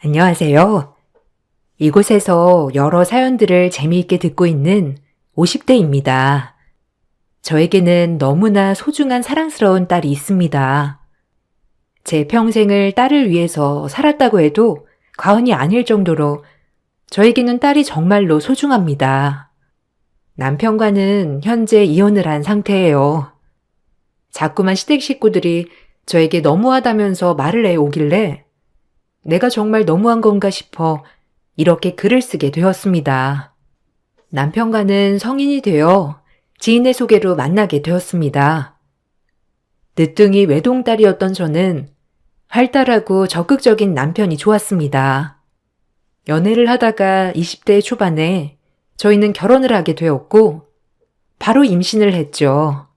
안녕하세요. 이곳에서 여러 사연들을 재미있게 듣고 있는 50대입니다. 저에게는 너무나 소중한 사랑스러운 딸이 있습니다. 제 평생을 딸을 위해서 살았다고 해도 과언이 아닐 정도로 저에게는 딸이 정말로 소중합니다. 남편과는 현재 이혼을 한 상태예요. 자꾸만 시댁 식구들이 저에게 너무하다면서 말을 해오길래 내가 정말 너무한 건가 싶어 이렇게 글을 쓰게 되었습니다. 남편과는 성인이 되어 지인의 소개로 만나게 되었습니다. 늦둥이 외동딸이었던 저는 활달하고 적극적인 남편이 좋았습니다. 연애를 하다가 20대 초반에 저희는 결혼을 하게 되었고 바로 임신을 했죠.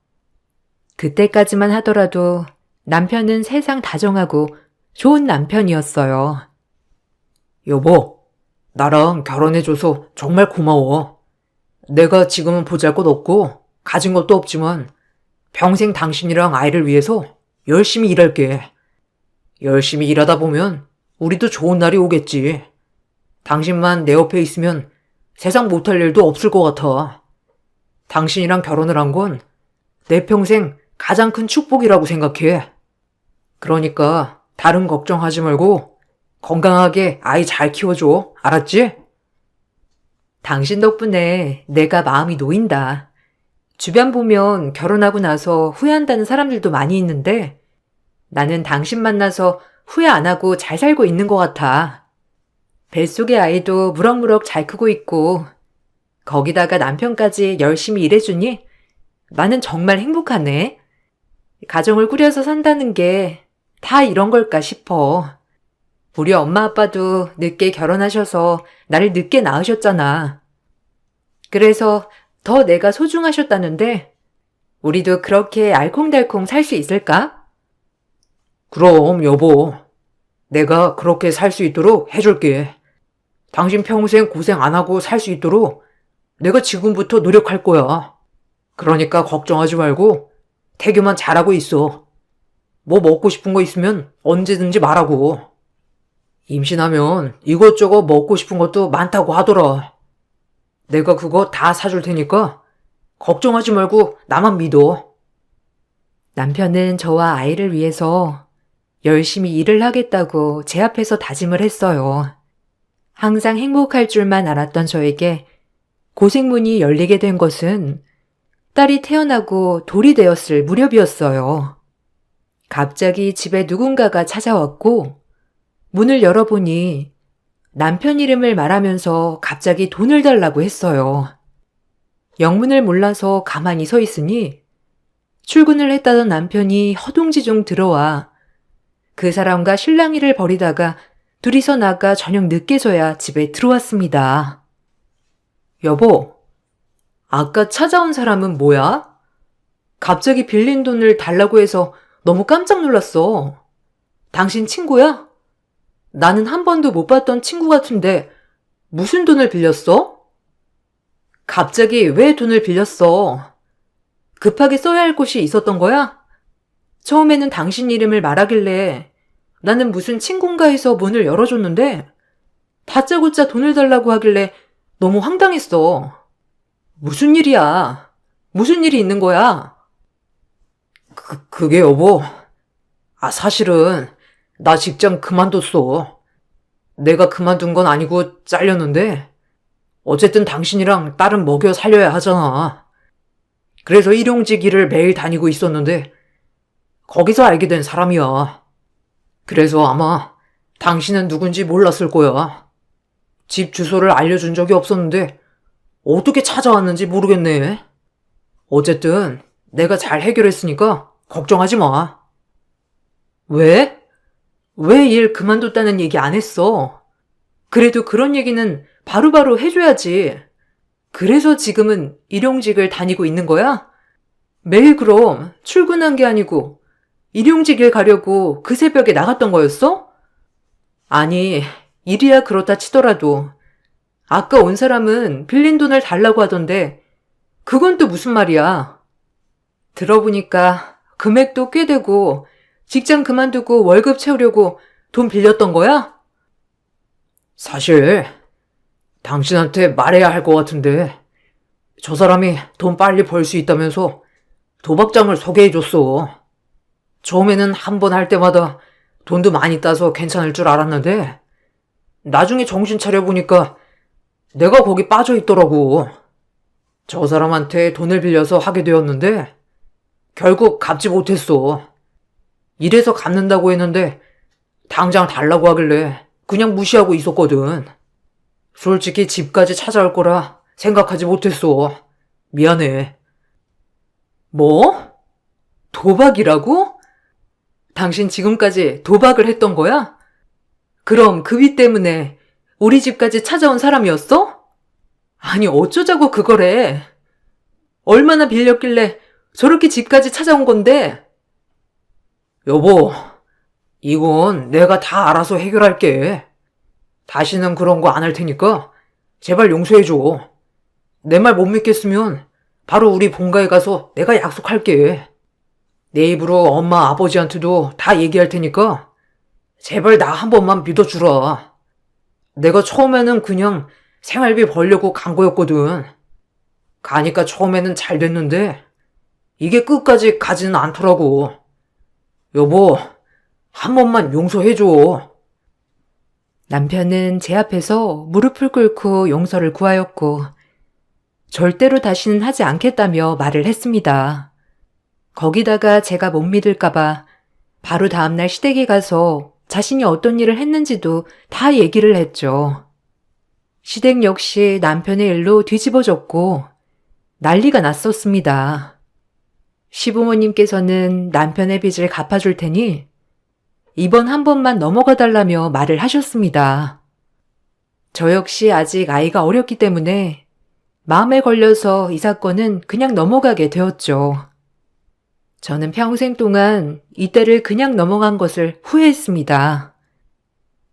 그때까지만 하더라도 남편은 세상 다정하고 좋은 남편이었어요. 여보, 나랑 결혼해줘서 정말 고마워. 내가 지금은 보잘것없고 가진 것도 없지만 평생 당신이랑 아이를 위해서 열심히 일할게. 열심히 일하다 보면 우리도 좋은 날이 오겠지. 당신만 내 옆에 있으면 세상 못할 일도 없을 것 같아. 당신이랑 결혼을 한 건 내 평생 가장 큰 축복이라고 생각해. 그러니까 다른 걱정하지 말고 건강하게 아이 잘 키워줘. 알았지? 당신 덕분에 내가 마음이 놓인다. 주변 보면 결혼하고 나서 후회한다는 사람들도 많이 있는데 나는 당신 만나서 후회 안 하고 잘 살고 있는 것 같아. 뱃속의 아이도 무럭무럭 잘 크고 있고 거기다가 남편까지 열심히 일해주니 나는 정말 행복하네. 가정을 꾸려서 산다는 게 다 이런 걸까 싶어. 우리 엄마 아빠도 늦게 결혼하셔서 나를 늦게 낳으셨잖아. 그래서 더 내가 소중하셨다는데 우리도 그렇게 알콩달콩 살 수 있을까? 그럼 여보, 내가 그렇게 살 수 있도록 해줄게. 당신 평생 고생 안 하고 살 수 있도록 내가 지금부터 노력할 거야. 그러니까 걱정하지 말고 태교만 잘하고 있어. 뭐 먹고 싶은 거 있으면 언제든지 말하고. 임신하면 이것저것 먹고 싶은 것도 많다고 하더라. 내가 그거 다 사줄 테니까 걱정하지 말고 나만 믿어. 남편은 저와 아이를 위해서 열심히 일을 하겠다고 제 앞에서 다짐을 했어요. 항상 행복할 줄만 알았던 저에게 고생문이 열리게 된 것은 딸이 태어나고 돌이 되었을 무렵이었어요. 갑자기 집에 누군가가 찾아왔고 문을 열어보니 남편 이름을 말하면서 갑자기 돈을 달라고 했어요. 영문을 몰라서 가만히 서 있으니 출근을 했다던 남편이 허둥지둥 들어와 그 사람과 실랑이를 벌이다가 둘이서 나가 저녁 늦게서야 집에 들어왔습니다. 여보, 아까 찾아온 사람은 뭐야? 갑자기 빌린 돈을 달라고 해서 너무 깜짝 놀랐어. 당신 친구야? 나는 한 번도 못 봤던 친구 같은데 무슨 돈을 빌렸어? 갑자기 왜 돈을 빌렸어? 급하게 써야 할 곳이 있었던 거야? 처음에는 당신 이름을 말하길래 나는 무슨 친구인가 해서 문을 열어줬는데 다짜고짜 돈을 달라고 하길래 너무 황당했어. 무슨 일이야? 무슨 일이 있는 거야? 그게 여보. 사실은 나 직장 그만뒀어. 내가 그만둔 건 아니고 잘렸는데 어쨌든 당신이랑 딸은 먹여 살려야 하잖아. 그래서 일용직 일을 매일 다니고 있었는데 거기서 알게 된 사람이야. 그래서 아마 당신은 누군지 몰랐을 거야. 집 주소를 알려준 적이 없었는데 어떻게 찾아왔는지 모르겠네. 어쨌든 내가 잘 해결했으니까 걱정하지 마. 왜? 왜 일 그만뒀다는 얘기 안 했어? 그래도 그런 얘기는 바로바로 해줘야지. 그래서 지금은 일용직을 다니고 있는 거야? 매일 그럼 출근한 게 아니고 일용직에 가려고 그 새벽에 나갔던 거였어? 아니, 일이야 그렇다 치더라도 아까 온 사람은 빌린 돈을 달라고 하던데 그건 또 무슨 말이야? 들어보니까 금액도 꽤 되고 직장 그만두고 월급 채우려고 돈 빌렸던 거야? 사실 당신한테 말해야 할 것 같은데 저 사람이 돈 빨리 벌 수 있다면서 도박장을 소개해줬어. 처음에는 한 번 할 때마다 돈도 많이 따서 괜찮을 줄 알았는데 나중에 정신 차려보니까 내가 거기 빠져 있더라고. 저 사람한테 돈을 빌려서 하게 되었는데 결국 갚지 못했어. 이래서 갚는다고 했는데 당장 달라고 하길래 그냥 무시하고 있었거든. 솔직히 집까지 찾아올 거라 생각하지 못했어. 미안해. 뭐? 도박이라고? 당신 지금까지 도박을 했던 거야? 그럼 그 빚 때문에 우리 집까지 찾아온 사람이었어? 아니, 어쩌자고 그거래. 얼마나 빌렸길래 저렇게 집까지 찾아온 건데? 여보, 이건 내가 다 알아서 해결할게. 다시는 그런 거 안 할 테니까 제발 용서해줘. 내 말 못 믿겠으면 바로 우리 본가에 가서 내가 약속할게. 내 입으로 엄마 아버지한테도 다 얘기할 테니까 제발 나 한 번만 믿어주라. 내가 처음에는 그냥 생활비 벌려고 간 거였거든. 가니까 처음에는 잘 됐는데 이게 끝까지 가지는 않더라고. 여보, 한 번만 용서해줘. 남편은 제 앞에서 무릎을 꿇고 용서를 구하였고, 절대로 다시는 하지 않겠다며 말을 했습니다. 거기다가 제가 못 믿을까봐 바로 다음날 시댁에 가서 자신이 어떤 일을 했는지도 다 얘기를 했죠. 시댁 역시 남편의 일로 뒤집어졌고 난리가 났었습니다. 시부모님께서는 남편의 빚을 갚아줄 테니 이번 한 번만 넘어가 달라며 말을 하셨습니다. 저 역시 아직 아이가 어렸기 때문에 마음에 걸려서 이 사건은 그냥 넘어가게 되었죠. 저는 평생 동안 이때를 그냥 넘어간 것을 후회했습니다.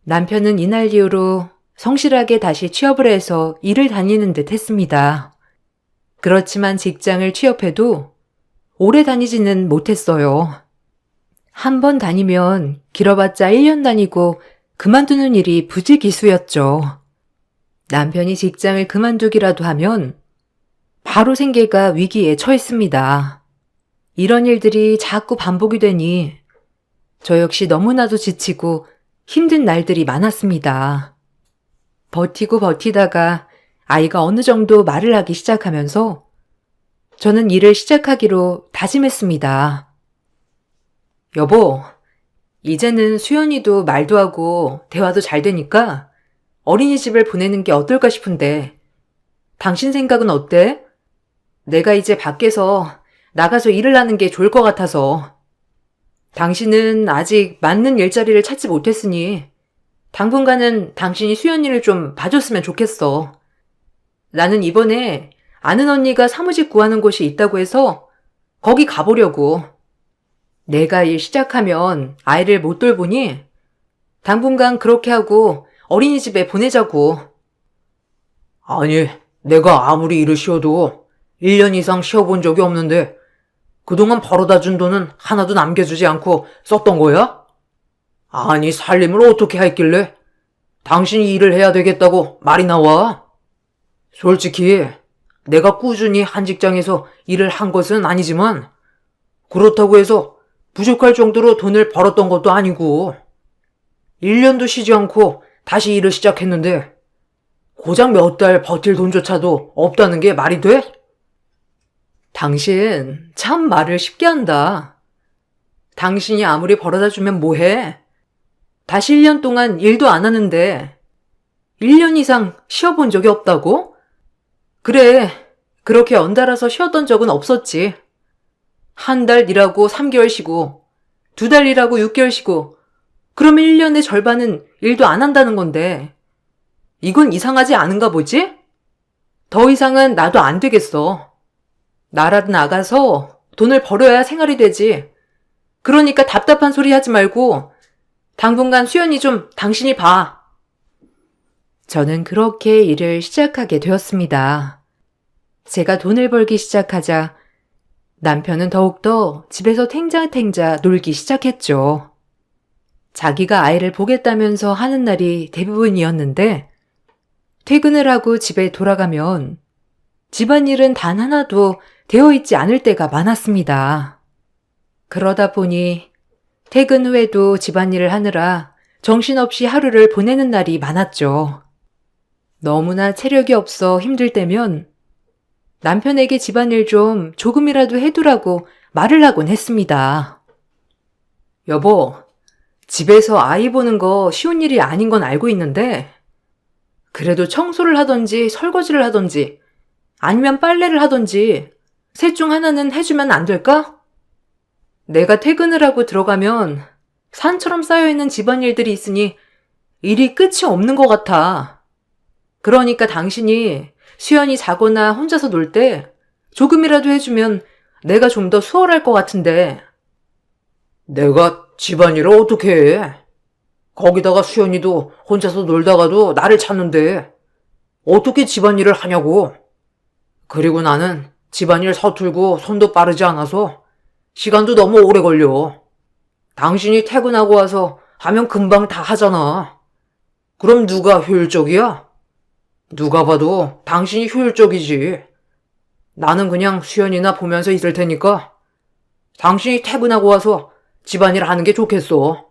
남편은 이날 이후로 성실하게 다시 취업을 해서 일을 다니는 듯 했습니다. 그렇지만 직장을 취업해도 오래 다니지는 못했어요. 한 번 다니면 길어봤자 1년 다니고 그만두는 일이 부지기수였죠. 남편이 직장을 그만두기라도 하면 바로 생계가 위기에 처했습니다. 이런 일들이 자꾸 반복이 되니 저 역시 너무나도 지치고 힘든 날들이 많았습니다. 버티고 버티다가 아이가 어느 정도 말을 하기 시작하면서 저는 일을 시작하기로 다짐했습니다. 여보, 이제는 수연이도 말도 하고 대화도 잘 되니까 어린이집을 보내는 게 어떨까 싶은데 당신 생각은 어때? 내가 이제 밖에서 나가서 일을 하는 게 좋을 것 같아서. 당신은 아직 맞는 일자리를 찾지 못했으니 당분간은 당신이 수연이를 좀 봐줬으면 좋겠어. 나는 이번에 아는 언니가 사무직 구하는 곳이 있다고 해서 거기 가보려고. 내가 일 시작하면 아이를 못 돌보니 당분간 그렇게 하고 어린이집에 보내자고. 아니, 내가 아무리 일을 쉬어도 1년 이상 쉬어본 적이 없는데 그동안 벌어다 준 돈은 하나도 남겨주지 않고 썼던 거야? 아니, 살림을 어떻게 했길래 당신이 일을 해야 되겠다고 말이 나와? 솔직히 내가 꾸준히 한 직장에서 일을 한 것은 아니지만 그렇다고 해서 부족할 정도로 돈을 벌었던 것도 아니고 1년도 쉬지 않고 다시 일을 시작했는데 고작 몇 달 버틸 돈조차도 없다는 게 말이 돼? 당신 참 말을 쉽게 한다. 당신이 아무리 벌어다 주면 뭐해? 다시 1년 동안 일도 안 하는데 1년 이상 쉬어본 적이 없다고? 그래, 그렇게 연달아서 쉬었던 적은 없었지. 한 달 일하고 3개월 쉬고 2달 일하고 6개월 쉬고 그러면 1년의 절반은 일도 안 한다는 건데 이건 이상하지 않은가 보지? 더 이상은 나도 안 되겠어. 나라도 나가서 돈을 벌어야 생활이 되지. 그러니까 답답한 소리 하지 말고 당분간 수연이 좀 당신이 봐. 저는 그렇게 일을 시작하게 되었습니다. 제가 돈을 벌기 시작하자 남편은 더욱더 집에서 탱자탱자 놀기 시작했죠. 자기가 아이를 보겠다면서 하는 날이 대부분이었는데 퇴근을 하고 집에 돌아가면 집안일은 단 하나도 되어 있지 않을 때가 많았습니다. 그러다 보니 퇴근 후에도 집안일을 하느라 정신없이 하루를 보내는 날이 많았죠. 너무나 체력이 없어 힘들 때면 남편에게 집안일 좀 조금이라도 해두라고 말을 하곤 했습니다. 여보, 집에서 아이 보는 거 쉬운 일이 아닌 건 알고 있는데 그래도 청소를 하던지 설거지를 하던지 아니면 빨래를 하던지 셋 중 하나는 해주면 안 될까? 내가 퇴근을 하고 들어가면 산처럼 쌓여있는 집안일들이 있으니 일이 끝이 없는 것 같아. 그러니까 당신이 수연이 자거나 혼자서 놀 때 조금이라도 해주면 내가 좀 더 수월할 것 같은데. 내가 집안일을 어떻게 해? 거기다가 수연이도 혼자서 놀다가도 나를 찾는데 어떻게 집안일을 하냐고. 그리고 나는 집안일 서툴고 손도 빠르지 않아서 시간도 너무 오래 걸려. 당신이 퇴근하고 와서 하면 금방 다 하잖아. 그럼 누가 효율적이야? 누가 봐도 당신이 효율적이지. 나는 그냥 수연이나 보면서 있을 테니까 당신이 퇴근하고 와서 집안일 하는 게 좋겠어.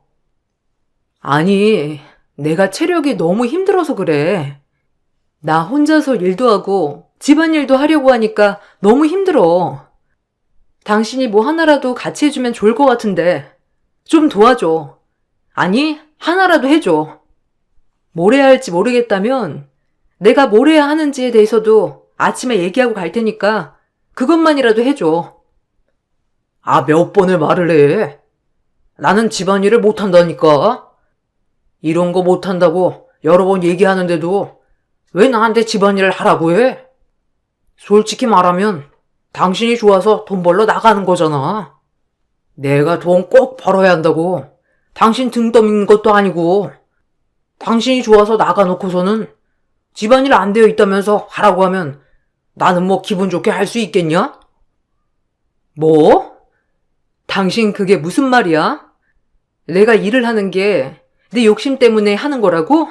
아니, 내가 체력이 너무 힘들어서 그래. 나 혼자서 일도 하고 집안일도 하려고 하니까 너무 힘들어. 당신이 뭐 하나라도 같이 해주면 좋을 것 같은데 좀 도와줘. 아니, 하나라도 해줘. 뭘 해야 할지 모르겠다면 내가 뭘 해야 하는지에 대해서도 아침에 얘기하고 갈 테니까 그것만이라도 해줘. 아, 몇 번을 말을 해. 나는 집안일을 못한다니까. 이런 거 못한다고 여러 번 얘기하는데도 왜 나한테 집안일을 하라고 해? 솔직히 말하면 당신이 좋아서 돈 벌러 나가는 거잖아. 내가 돈 꼭 벌어야 한다고 당신 등 떠미는 것도 아니고 당신이 좋아서 나가놓고서는 집안일 안 되어 있다면서 하라고 하면 나는 뭐 기분 좋게 할 수 있겠냐? 뭐? 당신 그게 무슨 말이야? 내가 일을 하는 게 네 욕심 때문에 하는 거라고?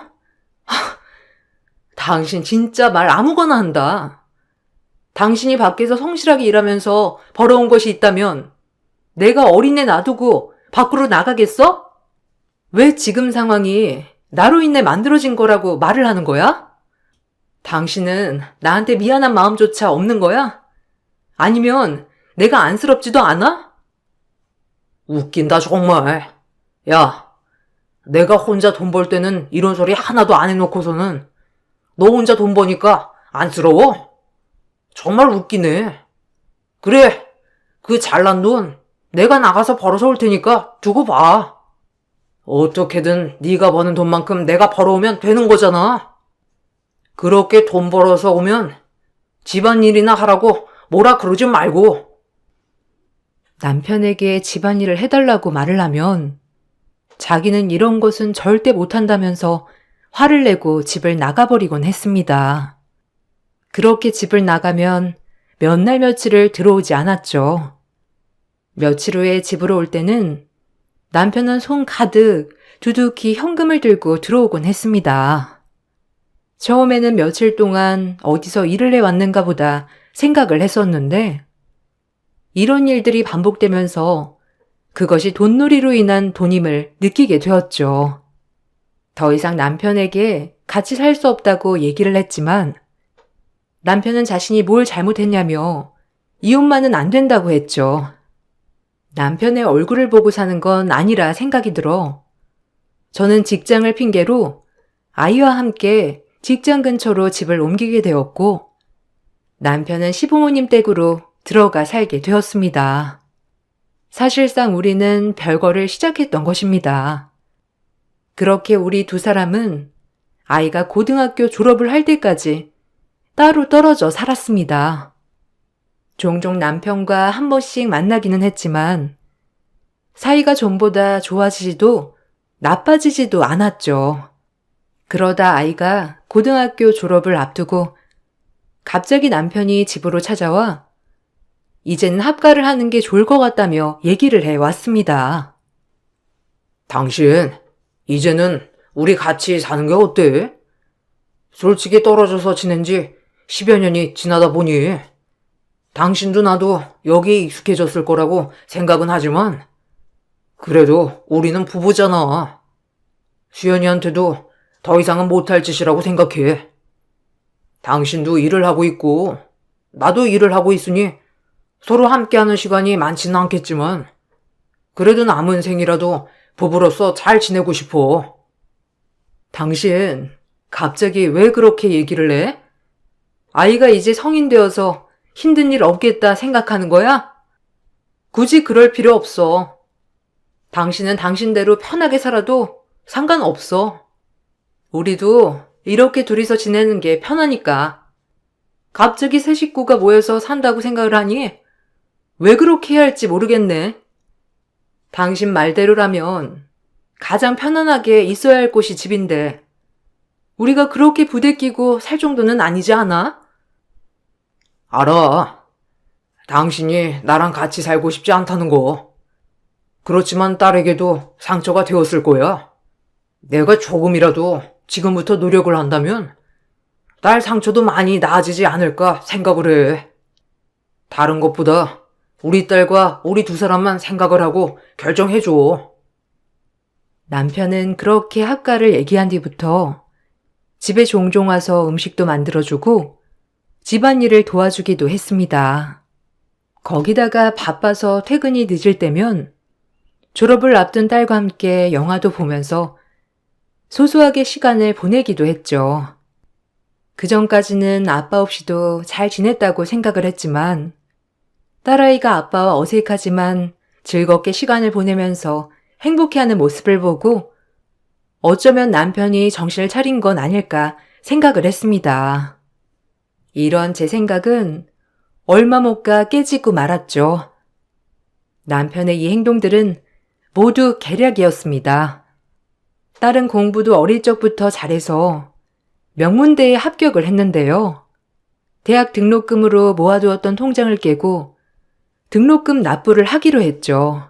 당신 진짜 말 아무거나 한다. 당신이 밖에서 성실하게 일하면서 벌어온 것이 있다면 내가 어린애 놔두고 밖으로 나가겠어? 왜 지금 상황이 나로 인해 만들어진 거라고 말을 하는 거야? 당신은 나한테 미안한 마음조차 없는 거야? 아니면 내가 안쓰럽지도 않아? 웃긴다 정말. 야, 내가 혼자 돈 벌 때는 이런 소리 하나도 안 해놓고서는 너 혼자 돈 버니까 안쓰러워? 정말 웃기네. 그래, 그 잘난 돈 내가 나가서 벌어서 올 테니까 두고 봐. 어떻게든 네가 버는 돈만큼 내가 벌어오면 되는 거잖아. 그렇게 돈 벌어서 오면 집안일이나 하라고 뭐라 그러지 말고. 남편에게 집안일을 해달라고 말을 하면 자기는 이런 것은 절대 못한다면서 화를 내고 집을 나가버리곤 했습니다. 그렇게 집을 나가면 몇 날 며칠을 들어오지 않았죠. 며칠 후에 집으로 올 때는 남편은 손 가득 두둑히 현금을 들고 들어오곤 했습니다. 처음에는 며칠 동안 어디서 일을 해왔는가 보다 생각을 했었는데 이런 일들이 반복되면서 그것이 돈놀이로 인한 돈임을 느끼게 되었죠. 더 이상 남편에게 같이 살 수 없다고 얘기를 했지만 남편은 자신이 뭘 잘못했냐며 이혼만은 안 된다고 했죠. 남편의 얼굴을 보고 사는 건 아니라 생각이 들어 저는 직장을 핑계로 아이와 함께 직장 근처로 집을 옮기게 되었고 남편은 시부모님 댁으로 들어가 살게 되었습니다. 사실상 우리는 별거를 시작했던 것입니다. 그렇게 우리 두 사람은 아이가 고등학교 졸업을 할 때까지 따로 떨어져 살았습니다. 종종 남편과 한 번씩 만나기는 했지만 사이가 전보다 좋아지지도 나빠지지도 않았죠. 그러다 아이가 고등학교 졸업을 앞두고 갑자기 남편이 집으로 찾아와 이제는 합가를 하는 게 좋을 것 같다며 얘기를 해왔습니다. 당신, 이제는 우리 같이 사는 게 어때? 솔직히 떨어져서 지낸 지 10여 년이 지나다 보니 당신도 나도 여기에 익숙해졌을 거라고 생각은 하지만 그래도 우리는 부부잖아. 수연이한테도 더 이상은 못할 짓이라고 생각해. 당신도 일을 하고 있고 나도 일을 하고 있으니 서로 함께하는 시간이 많지는 않겠지만 그래도 남은 생이라도 부부로서 잘 지내고 싶어. 당신, 갑자기 왜 그렇게 얘기를 해? 아이가 이제 성인 되어서 힘든 일 없겠다 생각하는 거야? 굳이 그럴 필요 없어. 당신은 당신대로 편하게 살아도 상관없어. 우리도 이렇게 둘이서 지내는 게 편하니까. 갑자기 새 식구가 모여서 산다고 생각을 하니 왜 그렇게 해야 할지 모르겠네. 당신 말대로라면 가장 편안하게 있어야 할 곳이 집인데 우리가 그렇게 부대끼고 살 정도는 아니지 않아? 알아. 당신이 나랑 같이 살고 싶지 않다는 거. 그렇지만 딸에게도 상처가 되었을 거야. 내가 조금이라도 지금부터 노력을 한다면 딸 상처도 많이 나아지지 않을까 생각을 해. 다른 것보다 우리 딸과 우리 두 사람만 생각을 하고 결정해줘. 남편은 그렇게 학가를 얘기한 뒤부터 집에 종종 와서 음식도 만들어주고 집안일을 도와주기도 했습니다. 거기다가 바빠서 퇴근이 늦을 때면 졸업을 앞둔 딸과 함께 영화도 보면서 소소하게 시간을 보내기도 했죠. 그전까지는 아빠 없이도 잘 지냈다고 생각을 했지만 딸아이가 아빠와 어색하지만 즐겁게 시간을 보내면서 행복해하는 모습을 보고 어쩌면 남편이 정신을 차린 건 아닐까 생각을 했습니다. 이런 제 생각은 얼마 못 가 깨지고 말았죠. 남편의 이 행동들은 모두 계략이었습니다. 딸은 공부도 어릴 적부터 잘해서 명문대에 합격을 했는데요. 대학 등록금으로 모아두었던 통장을 깨고 등록금 납부를 하기로 했죠.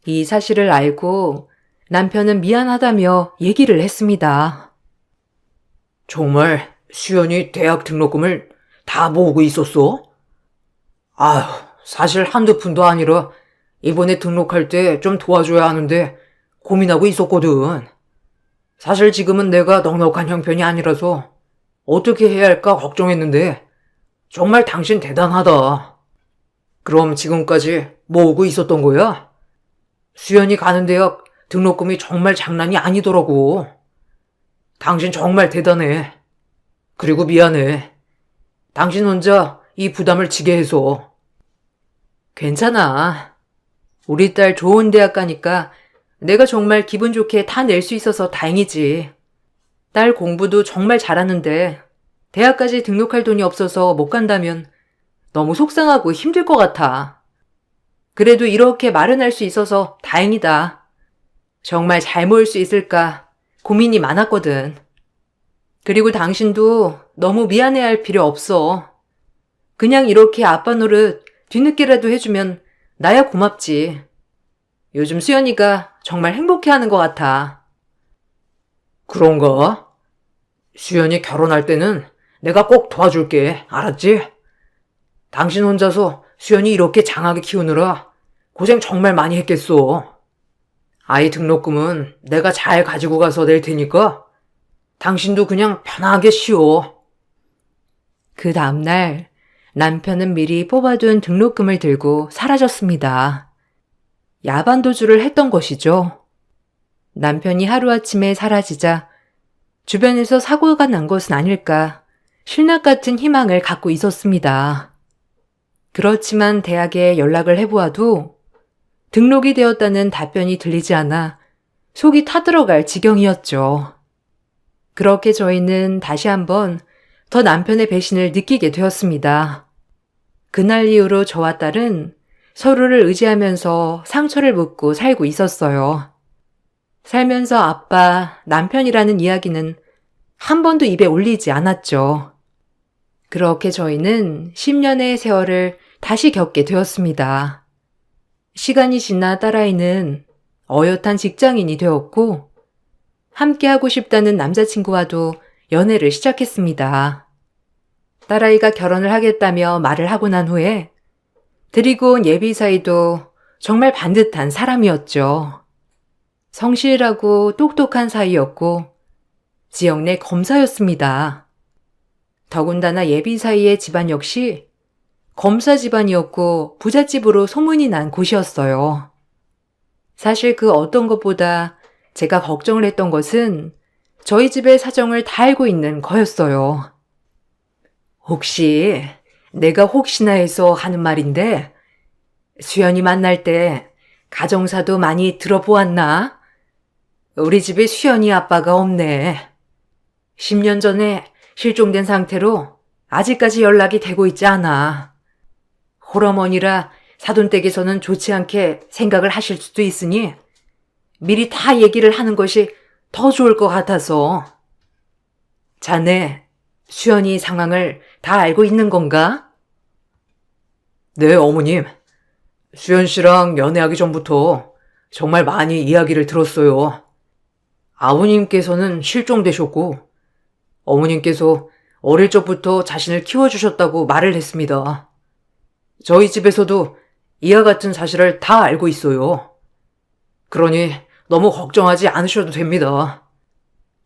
이 사실을 알고 남편은 미안하다며 얘기를 했습니다. 정말 수연이 대학 등록금을 다 모으고 있었어? 아휴, 사실 한두 푼도 아니라 이번에 등록할 때 좀 도와줘야 하는데 고민하고 있었거든. 사실 지금은 내가 넉넉한 형편이 아니라서 어떻게 해야 할까 걱정했는데 정말 당신 대단하다. 그럼 지금까지 모으고 있었던 거야? 수연이 가는 대학 등록금이 정말 장난이 아니더라고. 당신 정말 대단해. 그리고 미안해. 당신 혼자 이 부담을 지게 해서. 괜찮아. 우리 딸 좋은 대학 가니까 내가 정말 기분 좋게 다 낼 수 있어서 다행이지. 딸 공부도 정말 잘하는데 대학까지 등록할 돈이 없어서 못 간다면 너무 속상하고 힘들 것 같아. 그래도 이렇게 마련할 수 있어서 다행이다. 정말 잘 모을 수 있을까 고민이 많았거든. 그리고 당신도 너무 미안해할 필요 없어. 그냥 이렇게 아빠 노릇 뒤늦게라도 해주면 나야 고맙지. 요즘 수연이가 정말 행복해하는 것 같아. 그런가? 수연이 결혼할 때는 내가 꼭 도와줄게. 알았지? 당신 혼자서 수연이 이렇게 장하게 키우느라 고생 정말 많이 했겠어. 아이 등록금은 내가 잘 가지고 가서 낼 테니까 당신도 그냥 편하게 쉬어. 그 다음날 남편은 미리 뽑아둔 등록금을 들고 사라졌습니다. 야반도주를 했던 것이죠. 남편이 하루아침에 사라지자 주변에서 사고가 난 것은 아닐까 신락 같은 희망을 갖고 있었습니다. 그렇지만 대학에 연락을 해보아도 등록이 되었다는 답변이 들리지 않아 속이 타들어갈 지경이었죠. 그렇게 저희는 다시 한번 더 남편의 배신을 느끼게 되었습니다. 그날 이후로 저와 딸은 서로를 의지하면서 상처를 묻고 살고 있었어요. 살면서 아빠, 남편이라는 이야기는 한 번도 입에 올리지 않았죠. 그렇게 저희는 10년의 세월을 다시 겪게 되었습니다. 시간이 지나 딸아이는 어엿한 직장인이 되었고, 함께 하고 싶다는 남자친구와도 연애를 시작했습니다. 딸아이가 결혼을 하겠다며 말을 하고 난 후에 데리고 온 예비 사이도 정말 반듯한 사람이었죠. 성실하고 똑똑한 사이였고 지역 내 검사였습니다. 더군다나 예비 사이의 집안 역시 검사 집안이었고 부잣집으로 소문이 난 곳이었어요. 사실 그 어떤 것보다 제가 걱정을 했던 것은 저희 집의 사정을 다 알고 있는 거였어요. 혹시 내가 혹시나 해서 하는 말인데 수연이 만날 때 가정사도 많이 들어보았나? 우리 집에 수연이 아빠가 없네. 10년 전에 실종된 상태로 아직까지 연락이 되고 있지 않아. 홀어머니라 사돈댁에서는 좋지 않게 생각을 하실 수도 있으니 미리 다 얘기를 하는 것이 더 좋을 것 같아서. 자네, 수연이 상황을 다 알고 있는 건가? 네, 어머님. 수연 씨랑 연애하기 전부터 정말 많이 이야기를 들었어요. 아버님께서는 실종되셨고, 어머님께서 어릴 적부터 자신을 키워주셨다고 말을 했습니다. 저희 집에서도 이와 같은 사실을 다 알고 있어요. 그러니 너무 걱정하지 않으셔도 됩니다.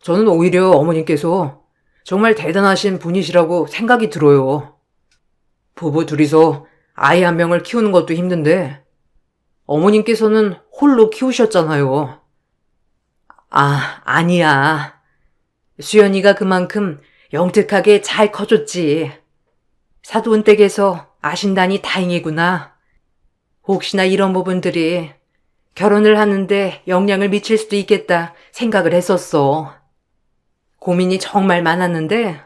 저는 오히려 어머님께서 정말 대단하신 분이시라고 생각이 들어요. 부부 둘이서 아이 한 명을 키우는 것도 힘든데 어머님께서는 홀로 키우셨잖아요. 아니야. 수연이가 그만큼 영특하게 잘 커졌지. 사돈댁에서 아신다니 다행이구나. 혹시나 이런 부분들이 결혼을 하는데 영향을 미칠 수도 있겠다 생각을 했었어. 고민이 정말 많았는데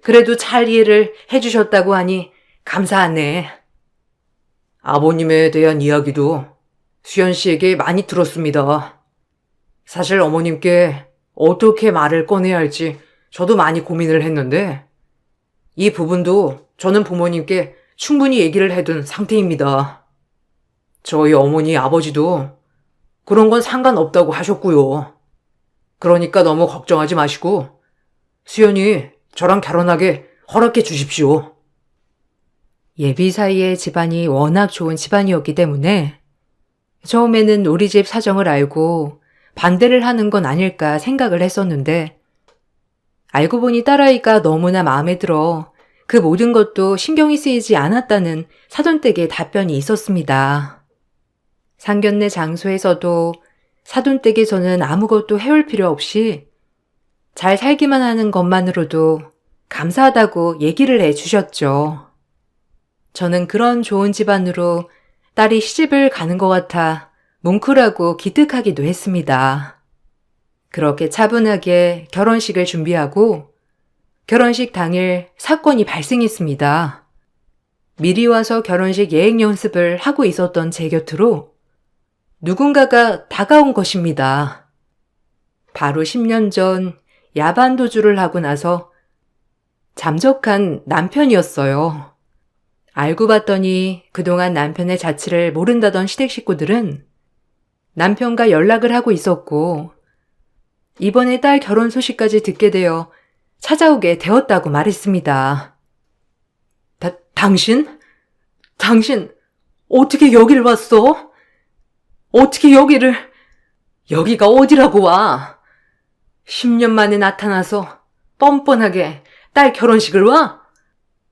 그래도 잘 이해를 해주셨다고 하니 감사하네. 아버님에 대한 이야기도 수연 씨에게 많이 들었습니다. 사실 어머님께 어떻게 말을 꺼내야 할지 저도 많이 고민을 했는데 이 부분도 저는 부모님께 충분히 얘기를 해둔 상태입니다. 저희 어머니 아버지도 그런 건 상관없다고 하셨고요. 그러니까 너무 걱정하지 마시고 수연이 저랑 결혼하게 허락해 주십시오. 예비 사이의 집안이 워낙 좋은 집안이었기 때문에 처음에는 우리 집 사정을 알고 반대를 하는 건 아닐까 생각을 했었는데 알고 보니 딸아이가 너무나 마음에 들어 그 모든 것도 신경이 쓰이지 않았다는 사돈댁의 답변이 있었습니다. 상견례 장소에서도 사돈댁에서는 아무것도 해올 필요 없이 잘 살기만 하는 것만으로도 감사하다고 얘기를 해주셨죠. 저는 그런 좋은 집안으로 딸이 시집을 가는 것 같아 뭉클하고 기특하기도 했습니다. 그렇게 차분하게 결혼식을 준비하고 결혼식 당일 사건이 발생했습니다. 미리 와서 결혼식 예행 연습을 하고 있었던 제 곁으로 누군가가 다가온 것입니다. 바로 10년 전 야반 도주를 하고 나서 잠적한 남편이었어요. 알고 봤더니 그동안 남편의 자취를 모른다던 시댁 식구들은 남편과 연락을 하고 있었고 이번에 딸 결혼 소식까지 듣게 되어 찾아오게 되었다고 말했습니다. 당신? 당신 어떻게 여길 왔어? 어떻게 여기가 어디라고 와? 10년 만에 나타나서 뻔뻔하게 딸 결혼식을 와?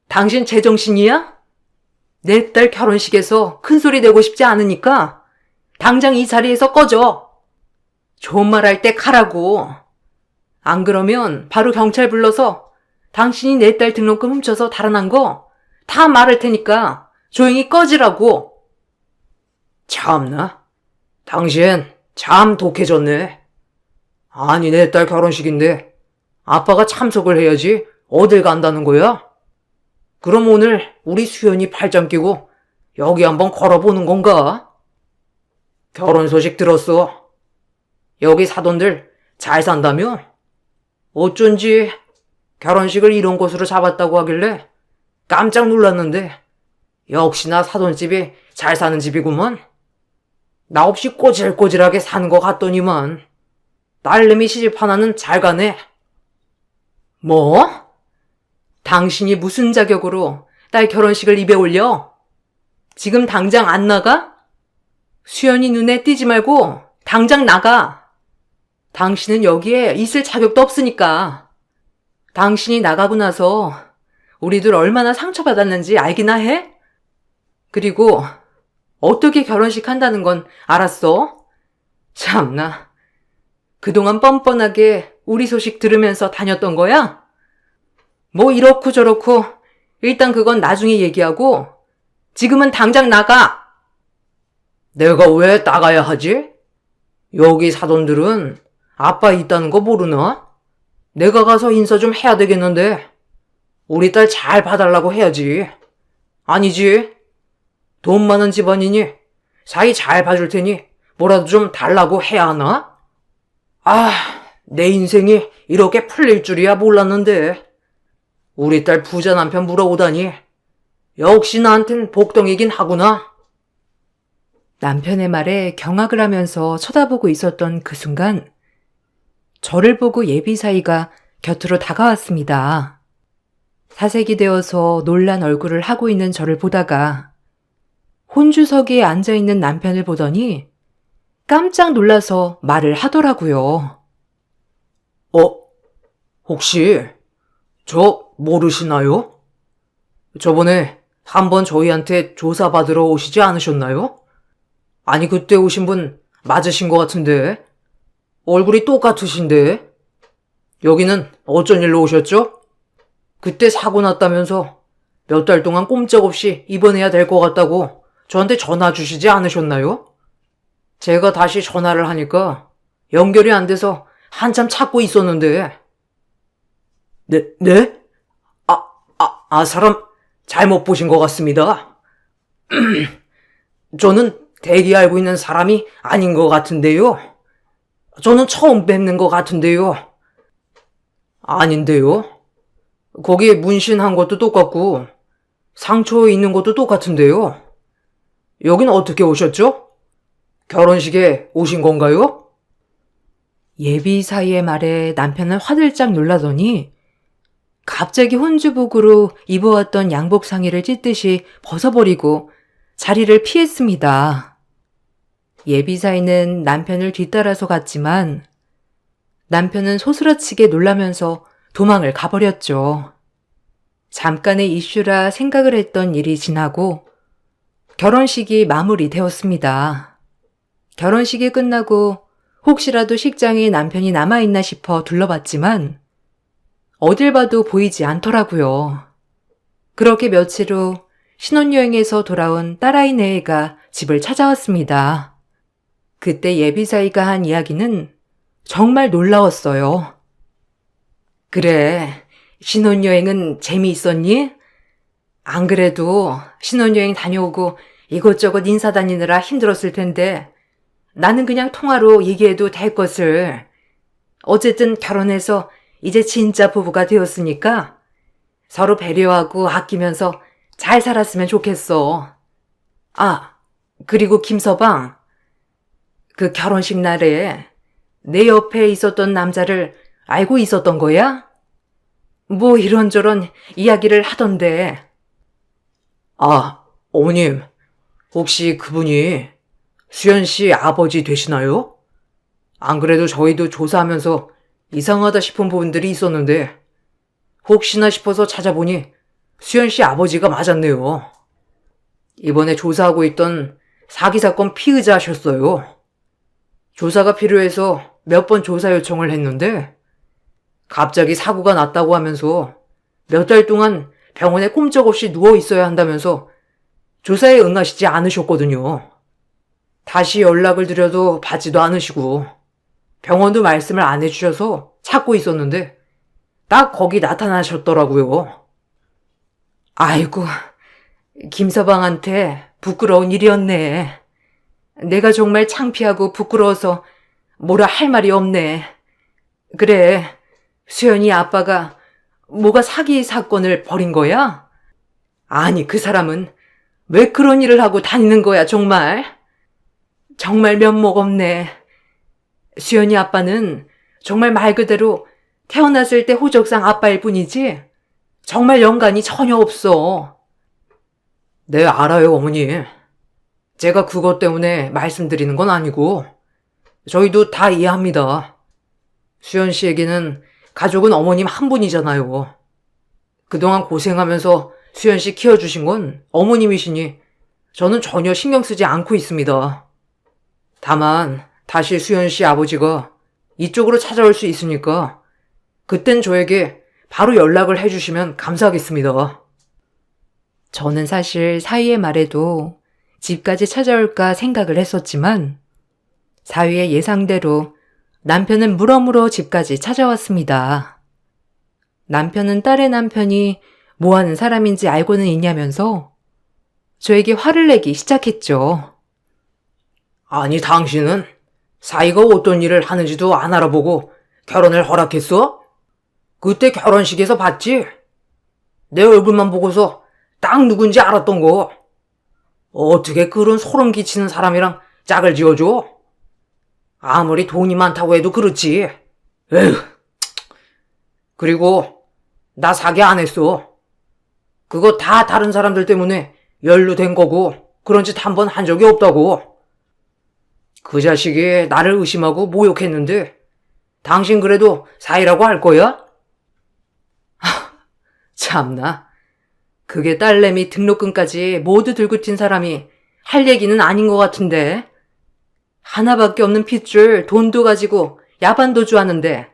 당신 제정신이야? 내 딸 결혼식에서 큰소리 내고 싶지 않으니까 당장 이 자리에서 꺼져. 좋은 말 할 때 가라고. 안 그러면 바로 경찰 불러서 당신이 내 딸 등록금 훔쳐서 달아난 거 다 말할 테니까 조용히 꺼지라고. 참나. 당신 참 독해졌네. 아니 내 딸 결혼식인데 아빠가 참석을 해야지 어딜 간다는 거야? 그럼 오늘 우리 수연이 팔짱 끼고 여기 한번 걸어보는 건가? 결혼 소식 들었어. 여기 사돈들 잘 산다며? 어쩐지 결혼식을 이런 곳으로 잡았다고 하길래 깜짝 놀랐는데 역시나 사돈집이 잘 사는 집이구먼. 나 없이 꼬질꼬질하게 사는 것 같더니만 딸내미 시집 하나는 잘 가네. 뭐? 당신이 무슨 자격으로 딸 결혼식을 입에 올려? 지금 당장 안 나가? 수연이 눈에 띄지 말고 당장 나가. 당신은 여기에 있을 자격도 없으니까. 당신이 나가고 나서 우리들 얼마나 상처받았는지 알기나 해? 그리고 어떻게 결혼식 한다는 건 알았어? 참나. 그동안 뻔뻔하게 우리 소식 들으면서 다녔던 거야? 뭐 이렇고 저렇고 일단 그건 나중에 얘기하고 지금은 당장 나가. 내가 왜 나가야 하지? 여기 사돈들은 아빠 있다는 거 모르나? 내가 가서 인사 좀 해야 되겠는데. 우리 딸 잘 봐달라고 해야지. 아니지. 돈 많은 집안이니 사이 잘 봐줄 테니 뭐라도 좀 달라고 해야 하나? 아, 내 인생이 이렇게 풀릴 줄이야 몰랐는데. 우리 딸 부자 남편 물어오다니. 역시 나한텐 복덩이긴 하구나. 남편의 말에 경악을 하면서 쳐다보고 있었던 그 순간 저를 보고 예비사이가 곁으로 다가왔습니다. 사색이 되어서 놀란 얼굴을 하고 있는 저를 보다가 혼주석에 앉아있는 남편을 보더니 깜짝 놀라서 말을 하더라고요. 혹시 저 모르시나요? 저번에 한번 저희한테 조사받으러 오시지 않으셨나요? 아니 그때 오신 분 맞으신 것 같은데. 얼굴이 똑같으신데. 여기는 어쩐 일로 오셨죠? 그때 사고 났다면서 몇 달 동안 꼼짝없이 입원해야 될 것 같다고 저한테 전화 주시지 않으셨나요? 제가 다시 전화를 하니까 연결이 안 돼서 한참 찾고 있었는데. 네? 사람 잘못 보신 것 같습니다. 저는 대개 알고 있는 사람이 아닌 것 같은데요. 저는 처음 뵙는 것 같은데요. 아닌데요. 거기에 문신한 것도 똑같고 상처 있는 것도 똑같은데요. 여긴 어떻게 오셨죠? 결혼식에 오신 건가요? 예비사이의 말에 남편은 화들짝 놀라더니 갑자기 혼주복으로 입어왔던 양복 상의를 찢듯이 벗어버리고 자리를 피했습니다. 예비사이는 남편을 뒤따라서 갔지만 남편은 소스라치게 놀라면서 도망을 가버렸죠. 잠깐의 이슈라 생각을 했던 일이 지나고 결혼식이 마무리되었습니다. 결혼식이 끝나고 혹시라도 식장에 남편이 남아있나 싶어 둘러봤지만 어딜 봐도 보이지 않더라고요. 그렇게 며칠 후 신혼여행에서 돌아온 딸아이 네애가 집을 찾아왔습니다. 그때 예비사이가 한 이야기는 정말 놀라웠어요. 그래, 신혼여행은 재미있었니? 안 그래도 신혼여행 다녀오고 이것저것 인사 다니느라 힘들었을 텐데 나는 그냥 통화로 얘기해도 될 것을. 어쨌든 결혼해서 이제 진짜 부부가 되었으니까 서로 배려하고 아끼면서 잘 살았으면 좋겠어. 그리고 김서방, 그 결혼식 날에 내 옆에 있었던 남자를 알고 있었던 거야? 뭐 이런저런 이야기를 하던데. 어머님, 혹시 그분이 수연 씨 아버지 되시나요? 안 그래도 저희도 조사하면서 이상하다 싶은 부분들이 있었는데 혹시나 싶어서 찾아보니 수연 씨 아버지가 맞았네요. 이번에 조사하고 있던 사기 사건 피의자셨어요. 조사가 필요해서 몇 번 조사 요청을 했는데 갑자기 사고가 났다고 하면서 몇 달 동안 병원에 꼼짝없이 누워 있어야 한다면서 조사에 응하시지 않으셨거든요. 다시 연락을 드려도 받지도 않으시고 병원도 말씀을 안 해주셔서 찾고 있었는데 딱 거기 나타나셨더라고요. 아이고, 김서방한테 부끄러운 일이었네. 내가 정말 창피하고 부끄러워서 뭐라 할 말이 없네. 그래, 수연이 아빠가 뭐가 사기 사건을 벌인 거야? 아니, 그 사람은 왜 그런 일을 하고 다니는 거야, 정말? 정말 면목 없네. 수연이 아빠는 정말 말 그대로 태어났을 때 호적상 아빠일 뿐이지 정말 연관이 전혀 없어. 네, 알아요, 어머니. 제가 그것 때문에 말씀드리는 건 아니고 저희도 다 이해합니다. 수연 씨에게는 가족은 어머님 한 분이잖아요. 그동안 고생하면서 수연 씨 키워주신 건 어머님이시니 저는 전혀 신경 쓰지 않고 있습니다. 다만 다시 수연 씨 아버지가 이쪽으로 찾아올 수 있으니까 그땐 저에게 바로 연락을 해주시면 감사하겠습니다. 저는 사실 사위의 말에도 집까지 찾아올까 생각을 했었지만 사위의 예상대로 남편은 물어물어 집까지 찾아왔습니다. 남편은 딸의 남편이 뭐하는 사람인지 알고는 있냐면서 저에게 화를 내기 시작했죠. 아니, 당신은 사위가 어떤 일을 하는지도 안 알아보고 결혼을 허락했어? 그때 결혼식에서 봤지? 내 얼굴만 보고서 딱 누군지 알았던 거. 어떻게 그런 소름 끼치는 사람이랑 짝을 지어줘? 아무리 돈이 많다고 해도 그렇지. 에휴. 그리고 나 사기 안 했어. 그거 다 다른 사람들 때문에 연루된 거고 그런 짓 한 번 한 적이 없다고. 그 자식이 나를 의심하고 모욕했는데 당신 그래도 사이라고 할 거야? 참나. 그게 딸내미 등록금까지 모두 들고 튄 사람이 할 얘기는 아닌 것 같은데. 하나밖에 없는 핏줄 돈도 가지고 야반도 주하는데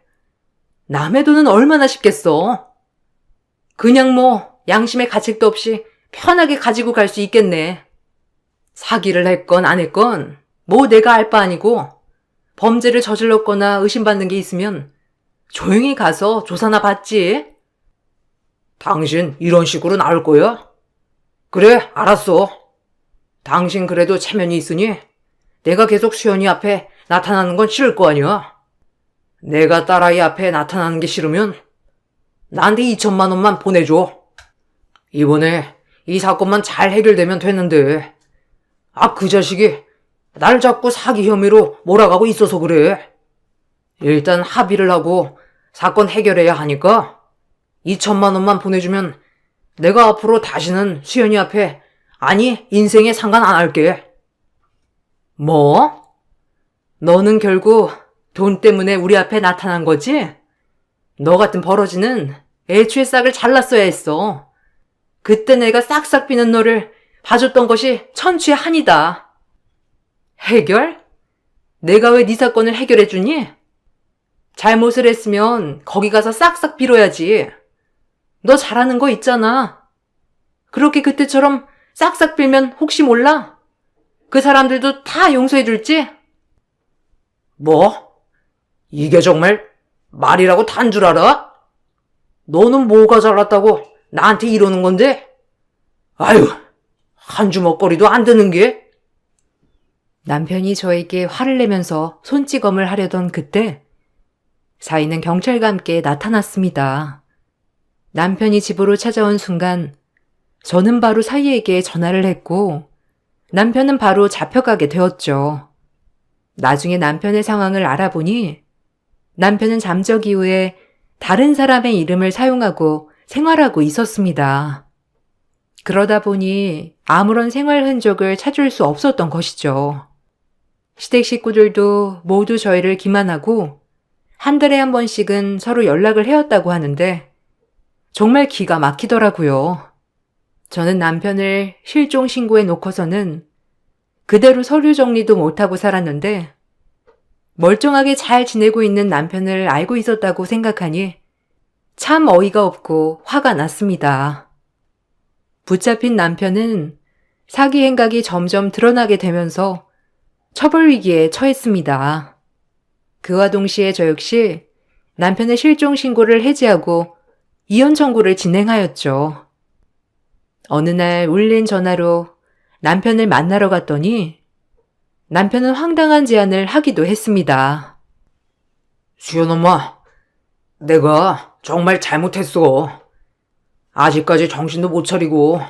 남의 돈은 얼마나 쉽겠어. 그냥 뭐 양심의 가책도 없이 편하게 가지고 갈 수 있겠네. 사기를 했건 안 했건 뭐 내가 알 바 아니고 범죄를 저질렀거나 의심받는 게 있으면 조용히 가서 조사나 받지. 당신 이런 식으로 나올 거야? 그래, 알았어. 당신 그래도 체면이 있으니 내가 계속 수연이 앞에 나타나는 건 싫을 거 아니야. 내가 딸아이 앞에 나타나는 게 싫으면 나한테 2천만 원만 보내줘. 이번에 이 사건만 잘 해결되면 됐는데. 그 자식이 날 자꾸 사기 혐의로 몰아가고 있어서 그래. 일단 합의를 하고 사건 해결해야 하니까 2천만 원만 보내주면 내가 앞으로 다시는 수연이 앞에, 아니 인생에 상관 안 할게. 뭐? 너는 결국 돈 때문에 우리 앞에 나타난 거지? 너 같은 버러지는 애초에 싹을 잘랐어야 했어. 그때 내가 싹싹 비는 너를 봐줬던 것이 천추의 한이다. 해결? 내가 왜 네 사건을 해결해주니? 잘못을 했으면 거기 가서 싹싹 빌어야지. 너 잘하는 거 있잖아. 그렇게 그때처럼 싹싹 빌면 혹시 몰라? 그 사람들도 다 용서해줄지? 뭐? 이게 정말 말이라고 단 줄 알아? 너는 뭐가 잘났다고 나한테 이러는 건데? 아유, 한 주먹거리도 안 드는 게? 남편이 저에게 화를 내면서 손찌검을 하려던 그때 사위는 경찰과 함께 나타났습니다. 남편이 집으로 찾아온 순간 저는 바로 사위에게 전화를 했고 남편은 바로 잡혀가게 되었죠. 나중에 남편의 상황을 알아보니 남편은 잠적 이후에 다른 사람의 이름을 사용하고 생활하고 있었습니다. 그러다 보니 아무런 생활 흔적을 찾을 수 없었던 것이죠. 시댁 식구들도 모두 저희를 기만하고 한 달에 한 번씩은 서로 연락을 해왔다고 하는데 정말 기가 막히더라고요. 저는 남편을 실종 신고해 놓고서는 그대로 서류 정리도 못하고 살았는데 멀쩡하게 잘 지내고 있는 남편을 알고 있었다고 생각하니 참 어이가 없고 화가 났습니다. 붙잡힌 남편은 사기 행각이 점점 드러나게 되면서 처벌 위기에 처했습니다. 그와 동시에 저 역시 남편의 실종 신고를 해지하고 이혼 청구를 진행하였죠. 어느 날 울린 전화로 남편을 만나러 갔더니 남편은 황당한 제안을 하기도 했습니다. 수연 엄마, 내가 정말 잘못했어. 아직까지 정신도 못 차리고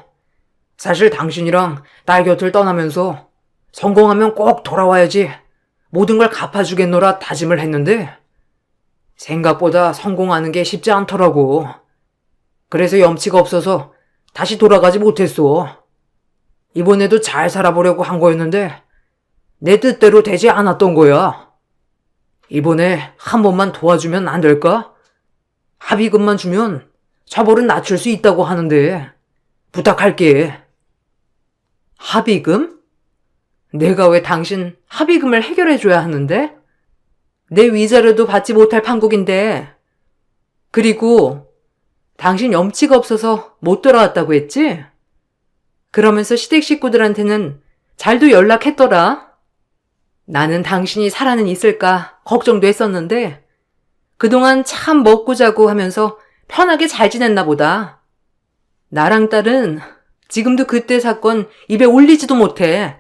사실 당신이랑 딸 곁을 떠나면서 성공하면 꼭 돌아와야지 모든 걸 갚아주겠노라 다짐을 했는데 생각보다 성공하는 게 쉽지 않더라고. 그래서 염치가 없어서 다시 돌아가지 못했어. 이번에도 잘 살아보려고 한 거였는데 내 뜻대로 되지 않았던 거야. 이번에 한 번만 도와주면 안 될까? 합의금만 주면 처벌은 낮출 수 있다고 하는데 부탁할게. 합의금? 내가 왜 당신 합의금을 해결해줘야 하는데? 내 위자료도 받지 못할 판국인데. 그리고 당신 염치가 없어서 못 돌아왔다고 했지? 그러면서 시댁 식구들한테는 잘도 연락했더라. 나는 당신이 살아는 있을까 걱정도 했었는데 그동안 참 먹고 자고 하면서 편하게 잘 지냈나 보다. 나랑 딸은 지금도 그때 사건 입에 올리지도 못해.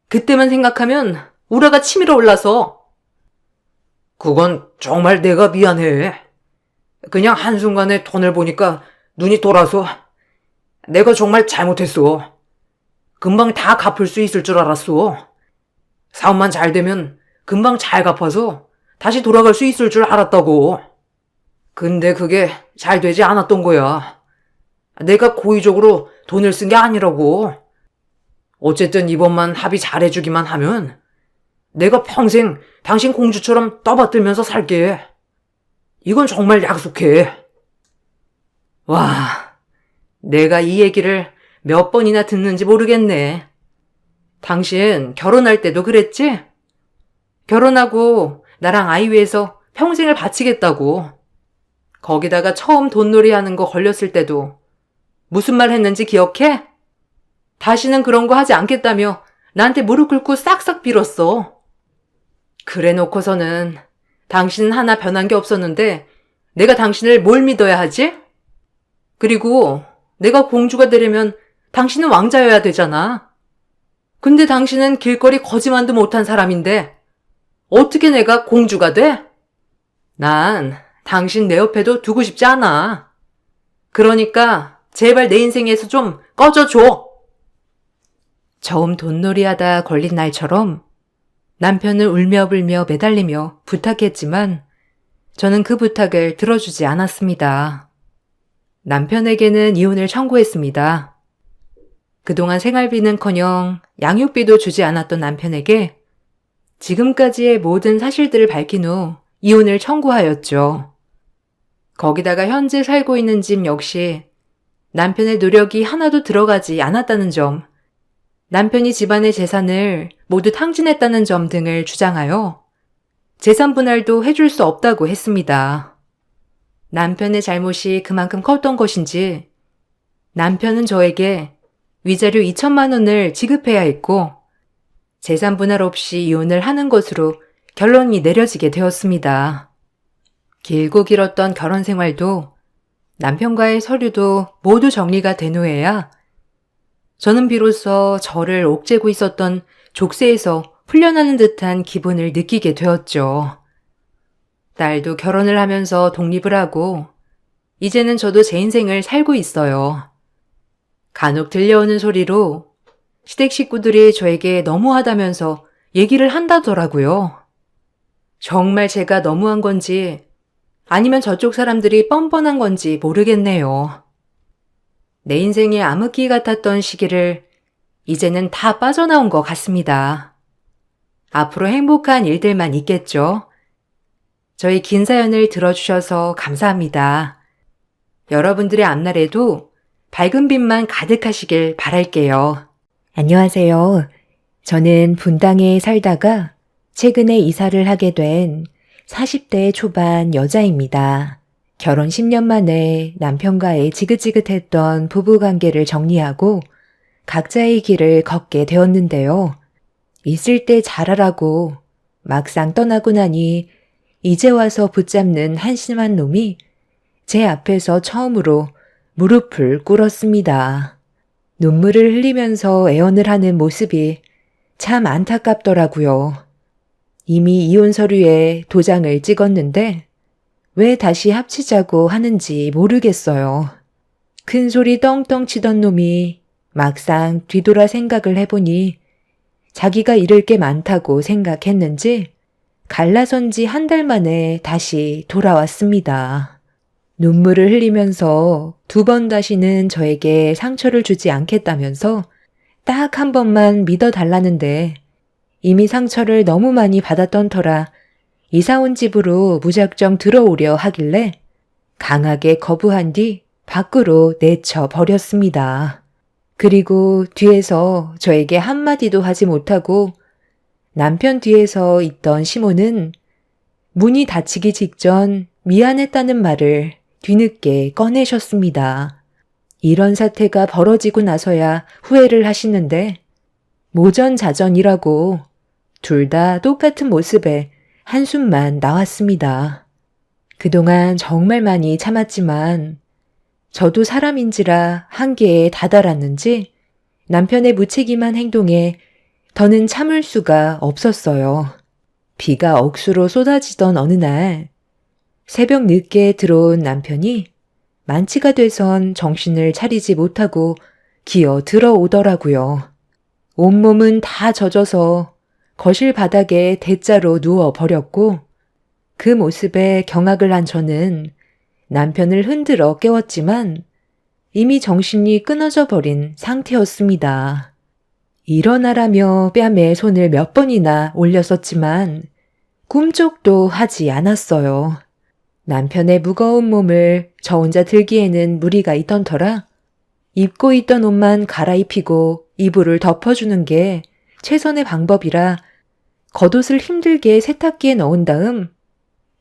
그때만 생각하면 우라가 치밀어 올라서. 그건 정말 내가 미안해. 그냥 한순간에 돈을 보니까 눈이 돌아서 내가 정말 잘못했어. 금방 다 갚을 수 있을 줄 알았어. 사업만 잘 되면 금방 잘 갚아서 다시 돌아갈 수 있을 줄 알았다고. 근데 그게 잘 되지 않았던 거야. 내가 고의적으로 돈을 쓴 게 아니라고. 어쨌든 이번만 합의 잘해주기만 하면 내가 평생 당신 공주처럼 떠받들면서 살게. 이건 정말 약속해. 와, 내가 이 얘기를 몇 번이나 듣는지 모르겠네. 당신 결혼할 때도 그랬지? 결혼하고 나랑 아이 위해서 평생을 바치겠다고. 거기다가 처음 돈놀이 하는 거 걸렸을 때도 무슨 말 했는지 기억해? 다시는 그런 거 하지 않겠다며 나한테 무릎 꿇고 싹싹 빌었어. 그래 놓고서는 당신은 하나 변한 게 없었는데 내가 당신을 뭘 믿어야 하지? 그리고 내가 공주가 되려면 당신은 왕자여야 되잖아. 근데 당신은 길거리 거지만도 못한 사람인데 어떻게 내가 공주가 돼? 난 당신 내 옆에도 두고 싶지 않아. 그러니까 제발 내 인생에서 좀 꺼져줘. 처음 돈놀이 하다 걸린 날처럼 남편을 울며불며 매달리며 부탁했지만 저는 그 부탁을 들어주지 않았습니다. 남편에게는 이혼을 청구했습니다. 그동안 생활비는커녕 양육비도 주지 않았던 남편에게 지금까지의 모든 사실들을 밝힌 후 이혼을 청구하였죠. 거기다가 현재 살고 있는 집 역시 남편의 노력이 하나도 들어가지 않았다는 점, 남편이 집안의 재산을 모두 탕진했다는 점 등을 주장하여 재산 분할도 해줄 수 없다고 했습니다. 남편의 잘못이 그만큼 컸던 것인지 남편은 저에게 위자료 2천만 원을 지급해야 했고 재산 분할 없이 이혼을 하는 것으로 결론이 내려지게 되었습니다. 길고 길었던 결혼 생활도 남편과의 서류도 모두 정리가 된 후에야 저는 비로소 저를 옥죄고 있었던 족쇄에서 풀려나는 듯한 기분을 느끼게 되었죠. 딸도 결혼을 하면서 독립을 하고 이제는 저도 제 인생을 살고 있어요. 간혹 들려오는 소리로 시댁 식구들이 저에게 너무하다면서 얘기를 한다더라고요. 정말 제가 너무한 건지 아니면 저쪽 사람들이 뻔뻔한 건지 모르겠네요. 내 인생의 암흑기 같았던 시기를 이제는 다 빠져나온 것 같습니다. 앞으로 행복한 일들만 있겠죠. 저희 긴 사연을 들어주셔서 감사합니다. 여러분들의 앞날에도 밝은 빛만 가득하시길 바랄게요. 안녕하세요. 저는 분당에 살다가 최근에 이사를 하게 된 40대 초반 여자입니다. 결혼 10년 만에 남편과의 지긋지긋했던 부부관계를 정리하고 각자의 길을 걷게 되었는데요. 있을 때 잘하라고 막상 떠나고 나니 이제 와서 붙잡는 한심한 놈이 제 앞에서 처음으로 무릎을 꿇었습니다. 눈물을 흘리면서 애원을 하는 모습이 참 안타깝더라고요. 이미 이혼 서류에 도장을 찍었는데 왜 다시 합치자고 하는지 모르겠어요. 큰 소리 떵떵 치던 놈이 막상 뒤돌아 생각을 해보니 자기가 잃을 게 많다고 생각했는지 갈라선 지 한 달 만에 다시 돌아왔습니다. 눈물을 흘리면서 2번 다시는 저에게 상처를 주지 않겠다면서 딱 한 번만 믿어달라는데 이미 상처를 너무 많이 받았던 터라 이사 온 집으로 무작정 들어오려 하길래 강하게 거부한 뒤 밖으로 내쳐 버렸습니다. 그리고 뒤에서 저에게 한마디도 하지 못하고 남편 뒤에서 있던 시모는 문이 닫히기 직전 미안했다는 말을 뒤늦게 꺼내셨습니다. 이런 사태가 벌어지고 나서야 후회를 하시는데 모전자전이라고 둘 다 똑같은 모습에 한숨만 나왔습니다. 그동안 정말 많이 참았지만 저도 사람인지라 한계에 다다랐는지 남편의 무책임한 행동에 더는 참을 수가 없었어요. 비가 억수로 쏟아지던 어느 날 새벽 늦게 들어온 남편이 만취가 돼선 정신을 차리지 못하고 기어 들어오더라고요. 온몸은 다 젖어서 거실 바닥에 대자로 누워 버렸고 그 모습에 경악을 한 저는 남편을 흔들어 깨웠지만 이미 정신이 끊어져 버린 상태였습니다. 일어나라며 뺨에 손을 몇 번이나 올렸었지만 꿈쩍도 하지 않았어요. 남편의 무거운 몸을 저 혼자 들기에는 무리가 있던 터라 입고 있던 옷만 갈아입히고 이불을 덮어주는 게 최선의 방법이라 겉옷을 힘들게 세탁기에 넣은 다음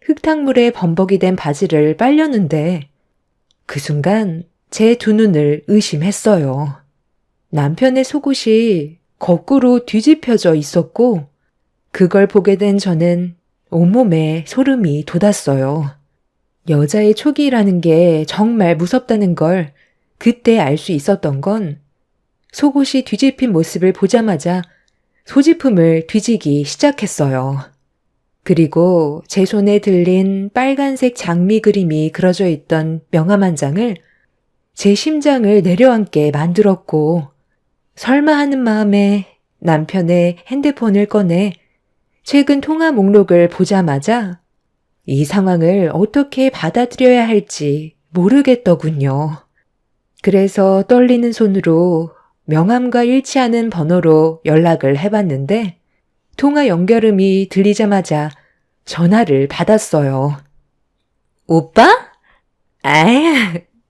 흙탕물에 범벅이 된 바지를 빨렸는데 그 순간 제 2눈을 의심했어요. 남편의 속옷이 거꾸로 뒤집혀져 있었고 그걸 보게 된 저는 온몸에 소름이 돋았어요. 여자의 촉이라는 게 정말 무섭다는 걸 그때 알 수 있었던 건 속옷이 뒤집힌 모습을 보자마자 소지품을 뒤지기 시작했어요. 그리고 제 손에 들린 빨간색 장미 그림이 그려져 있던 명함 한 장을 제 심장을 내려앉게 만들었고 설마 하는 마음에 남편의 핸드폰을 꺼내 최근 통화 목록을 보자마자 이 상황을 어떻게 받아들여야 할지 모르겠더군요. 그래서 떨리는 손으로 명함과 일치하는 번호로 연락을 해봤는데 통화 연결음이 들리자마자 전화를 받았어요. 오빠?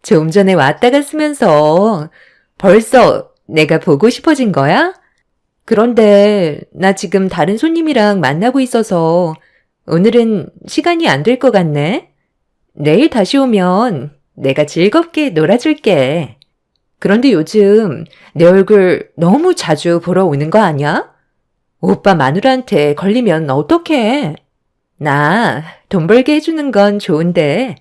좀 전에 왔다 갔으면서 벌써 내가 보고 싶어진 거야? 그런데 나 지금 다른 손님이랑 만나고 있어서 오늘은 시간이 안 될 것 같네. 내일 다시 오면 내가 즐겁게 놀아줄게. 그런데 요즘 내 얼굴 너무 자주 보러 오는 거 아니야? 오빠 마누라한테 걸리면 어떡해? 나 돈 벌게 해주는 건 좋은데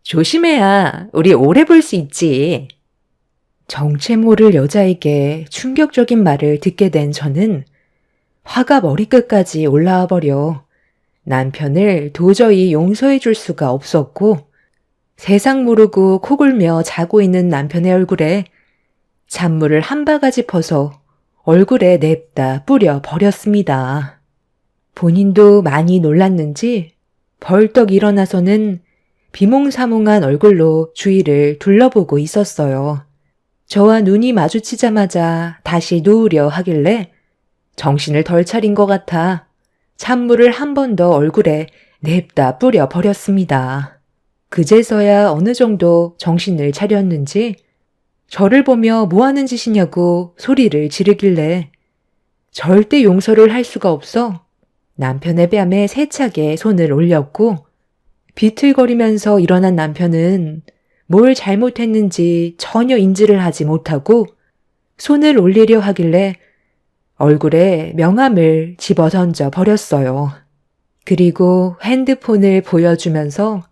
조심해야 우리 오래 볼 수 있지. 정체 모를 여자에게 충격적인 말을 듣게 된 저는 화가 머리끝까지 올라와 버려 남편을 도저히 용서해 줄 수가 없었고 세상 모르고 코골며 자고 있는 남편의 얼굴에 잔물을 한 바가지 퍼서 얼굴에 냅다 뿌려 버렸습니다. 본인도 많이 놀랐는지 벌떡 일어나서는 비몽사몽한 얼굴로 주위를 둘러보고 있었어요. 저와 눈이 마주치자마자 다시 누우려 하길래 정신을 덜 차린 것 같아 찬물을 한 번 더 얼굴에 냅다 뿌려 버렸습니다. 그제서야 어느 정도 정신을 차렸는지 저를 보며 뭐 하는 짓이냐고 소리를 지르길래 절대 용서를 할 수가 없어 남편의 뺨에 세차게 손을 올렸고 비틀거리면서 일어난 남편은 뭘 잘못했는지 전혀 인지를 하지 못하고 손을 올리려 하길래 얼굴에 명함을 집어던져 버렸어요. 그리고 핸드폰을 보여주면서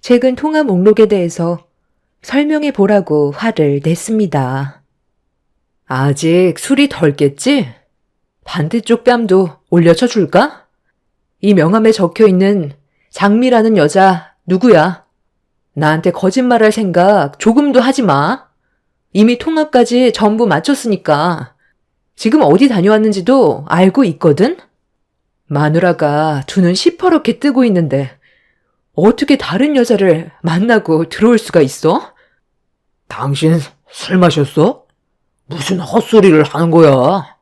최근 통화 목록에 대해서 설명해 보라고 화를 냈습니다. 아직 술이 덜 깼지? 반대쪽 뺨도 올려쳐 줄까? 이 명함에 적혀 있는 장미라는 여자 누구야? 나한테 거짓말할 생각 조금도 하지 마. 이미 통화까지 전부 마쳤으니까 지금 어디 다녀왔는지도 알고 있거든? 마누라가 두 눈 시퍼렇게 뜨고 있는데 어떻게 다른 여자를 만나고 들어올 수가 있어? 당신 술 마셨어? 무슨 헛소리를 하는 거야?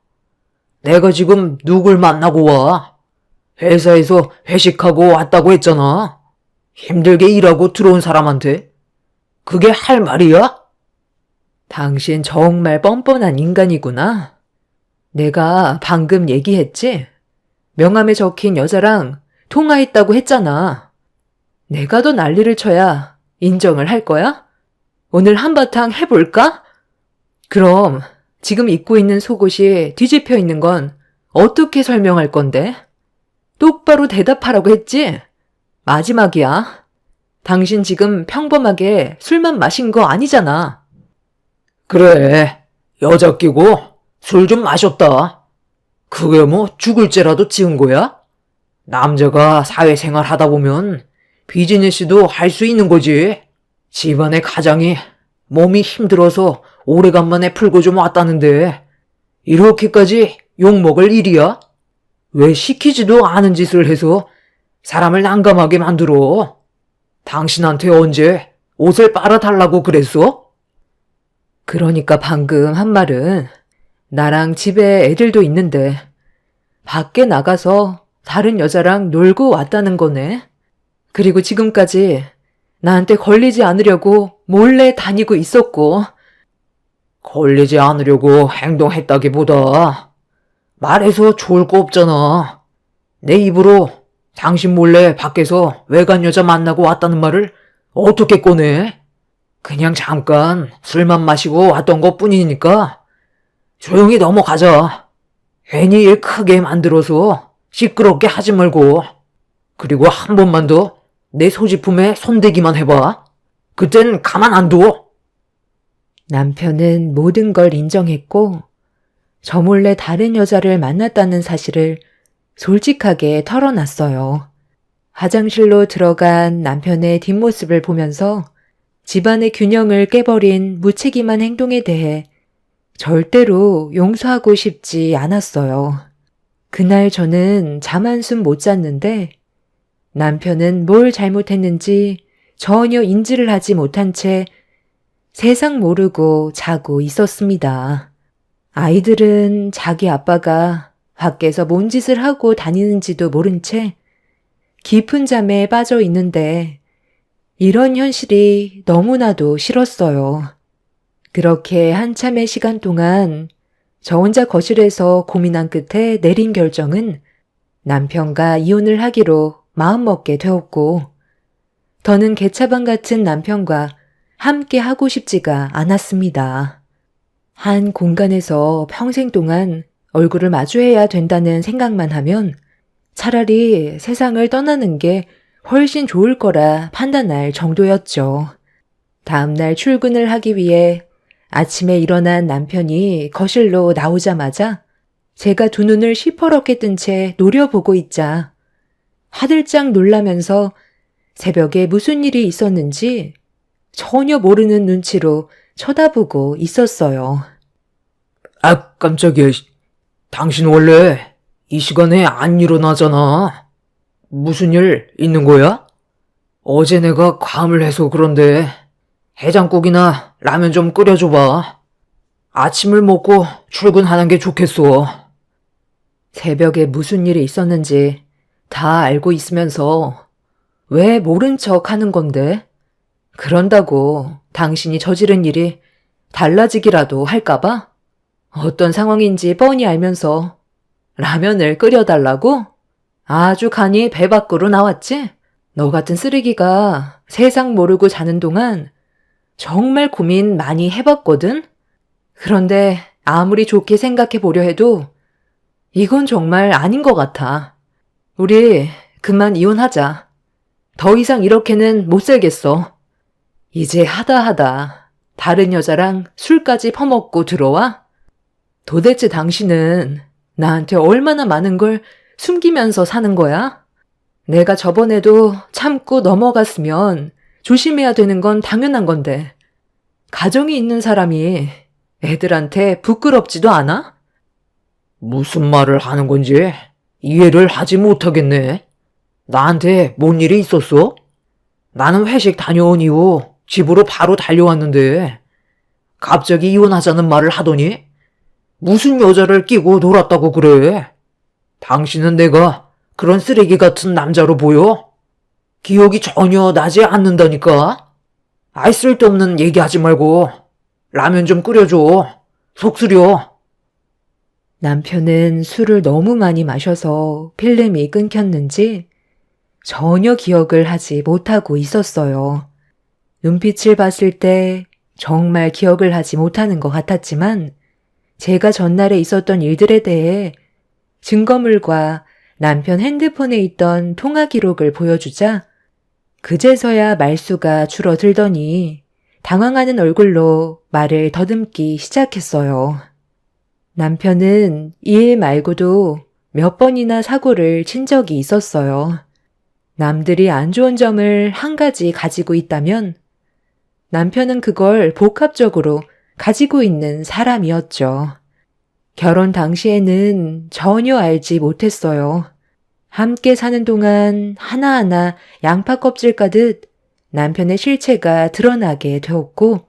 내가 지금 누굴 만나고 와? 회사에서 회식하고 왔다고 했잖아. 힘들게 일하고 들어온 사람한테. 그게 할 말이야? 당신 정말 뻔뻔한 인간이구나. 내가 방금 얘기했지? 명함에 적힌 여자랑 통화했다고 했잖아. 내가 더 난리를 쳐야 인정을 할 거야? 오늘 한바탕 해볼까? 그럼 지금 입고 있는 속옷이 뒤집혀 있는 건 어떻게 설명할 건데? 똑바로 대답하라고 했지? 마지막이야. 당신 지금 평범하게 술만 마신 거 아니잖아. 그래. 여자 끼고 술 좀 마셨다. 그게 뭐 죽을 죄라도 지은 거야? 남자가 사회생활 하다 보면 비즈니스도 할 수 있는 거지. 집안의 가장이 몸이 힘들어서 오래간만에 풀고 좀 왔다는데 이렇게까지 욕먹을 일이야? 왜 시키지도 않은 짓을 해서 사람을 난감하게 만들어? 당신한테 언제 옷을 빨아달라고 그랬어? 그러니까 방금 한 말은 나랑 집에 애들도 있는데 밖에 나가서 다른 여자랑 놀고 왔다는 거네. 그리고 지금까지 나한테 걸리지 않으려고 몰래 다니고 있었고. 걸리지 않으려고 행동했다기보다 말해서 좋을 거 없잖아. 내 입으로 당신 몰래 밖에서 외간 여자 만나고 왔다는 말을 어떻게 꺼내? 그냥 잠깐 술만 마시고 왔던 것 뿐이니까 조용히 넘어가자. 괜히 일 크게 만들어서 시끄럽게 하지 말고. 그리고 한 번만 더 내 소지품에 손대기만 해봐. 그땐 가만 안 둬. 남편은 모든 걸 인정했고 저 몰래 다른 여자를 만났다는 사실을 솔직하게 털어놨어요. 화장실로 들어간 남편의 뒷모습을 보면서 집안의 균형을 깨버린 무책임한 행동에 대해 절대로 용서하고 싶지 않았어요. 그날 저는 잠 한숨 못 잤는데 남편은 뭘 잘못했는지 전혀 인지를 하지 못한 채 세상 모르고 자고 있었습니다. 아이들은 자기 아빠가 밖에서 뭔 짓을 하고 다니는지도 모른 채 깊은 잠에 빠져 있는데 이런 현실이 너무나도 싫었어요. 그렇게 한참의 시간 동안 저 혼자 거실에서 고민한 끝에 내린 결정은 남편과 이혼을 하기로 마음먹게 되었고 더는 개차반 같은 남편과 함께 하고 싶지가 않았습니다. 한 공간에서 평생 동안 얼굴을 마주해야 된다는 생각만 하면 차라리 세상을 떠나는 게 훨씬 좋을 거라 판단할 정도였죠. 다음날 출근을 하기 위해 아침에 일어난 남편이 거실로 나오자마자 제가 두 눈을 시퍼렇게 뜬 채 노려보고 있자 화들짝 놀라면서 새벽에 무슨 일이 있었는지 전혀 모르는 눈치로 쳐다보고 있었어요. 아, 깜짝이야. 당신 원래 이 시간에 안 일어나잖아. 무슨 일 있는 거야? 어제 내가 과음을 해서 그런데 해장국이나 라면 좀 끓여줘봐. 아침을 먹고 출근하는 게 좋겠어. 새벽에 무슨 일이 있었는지 다 알고 있으면서 왜 모른 척 하는 건데? 그런다고 당신이 저지른 일이 달라지기라도 할까봐? 어떤 상황인지 뻔히 알면서 라면을 끓여달라고? 아주 간이 배 밖으로 나왔지? 너 같은 쓰레기가 세상 모르고 자는 동안 정말 고민 많이 해봤거든? 그런데 아무리 좋게 생각해 보려 해도 이건 정말 아닌 것 같아. 우리 그만 이혼하자. 더 이상 이렇게는 못 살겠어. 이제 하다 다른 여자랑 술까지 퍼먹고 들어와? 도대체 당신은 나한테 얼마나 많은 걸 숨기면서 사는 거야? 내가 저번에도 참고 넘어갔으면 조심해야 되는 건 당연한 건데 가정이 있는 사람이 애들한테 부끄럽지도 않아? 무슨 말을 하는 건지 이해를 하지 못하겠네. 나한테 뭔 일이 있었어? 나는 회식 다녀온 이후 집으로 바로 달려왔는데 갑자기 이혼하자는 말을 하더니 무슨 여자를 끼고 놀았다고 그래? 당신은 내가 그런 쓰레기 같은 남자로 보여? 기억이 전혀 나지 않는다니까? 아이 쓸데없는 얘기하지 말고 라면 좀 끓여줘. 속 쓰려. 남편은 술을 너무 많이 마셔서 필름이 끊겼는지 전혀 기억을 하지 못하고 있었어요. 눈빛을 봤을 때 정말 기억을 하지 못하는 것 같았지만 제가 전날에 있었던 일들에 대해 증거물과 남편 핸드폰에 있던 통화 기록을 보여주자 그제서야 말수가 줄어들더니 당황하는 얼굴로 말을 더듬기 시작했어요. 남편은 이 일 말고도 몇 번이나 사고를 친 적이 있었어요. 남들이 안 좋은 점을 한 가지 가지고 있다면 남편은 그걸 복합적으로 가지고 있는 사람이었죠. 결혼 당시에는 전혀 알지 못했어요. 함께 사는 동안 하나하나 양파 껍질 까듯 남편의 실체가 드러나게 되었고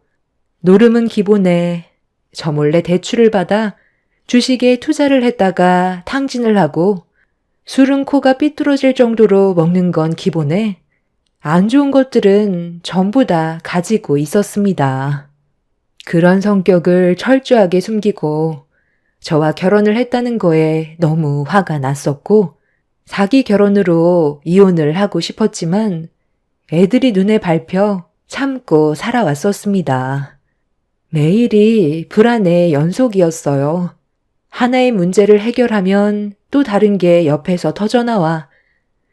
노름은 기본에 저 몰래 대출을 받아 주식에 투자를 했다가 탕진을 하고 술은 코가 삐뚤어질 정도로 먹는 건 기본에 안 좋은 것들은 전부 다 가지고 있었습니다. 그런 성격을 철저하게 숨기고 저와 결혼을 했다는 거에 너무 화가 났었고 사기 결혼으로 이혼을 하고 싶었지만 애들이 눈에 밟혀 참고 살아왔었습니다. 매일이 불안의 연속이었어요. 하나의 문제를 해결하면 또 다른 게 옆에서 터져나와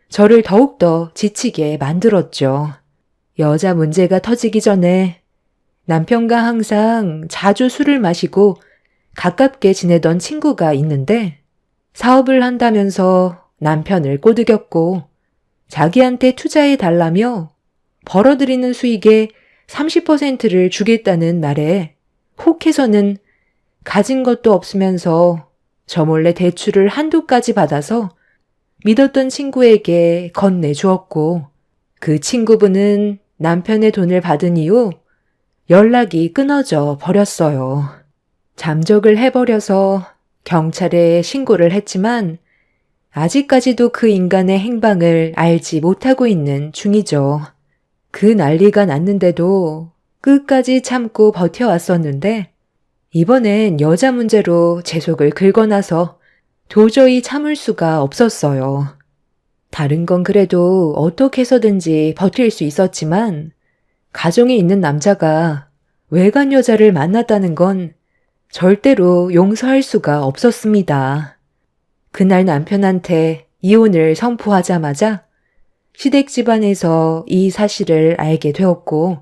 저를 더욱더 지치게 만들었죠. 여자 문제가 터지기 전에 남편과 항상 자주 술을 마시고 가깝게 지내던 친구가 있는데 사업을 한다면서 남편을 꼬드겼고 자기한테 투자해 달라며 벌어들이는 수익의 30%를 주겠다는 말에 혹해서는 가진 것도 없으면서 저 몰래 대출을 한두 가지 받아서 믿었던 친구에게 건네주었고 그 친구분은 남편의 돈을 받은 이후 연락이 끊어져 버렸어요. 잠적을 해버려서 경찰에 신고를 했지만 아직까지도 그 인간의 행방을 알지 못하고 있는 중이죠. 그 난리가 났는데도 끝까지 참고 버텨왔었는데 이번엔 여자 문제로 제 속을 긁어놔서 도저히 참을 수가 없었어요. 다른 건 그래도 어떻게 해서든지 버틸 수 있었지만 가정에 있는 남자가 외간 여자를 만났다는 건 절대로 용서할 수가 없었습니다. 그날 남편한테 이혼을 선포하자마자 시댁 집안에서 이 사실을 알게 되었고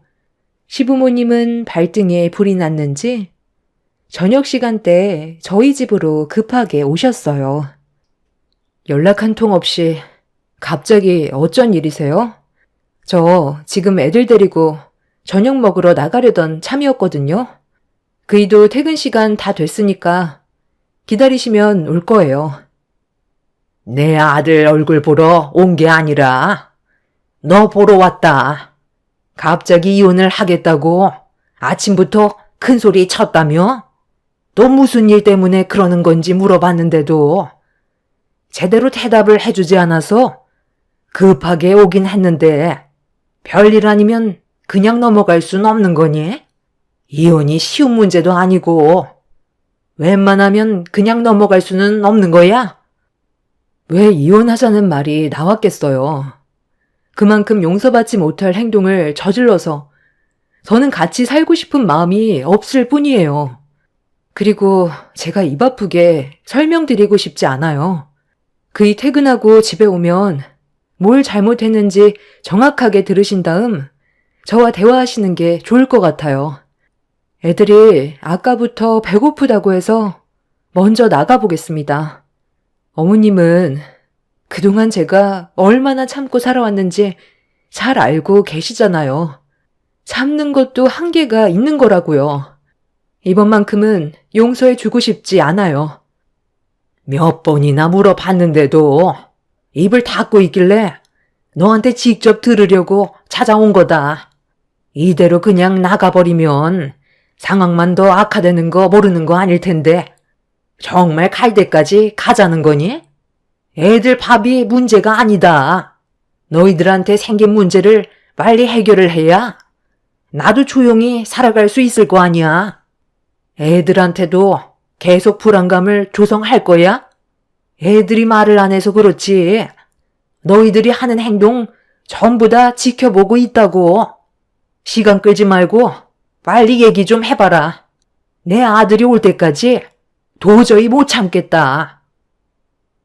시부모님은 발등에 불이 났는지 저녁 시간대에 저희 집으로 급하게 오셨어요. 연락 한 통 없이 갑자기 어쩐 일이세요? 저 지금 애들 데리고 저녁 먹으러 나가려던 참이었거든요. 그이도 퇴근 시간 다 됐으니까 기다리시면 올 거예요. 내 아들 얼굴 보러 온 게 아니라 너 보러 왔다. 갑자기 이혼을 하겠다고 아침부터 큰 소리 쳤다며? 또 무슨 일 때문에 그러는 건지 물어봤는데도 제대로 대답을 해주지 않아서 급하게 오긴 했는데 별일 아니면 그냥 넘어갈 순 없는 거니? 이혼이 쉬운 문제도 아니고 웬만하면 그냥 넘어갈 수는 없는 거야? 왜 이혼하자는 말이 나왔겠어요. 그만큼 용서받지 못할 행동을 저질러서 저는 같이 살고 싶은 마음이 없을 뿐이에요. 그리고 제가 입 아프게 설명드리고 싶지 않아요. 그이 퇴근하고 집에 오면 뭘 잘못했는지 정확하게 들으신 다음 저와 대화하시는 게 좋을 것 같아요. 애들이 아까부터 배고프다고 해서 먼저 나가보겠습니다. 어머님은 그동안 제가 얼마나 참고 살아왔는지 잘 알고 계시잖아요. 참는 것도 한계가 있는 거라고요. 이번만큼은 용서해 주고 싶지 않아요. 몇 번이나 물어봤는데도 입을 닫고 있길래 너한테 직접 들으려고 찾아온 거다. 이대로 그냥 나가버리면 상황만 더 악화되는 거 모르는 거 아닐 텐데 정말 갈 때까지 가자는 거니? 애들 밥이 문제가 아니다. 너희들한테 생긴 문제를 빨리 해결을 해야 나도 조용히 살아갈 수 있을 거 아니야. 애들한테도 계속 불안감을 조성할 거야? 애들이 말을 안 해서 그렇지. 너희들이 하는 행동 전부 다 지켜보고 있다고. 시간 끌지 말고 빨리 얘기 좀 해봐라. 내 아들이 올 때까지 도저히 못 참겠다.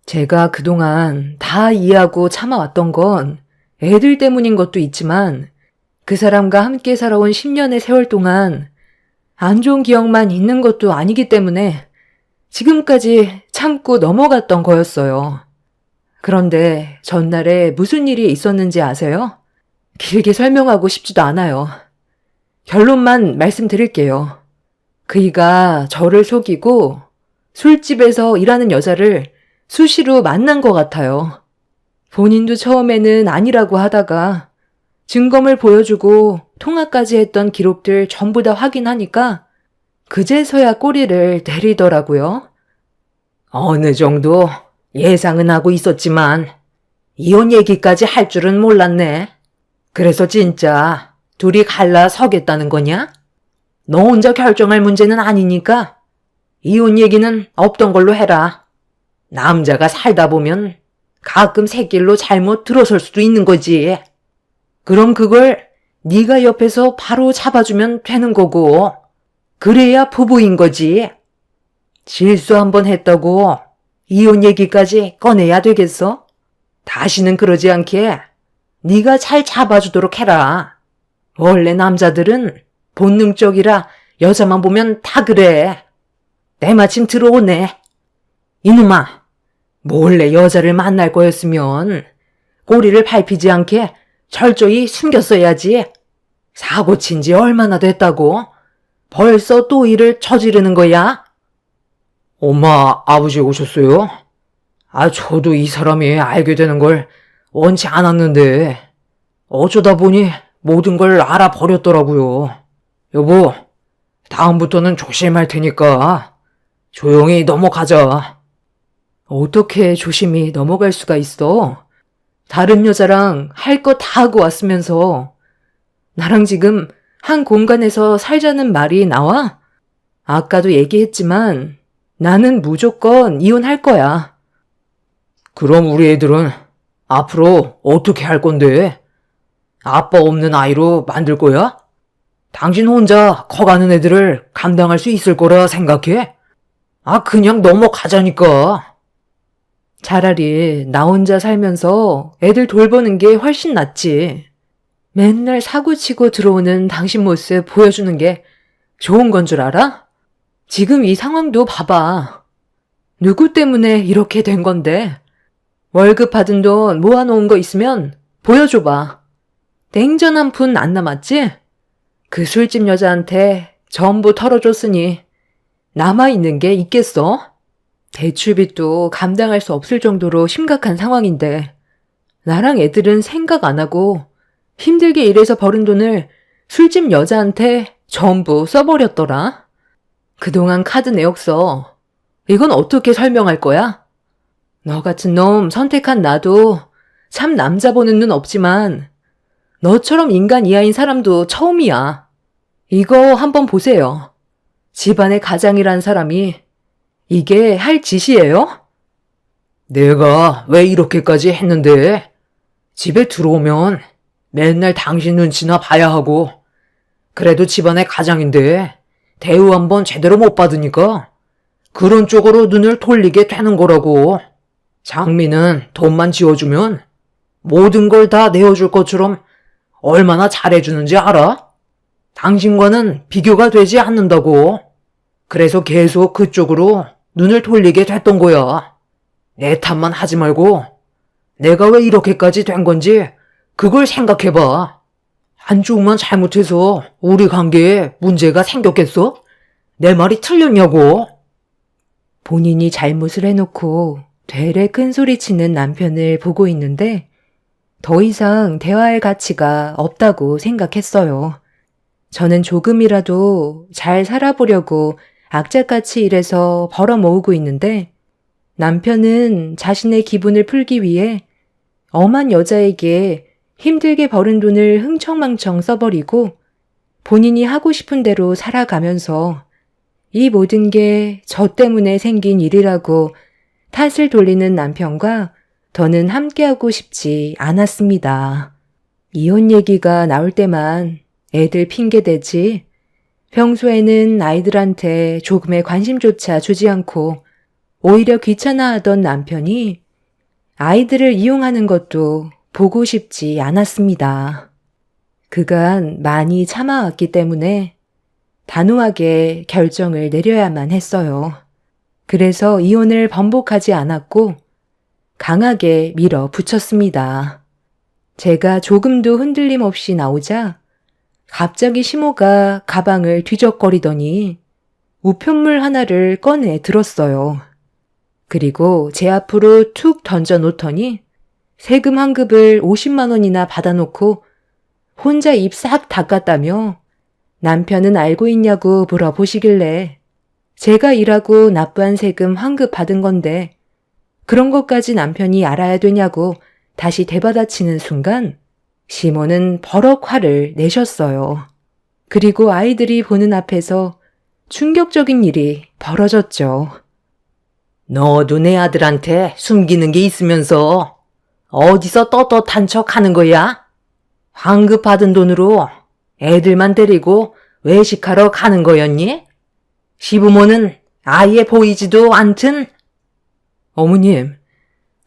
제가 그동안 다 이해하고 참아왔던 건 애들 때문인 것도 있지만 그 사람과 함께 살아온 10년의 세월 동안 안 좋은 기억만 있는 것도 아니기 때문에 지금까지 참고 넘어갔던 거였어요. 그런데 전날에 무슨 일이 있었는지 아세요? 길게 설명하고 싶지도 않아요. 결론만 말씀드릴게요. 그이가 저를 속이고 술집에서 일하는 여자를 수시로 만난 것 같아요. 본인도 처음에는 아니라고 하다가 증거물 보여주고 통화까지 했던 기록들 전부 다 확인하니까 그제서야 꼬리를 내리더라고요. 어느 정도 예상은 하고 있었지만 이혼 얘기까지 할 줄은 몰랐네. 그래서 진짜 둘이 갈라서겠다는 거냐? 너 혼자 결정할 문제는 아니니까 이혼 얘기는 없던 걸로 해라. 남자가 살다 보면 가끔 새길로 잘못 들어설 수도 있는 거지. 그럼 그걸 네가 옆에서 바로 잡아주면 되는 거고 그래야 부부인 거지. 실수 한번 했다고 이혼 얘기까지 꺼내야 되겠어? 다시는 그러지 않게 네가 잘 잡아주도록 해라. 원래 남자들은 본능적이라 여자만 보면 다 그래. 때마침 들어오네. 이놈아, 몰래 여자를 만날 거였으면 꼬리를 밟히지 않게 철저히 숨겼어야지. 사고 친 지 얼마나 됐다고? 벌써 또 일을 저지르는 거야? 엄마, 아버지 오셨어요? 저도 이 사람이 알게 되는 걸 원치 않았는데 어쩌다 보니 모든 걸 알아버렸더라고요. 여보, 다음부터는 조심할 테니까 조용히 넘어가자. 어떻게 조심히 넘어갈 수가 있어? 다른 여자랑 할 거 다 하고 왔으면서 나랑 지금 한 공간에서 살자는 말이 나와? 아까도 얘기했지만 나는 무조건 이혼할 거야. 그럼 우리 애들은 앞으로 어떻게 할 건데? 아빠 없는 아이로 만들 거야? 당신 혼자 커가는 애들을 감당할 수 있을 거라 생각해? 그냥 넘어가자니까. 차라리 나 혼자 살면서 애들 돌보는 게 훨씬 낫지. 맨날 사고치고 들어오는 당신 모습 보여주는 게 좋은 건 줄 알아? 지금 이 상황도 봐봐. 누구 때문에 이렇게 된 건데? 월급 받은 돈 모아놓은 거 있으면 보여줘봐. 냉전 한 푼 안 남았지? 그 술집 여자한테 전부 털어줬으니 남아있는 게 있겠어? 대출빚도 감당할 수 없을 정도로 심각한 상황인데 나랑 애들은 생각 안 하고 힘들게 일해서 벌은 돈을 술집 여자한테 전부 써버렸더라. 그동안 카드 내역서 이건 어떻게 설명할 거야? 너 같은 놈 선택한 나도 참 남자 보는 눈 없지만 너처럼 인간 이하인 사람도 처음이야. 이거 한번 보세요. 집안의 가장이란 사람이 이게 할 짓이에요? 내가 왜 이렇게까지 했는데? 집에 들어오면 맨날 당신 눈치나 봐야 하고 그래도 집안의 가장인데 대우 한번 제대로 못 받으니까 그런 쪽으로 눈을 돌리게 되는 거라고. 장미는 돈만 지어주면 모든 걸 다 내어줄 것처럼 얼마나 잘해주는지 알아? 당신과는 비교가 되지 않는다고. 그래서 계속 그쪽으로 눈을 돌리게 됐던 거야. 내 탓만 하지 말고 내가 왜 이렇게까지 된 건지 그걸 생각해봐. 한쪽만 잘못해서 우리 관계에 문제가 생겼겠어? 내 말이 틀렸냐고. 본인이 잘못을 해놓고 되레 큰 소리 치는 남편을 보고 있는데 더 이상 대화할 가치가 없다고 생각했어요. 저는 조금이라도 잘 살아보려고 악착같이 일해서 벌어 모으고 있는데 남편은 자신의 기분을 풀기 위해 엄한 여자에게 힘들게 벌은 돈을 흥청망청 써버리고 본인이 하고 싶은 대로 살아가면서 이 모든 게 저 때문에 생긴 일이라고 탓을 돌리는 남편과 더는 함께하고 싶지 않았습니다. 이혼 얘기가 나올 때만 애들 핑계대지 평소에는 아이들한테 조금의 관심조차 주지 않고 오히려 귀찮아하던 남편이 아이들을 이용하는 것도 보고 싶지 않았습니다. 그간 많이 참아왔기 때문에 단호하게 결정을 내려야만 했어요. 그래서 이혼을 번복하지 않았고 강하게 밀어붙였습니다. 제가 조금도 흔들림 없이 나오자 갑자기 시모가 가방을 뒤적거리더니 우편물 하나를 꺼내 들었어요. 그리고 제 앞으로 툭 던져 놓더니 세금 환급을 50만 원이나 받아놓고 혼자 입 싹 닦았다며 남편은 알고 있냐고 물어보시길래 제가 일하고 납부한 세금 환급 받은 건데 그런 것까지 남편이 알아야 되냐고 다시 대받아치는 순간 시모는 버럭 화를 내셨어요. 그리고 아이들이 보는 앞에서 충격적인 일이 벌어졌죠. 너도 내 아들한테 숨기는 게 있으면서 어디서 떳떳한 척 하는 거야? 환급 받은 돈으로 애들만 데리고 외식하러 가는 거였니? 시부모는 아예 보이지도 않든? 어머님,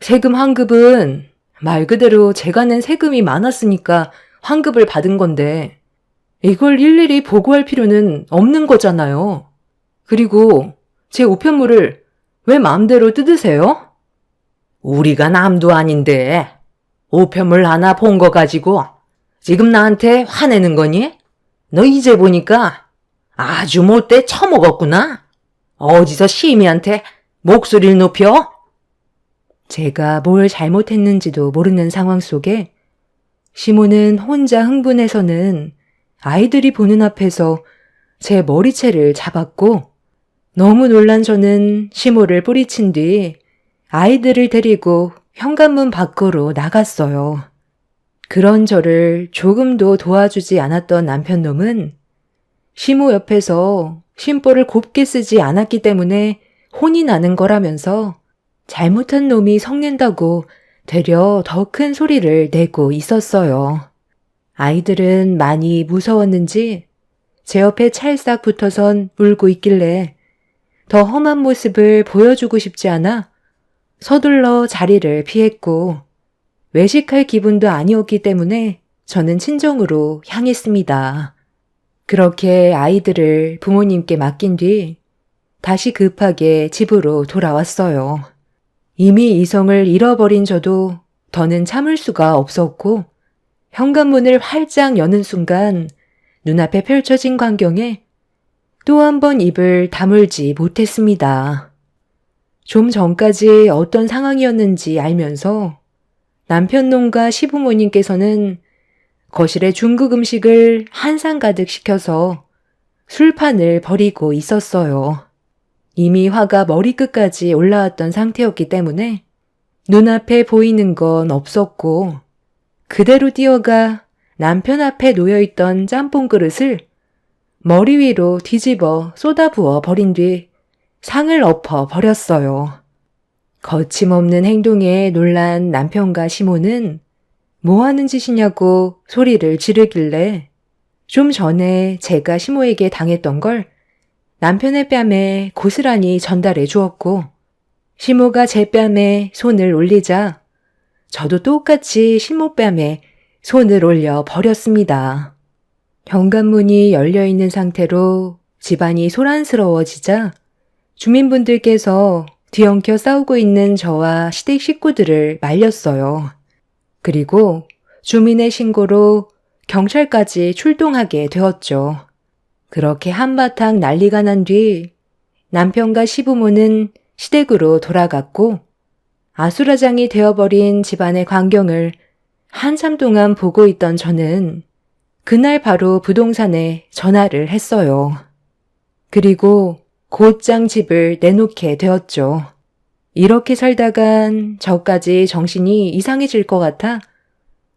세금 환급은 말 그대로 제가 낸 세금이 많았으니까 환급을 받은 건데 이걸 일일이 보고할 필요는 없는 거잖아요. 그리고 제 우편물을 왜 마음대로 뜯으세요? 우리가 남도 아닌데 우편물 하나 본 거 가지고 지금 나한테 화내는 거니? 너 이제 보니까 아주 못돼 처먹었구나. 어디서 시미한테 목소리를 높여? 제가 뭘 잘못했는지도 모르는 상황 속에 시모는 혼자 흥분해서는 아이들이 보는 앞에서 제 머리채를 잡았고 너무 놀란 저는 시모를 뿌리친 뒤 아이들을 데리고 현관문 밖으로 나갔어요. 그런 저를 조금도 도와주지 않았던 남편놈은 시모 옆에서 심보를 곱게 쓰지 않았기 때문에 혼이 나는 거라면서 잘못한 놈이 성낸다고 되려 더 큰 소리를 내고 있었어요. 아이들은 많이 무서웠는지 제 옆에 찰싹 붙어선 울고 있길래 더 험한 모습을 보여주고 싶지 않아 서둘러 자리를 피했고 외식할 기분도 아니었기 때문에 저는 친정으로 향했습니다. 그렇게 아이들을 부모님께 맡긴 뒤 다시 급하게 집으로 돌아왔어요. 이미 이성을 잃어버린 저도 더는 참을 수가 없었고 현관문을 활짝 여는 순간 눈앞에 펼쳐진 광경에 또 한 번 입을 다물지 못했습니다. 좀 전까지 어떤 상황이었는지 알면서 남편놈과 시부모님께서는 거실에 중국 음식을 한 상 가득 시켜서 술판을 벌이고 있었어요. 이미 화가 머리끝까지 올라왔던 상태였기 때문에 눈앞에 보이는 건 없었고 그대로 뛰어가 남편 앞에 놓여있던 짬뽕 그릇을 머리 위로 뒤집어 쏟아부어 버린 뒤 상을 엎어 버렸어요. 거침없는 행동에 놀란 남편과 시모는 뭐 하는 짓이냐고 소리를 지르길래 좀 전에 제가 시모에게 당했던 걸 남편의 뺨에 고스란히 전달해 주었고 시모가 제 뺨에 손을 올리자 저도 똑같이 시모 뺨에 손을 올려 버렸습니다. 현관문이 열려있는 상태로 집안이 소란스러워지자 주민분들께서 뒤엉켜 싸우고 있는 저와 시댁 식구들을 말렸어요. 그리고 주민의 신고로 경찰까지 출동하게 되었죠. 그렇게 한바탕 난리가 난 뒤 남편과 시부모는 시댁으로 돌아갔고 아수라장이 되어버린 집안의 광경을 한참 동안 보고 있던 저는 그날 바로 부동산에 전화를 했어요. 그리고 곧장 집을 내놓게 되었죠. 이렇게 살다간 저까지 정신이 이상해질 것 같아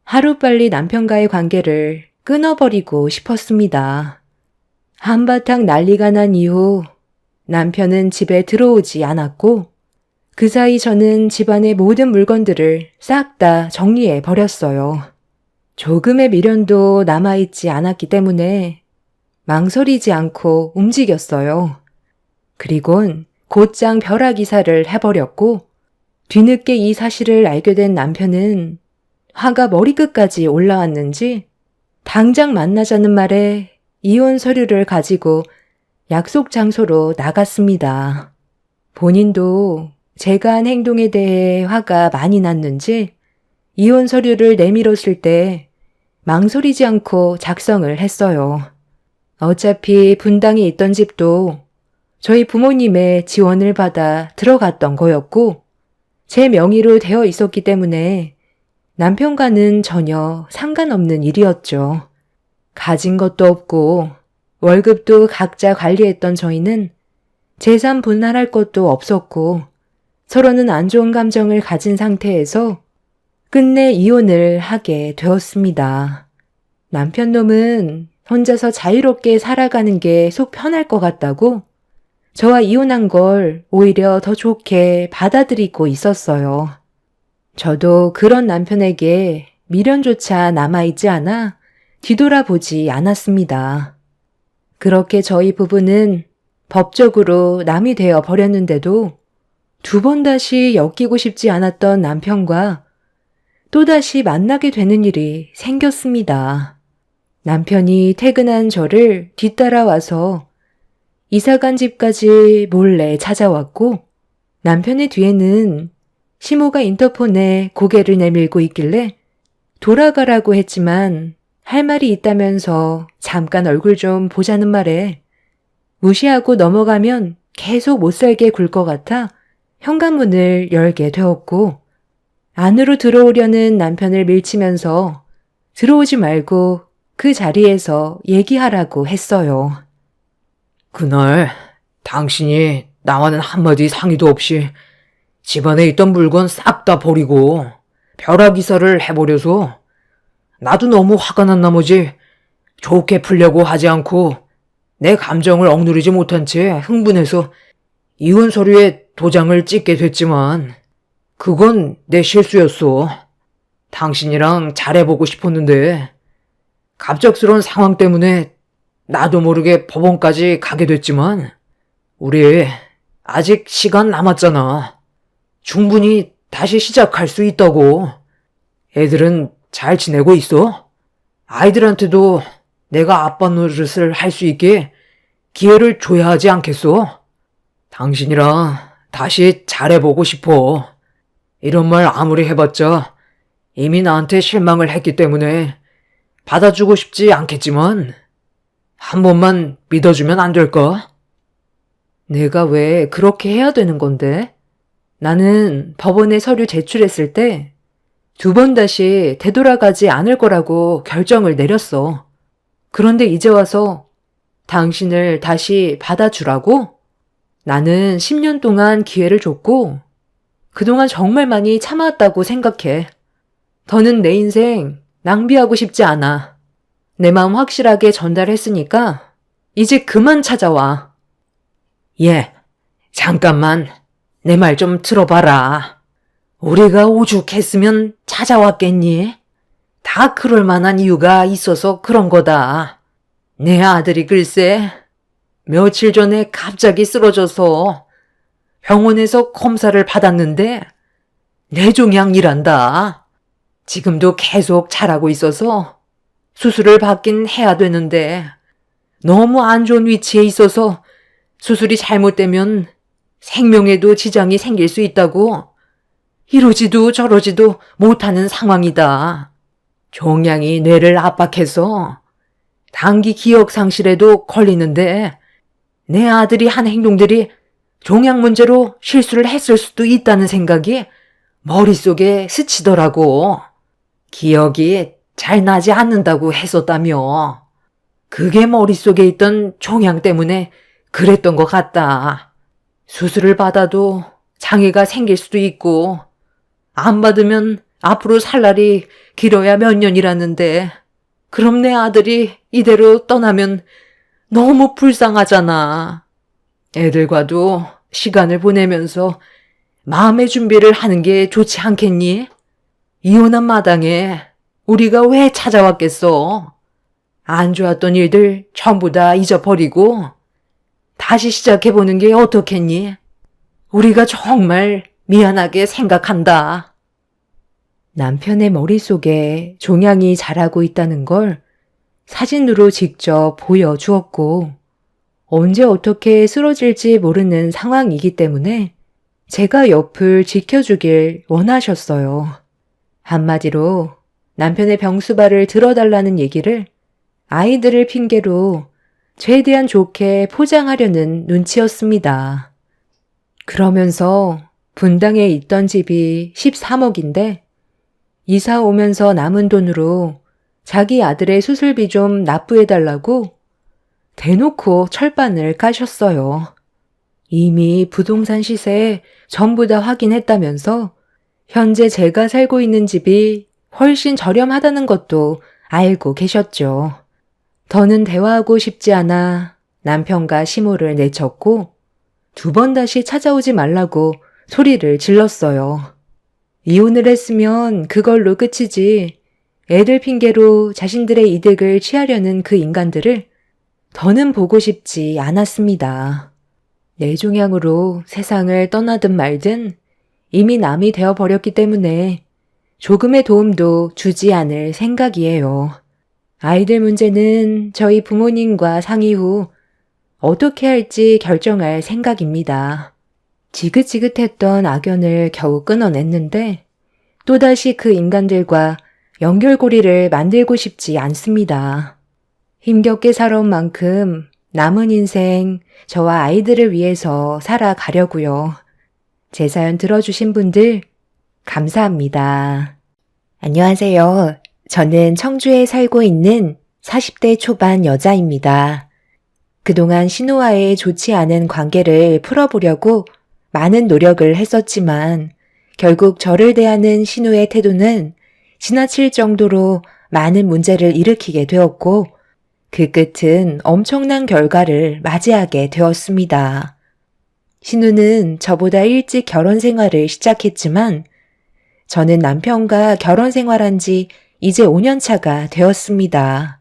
하루빨리 남편과의 관계를 끊어버리고 싶었습니다. 한바탕 난리가 난 이후 남편은 집에 들어오지 않았고 그 사이 저는 집안의 모든 물건들을 싹 다 정리해 버렸어요. 조금의 미련도 남아있지 않았기 때문에 망설이지 않고 움직였어요. 그리곤 곧장 벼락이사를 해버렸고 뒤늦게 이 사실을 알게 된 남편은 화가 머리끝까지 올라왔는지 당장 만나자는 말에 이혼 서류를 가지고 약속 장소로 나갔습니다. 본인도 제가 한 행동에 대해 화가 많이 났는지 이혼 서류를 내밀었을 때 망설이지 않고 작성을 했어요. 어차피 분당에 있던 집도 저희 부모님의 지원을 받아 들어갔던 거였고 제 명의로 되어 있었기 때문에 남편과는 전혀 상관없는 일이었죠. 가진 것도 없고 월급도 각자 관리했던 저희는 재산 분할할 것도 없었고 서로는 안 좋은 감정을 가진 상태에서 끝내 이혼을 하게 되었습니다. 남편 놈은 혼자서 자유롭게 살아가는 게 속 편할 것 같다고 저와 이혼한 걸 오히려 더 좋게 받아들이고 있었어요. 저도 그런 남편에게 미련조차 남아있지 않아 뒤돌아보지 않았습니다. 그렇게 저희 부부는 법적으로 남이 되어 버렸는데도 두 번 다시 엮이고 싶지 않았던 남편과 또다시 만나게 되는 일이 생겼습니다. 남편이 퇴근한 저를 뒤따라와서 이사간 집까지 몰래 찾아왔고 남편의 뒤에는 시모가 인터폰에 고개를 내밀고 있길래 돌아가라고 했지만 할 말이 있다면서 잠깐 얼굴 좀 보자는 말에 무시하고 넘어가면 계속 못살게 굴 것 같아 현관문을 열게 되었고 안으로 들어오려는 남편을 밀치면서 들어오지 말고 그 자리에서 얘기하라고 했어요. 그날 당신이 나와는 한마디 상의도 없이 집안에 있던 물건 싹 다 버리고 벼락이사를 해버려서 나도 너무 화가 난 나머지 좋게 풀려고 하지 않고 내 감정을 억누르지 못한 채 흥분해서 이혼 서류에 도장을 찍게 됐지만 그건 내 실수였어. 당신이랑 잘해보고 싶었는데 갑작스러운 상황 때문에 나도 모르게 법원까지 가게 됐지만 우리 아직 시간 남았잖아. 충분히 다시 시작할 수 있다고. 애들은 잘 지내고 있어? 아이들한테도 내가 아빠 노릇을 할 수 있게 기회를 줘야 하지 않겠어? 당신이랑 다시 잘해보고 싶어. 이런 말 아무리 해봤자 이미 나한테 실망을 했기 때문에 받아주고 싶지 않겠지만 한 번만 믿어주면 안 될까? 내가 왜 그렇게 해야 되는 건데? 나는 법원에 서류 제출했을 때 두 번 다시 되돌아가지 않을 거라고 결정을 내렸어. 그런데 이제 와서 당신을 다시 받아주라고? 나는 10년 동안 기회를 줬고 그동안 정말 많이 참아왔다고 생각해. 더는 내 인생 낭비하고 싶지 않아. 내 마음 확실하게 전달했으니까 이제 그만 찾아와. 예, 잠깐만 내 말 좀 들어봐라. 우리가 오죽했으면 찾아왔겠니? 다 그럴 만한 이유가 있어서 그런 거다. 내 아들이 글쎄 며칠 전에 갑자기 쓰러져서 병원에서 검사를 받았는데 뇌종양이란다. 지금도 계속 자라고 있어서 수술을 받긴 해야 되는데 너무 안 좋은 위치에 있어서 수술이 잘못되면 생명에도 지장이 생길 수 있다고 이러지도 저러지도 못하는 상황이다. 종양이 뇌를 압박해서 단기 기억 상실에도 걸리는데 내 아들이 한 행동들이 종양 문제로 실수를 했을 수도 있다는 생각이 머릿속에 스치더라고. 기억이 잘 나지 않는다고 했었다며. 그게 머릿속에 있던 종양 때문에 그랬던 것 같다. 수술을 받아도 장애가 생길 수도 있고, 안 받으면 앞으로 살 날이 길어야 몇 년이라는데, 그럼 내 아들이 이대로 떠나면 너무 불쌍하잖아. 애들과도 시간을 보내면서 마음의 준비를 하는 게 좋지 않겠니? 이혼한 마당에 우리가 왜 찾아왔겠어? 안 좋았던 일들 전부 다 잊어버리고 다시 시작해보는 게 어떻겠니? 우리가 정말 미안하게 생각한다. 남편의 머릿속에 종양이 자라고 있다는 걸 사진으로 직접 보여주었고, 언제 어떻게 쓰러질지 모르는 상황이기 때문에 제가 옆을 지켜주길 원하셨어요. 한마디로 남편의 병수발을 들어달라는 얘기를 아이들을 핑계로 최대한 좋게 포장하려는 눈치였습니다. 그러면서 분당에 있던 집이 13억인데 이사 오면서 남은 돈으로 자기 아들의 수술비 좀 납부해달라고 대놓고 철반을 까셨어요. 이미 부동산 시세 전부 다 확인했다면서 현재 제가 살고 있는 집이 훨씬 저렴하다는 것도 알고 계셨죠. 더는 대화하고 싶지 않아 남편과 시모를 내쳤고 2번 다시 찾아오지 말라고 소리를 질렀어요. 이혼을 했으면 그걸로 끝이지 애들 핑계로 자신들의 이득을 취하려는 그 인간들을 더는 보고 싶지 않았습니다. 뇌종양으로 세상을 떠나든 말든 이미 남이 되어버렸기 때문에 조금의 도움도 주지 않을 생각이에요. 아이들 문제는 저희 부모님과 상의 후 어떻게 할지 결정할 생각입니다. 지긋지긋했던 악연을 겨우 끊어냈는데 또다시 그 인간들과 연결고리를 만들고 싶지 않습니다. 힘겹게 살아온 만큼 남은 인생 저와 아이들을 위해서 살아가려고요. 제 사연 들어주신 분들 감사합니다. 안녕하세요. 저는 청주에 살고 있는 40대 초반 여자입니다. 그동안 신우와의 좋지 않은 관계를 풀어보려고 많은 노력을 했었지만 결국 저를 대하는 신우의 태도는 지나칠 정도로 많은 문제를 일으키게 되었고 그 끝은 엄청난 결과를 맞이하게 되었습니다. 신우는 저보다 일찍 결혼 생활을 시작했지만 저는 남편과 결혼 생활한 지 이제 5년 차가 되었습니다.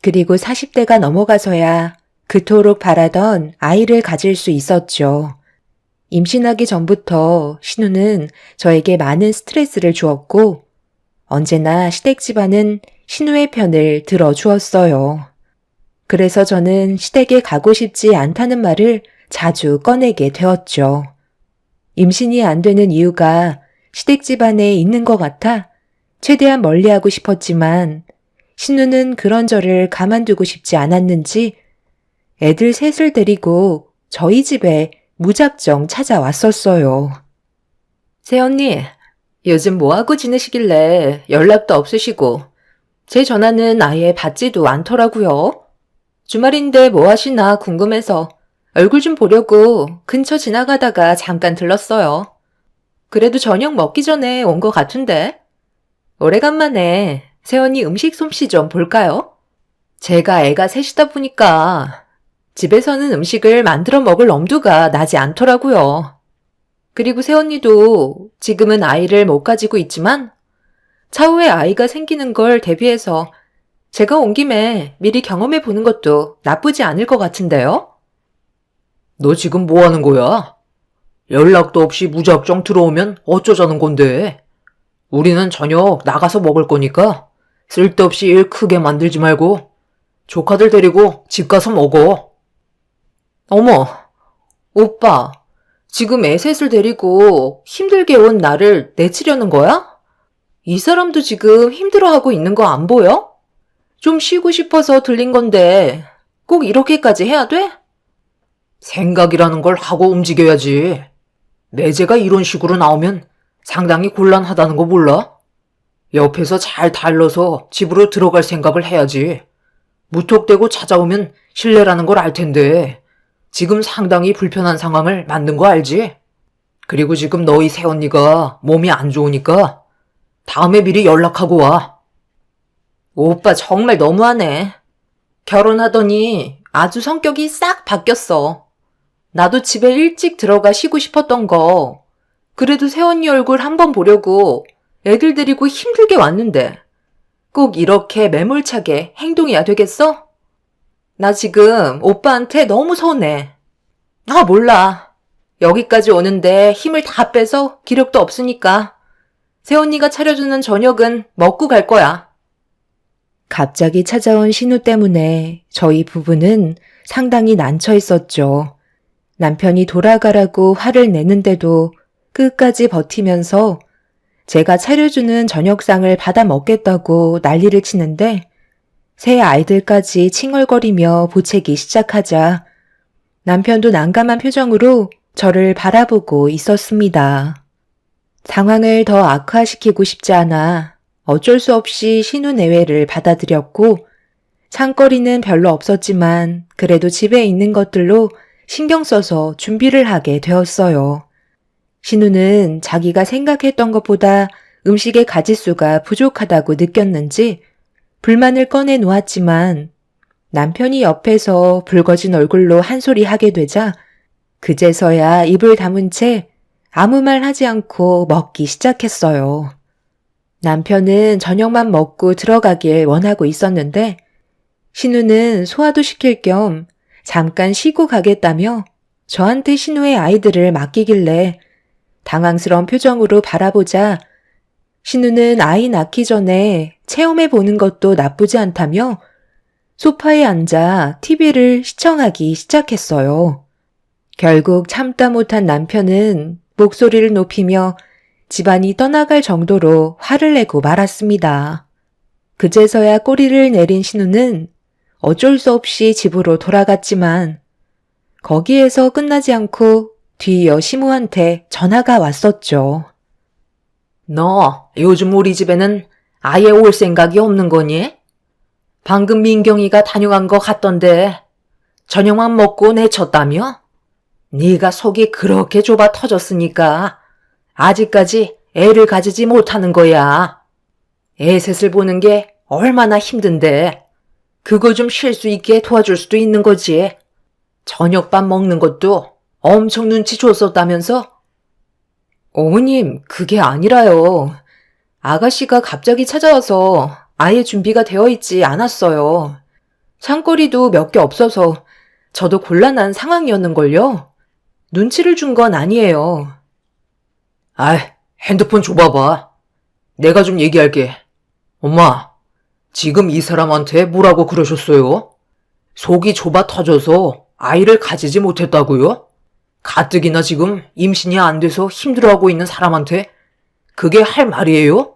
그리고 40대가 넘어가서야 그토록 바라던 아이를 가질 수 있었죠. 임신하기 전부터 신우는 저에게 많은 스트레스를 주었고 언제나 시댁 집안은 신우의 편을 들어주었어요. 그래서 저는 시댁에 가고 싶지 않다는 말을 자주 꺼내게 되었죠. 임신이 안 되는 이유가 시댁 집안에 있는 것 같아 최대한 멀리하고 싶었지만 신우는 그런 저를 가만두고 싶지 않았는지 애들 셋을 데리고 저희 집에 무작정 찾아왔었어요. 새언니, 요즘 뭐하고 지내시길래 연락도 없으시고 제 전화는 아예 받지도 않더라고요. 주말인데 뭐 하시나 궁금해서 얼굴 좀 보려고 근처 지나가다가 잠깐 들렀어요. 그래도 저녁 먹기 전에 온 것 같은데. 오래간만에 새언니 음식 솜씨 좀 볼까요? 제가 애가 셋이다 보니까 집에서는 음식을 만들어 먹을 엄두가 나지 않더라고요. 그리고 새언니도 지금은 아이를 못 가지고 있지만 차후에 아이가 생기는 걸 대비해서 제가 온 김에 미리 경험해 보는 것도 나쁘지 않을 것 같은데요? 너 지금 뭐 하는 거야? 연락도 없이 무작정 들어오면 어쩌자는 건데? 우리는 저녁 나가서 먹을 거니까 쓸데없이 일 크게 만들지 말고 조카들 데리고 집 가서 먹어. 어머, 오빠, 지금 애 셋을 데리고 힘들게 온 나를 내치려는 거야? 이 사람도 지금 힘들어하고 있는 거 안 보여? 좀 쉬고 싶어서 들린 건데 꼭 이렇게까지 해야 돼? 생각이라는 걸 하고 움직여야지. 매제가 이런 식으로 나오면 상당히 곤란하다는 거 몰라? 옆에서 잘 달러서 집으로 들어갈 생각을 해야지. 무턱대고 찾아오면 실례라는 걸 알 텐데 지금 상당히 불편한 상황을 만든 거 알지? 그리고 지금 너희 새언니가 몸이 안 좋으니까 다음에 미리 연락하고 와. 오빠 정말 너무하네. 결혼하더니 아주 성격이 싹 바뀌었어. 나도 집에 일찍 들어가 쉬고 싶었던 거. 그래도 새언니 얼굴 한번 보려고 애들 데리고 힘들게 왔는데 꼭 이렇게 매몰차게 행동해야 되겠어? 나 지금 오빠한테 너무 서운해. 아, 몰라. 여기까지 오는데 힘을 다 빼서 기력도 없으니까 새언니가 차려주는 저녁은 먹고 갈 거야. 갑자기 찾아온 신우 때문에 저희 부부는 상당히 난처 있었죠. 남편이 돌아가라고 화를 내는데도 끝까지 버티면서 제가 차려주는 저녁상을 받아 먹겠다고 난리를 치는데 새 아이들까지 칭얼거리며 보채기 시작하자 남편도 난감한 표정으로 저를 바라보고 있었습니다. 상황을 더 악화시키고 싶지 않아 어쩔 수 없이 신우 내외를 받아들였고 창거리는 별로 없었지만 그래도 집에 있는 것들로 신경 써서 준비를 하게 되었어요. 신우는 자기가 생각했던 것보다 음식의 가짓수가 부족하다고 느꼈는지 불만을 꺼내 놓았지만 남편이 옆에서 붉어진 얼굴로 한 소리 하게 되자 그제서야 입을 다문 채 아무 말 하지 않고 먹기 시작했어요. 남편은 저녁만 먹고 들어가길 원하고 있었는데 신우는 소화도 시킬 겸 잠깐 쉬고 가겠다며 저한테 신우의 아이들을 맡기길래 당황스러운 표정으로 바라보자 신우는 아이 낳기 전에 체험해 보는 것도 나쁘지 않다며 소파에 앉아 TV를 시청하기 시작했어요. 결국 참다 못한 남편은 목소리를 높이며 집안이 떠나갈 정도로 화를 내고 말았습니다. 그제서야 꼬리를 내린 신우는 어쩔 수 없이 집으로 돌아갔지만 거기에서 끝나지 않고 뒤이어 시무한테 전화가 왔었죠. 너 요즘 우리 집에는 아예 올 생각이 없는 거니? 방금 민경이가 다녀간 거 같던데 저녁만 먹고 내쳤다며? 네가 속이 그렇게 좁아 터졌으니까 아직까지 애를 가지지 못하는 거야. 애 셋을 보는 게 얼마나 힘든데 그거 좀 쉴 수 있게 도와줄 수도 있는 거지. 저녁밥 먹는 것도 엄청 눈치 줬었다면서? 어머님, 그게 아니라요. 아가씨가 갑자기 찾아와서 아예 준비가 되어 있지 않았어요. 창거리도 몇 개 없어서 저도 곤란한 상황이었는걸요. 눈치를 준 건 아니에요. 아이, 핸드폰 줘봐봐. 내가 좀 얘기할게. 엄마, 지금 이 사람한테 뭐라고 그러셨어요? 속이 좁아 터져서 아이를 가지지 못했다고요? 가뜩이나 지금 임신이 안 돼서 힘들어하고 있는 사람한테 그게 할 말이에요?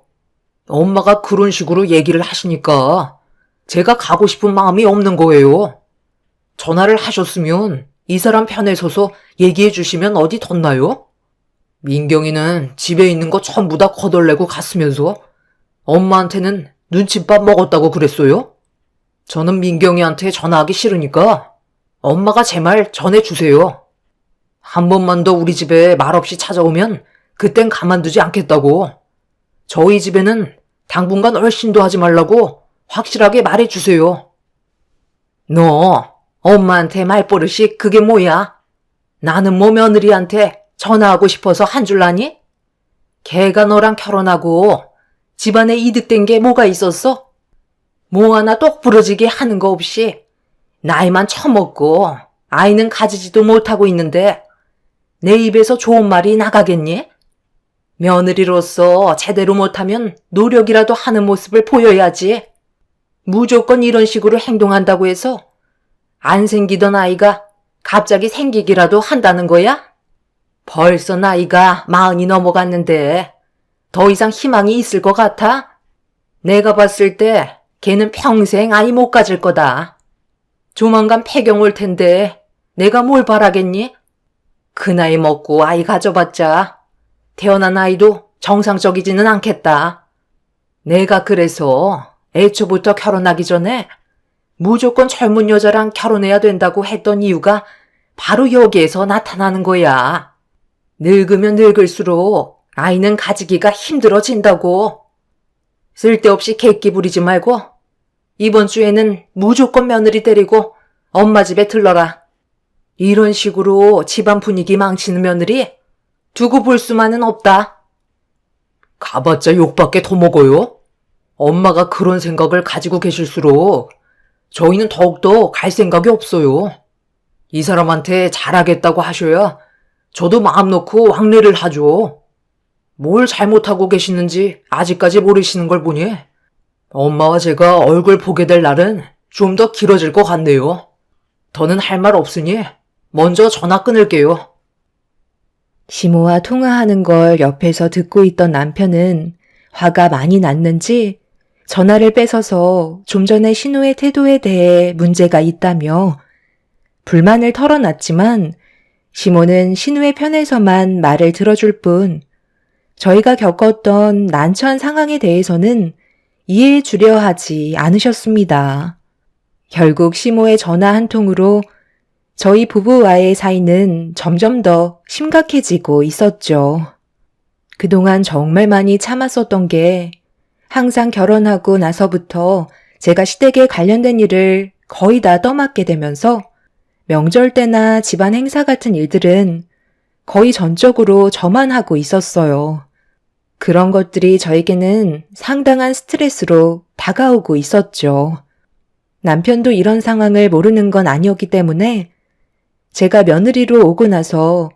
엄마가 그런 식으로 얘기를 하시니까 제가 가고 싶은 마음이 없는 거예요. 전화를 하셨으면 이 사람 편에 서서 얘기해 주시면 어디 덧나요? 민경이는 집에 있는 거 전부 다 거덜내고 갔으면서 엄마한테는 눈칫밥 먹었다고 그랬어요? 저는 민경이한테 전화하기 싫으니까 엄마가 제 말 전해주세요. 한 번만 더 우리 집에 말없이 찾아오면 그땐 가만두지 않겠다고. 저희 집에는 당분간 얼씬도 하지 말라고 확실하게 말해주세요. 너 엄마한테 말버릇이 그게 뭐야? 나는 뭐 며느리한테 전화하고 싶어서 한 줄 아니? 걔가 너랑 결혼하고 집안에 이득된 게 뭐가 있었어? 뭐 하나 똑 부러지게 하는 거 없이 나이만 처먹고 아이는 가지지도 못하고 있는데 내 입에서 좋은 말이 나가겠니? 며느리로서 제대로 못하면 노력이라도 하는 모습을 보여야지. 무조건 이런 식으로 행동한다고 해서 안 생기던 아이가 갑자기 생기기라도 한다는 거야? 벌써 나이가 40이 넘어갔는데 더 이상 희망이 있을 것 같아? 내가 봤을 때 걔는 평생 아이 못 가질 거다. 조만간 폐경 올 텐데 내가 뭘 바라겠니? 그 나이 먹고 아이 가져봤자 태어난 아이도 정상적이지는 않겠다. 내가 그래서 애초부터 결혼하기 전에 무조건 젊은 여자랑 결혼해야 된다고 했던 이유가 바로 여기에서 나타나는 거야. 늙으면 늙을수록 아이는 가지기가 힘들어진다고. 쓸데없이 객기 부리지 말고 이번 주에는 무조건 며느리 데리고 엄마 집에 들러라. 이런 식으로 집안 분위기 망치는 며느리 두고 볼 수만은 없다. 가봤자 욕밖에 더 먹어요? 엄마가 그런 생각을 가지고 계실수록 저희는 더욱더 갈 생각이 없어요. 이 사람한테 잘하겠다고 하셔야 저도 마음 놓고 왕래를 하죠. 뭘 잘못하고 계시는지 아직까지 모르시는 걸 보니 엄마와 제가 얼굴 보게 될 날은 좀 더 길어질 것 같네요. 더는 할 말 없으니 먼저 전화 끊을게요. 시모와 통화하는 걸 옆에서 듣고 있던 남편은 화가 많이 났는지 전화를 뺏어서 좀 전에 신우의 태도에 대해 문제가 있다며 불만을 털어놨지만 시모는 신우의 편에서만 말을 들어줄 뿐 저희가 겪었던 난처한 상황에 대해서는 이해해 주려 하지 않으셨습니다. 결국 시모의 전화 한 통으로 저희 부부와의 사이는 점점 더 심각해지고 있었죠. 그동안 정말 많이 참았었던 게 항상 결혼하고 나서부터 제가 시댁에 관련된 일을 거의 다 떠맡게 되면서 명절 때나 집안 행사 같은 일들은 거의 전적으로 저만 하고 있었어요. 그런 것들이 저에게는 상당한 스트레스로 다가오고 있었죠. 남편도 이런 상황을 모르는 건 아니었기 때문에 제가 며느리로 오고 나서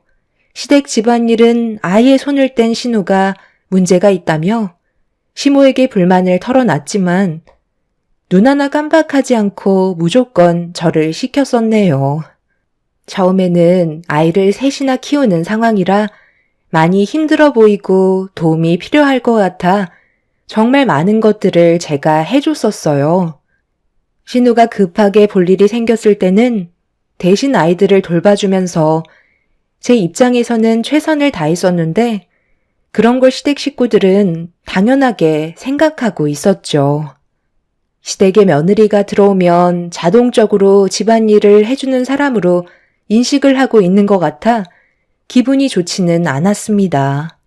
시댁 집안일은 아예 손을 뗀 신우가 문제가 있다며 시모에게 불만을 털어놨지만 눈 하나 깜박하지 않고 무조건 저를 시켰었네요. 처음에는 아이를 셋이나 키우는 상황이라 많이 힘들어 보이고 도움이 필요할 것 같아 정말 많은 것들을 제가 해줬었어요. 신우가 급하게 볼 일이 생겼을 때는 대신 아이들을 돌봐주면서 제 입장에서는 최선을 다했었는데 그런 걸 시댁 식구들은 당연하게 생각하고 있었죠. 시댁에 며느리가 들어오면 자동적으로 집안일을 해주는 사람으로 인식을 하고 있는 것 같아 기분이 좋지는 않았습니다.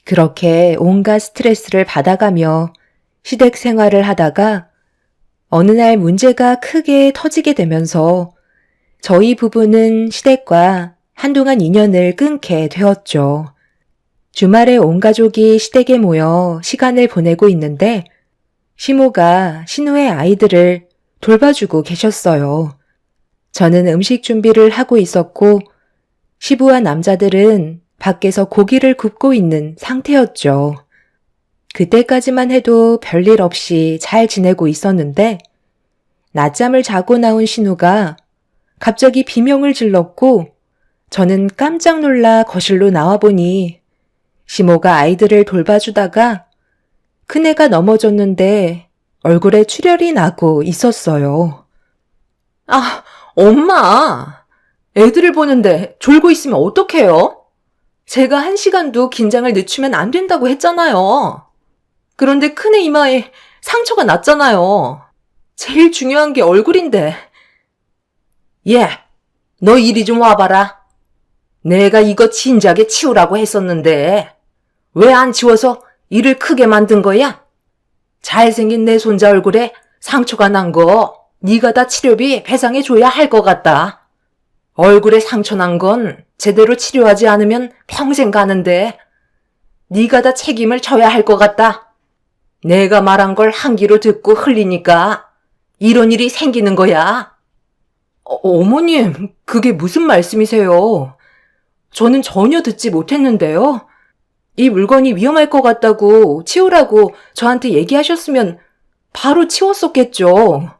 그렇게 온갖 스트레스를 받아가며 시댁 생활을 하다가 어느 날 문제가 크게 터지게 되면서 저희 부부는 시댁과 한동안 인연을 끊게 되었죠. 주말에 온 가족이 시댁에 모여 시간을 보내고 있는데 시모가 신우의 아이들을 돌봐주고 계셨어요. 저는 음식 준비를 하고 있었고 시부와 남자들은 밖에서 고기를 굽고 있는 상태였죠. 그때까지만 해도 별일 없이 잘 지내고 있었는데 낮잠을 자고 나온 신우가 갑자기 비명을 질렀고 저는 깜짝 놀라 거실로 나와보니 시모가 아이들을 돌봐주다가 큰애가 넘어졌는데 얼굴에 출혈이 나고 있었어요. 아, 엄마! 애들을 보는데 졸고 있으면 어떡해요? 제가 1시간도 긴장을 늦추면 안 된다고 했잖아요. 그런데 큰애 이마에 상처가 났잖아요. 제일 중요한 게 얼굴인데. 얘, 너 이리 좀 와봐라. 내가 이거 진작에 치우라고 했었는데 왜 안 치워서 일을 크게 만든 거야? 잘생긴 내 손자 얼굴에 상처가 난 거 네가 다 치료비 배상해줘야 할 것 같다. 얼굴에 상처 난 건 제대로 치료하지 않으면 평생 가는데 네가 다 책임을 져야 할 것 같다. 내가 말한 걸 한 귀로 듣고 흘리니까 이런 일이 생기는 거야. 어머님, 그게 무슨 말씀이세요? 저는 전혀 듣지 못했는데요. 이 물건이 위험할 것 같다고 치우라고 저한테 얘기하셨으면 바로 치웠었겠죠.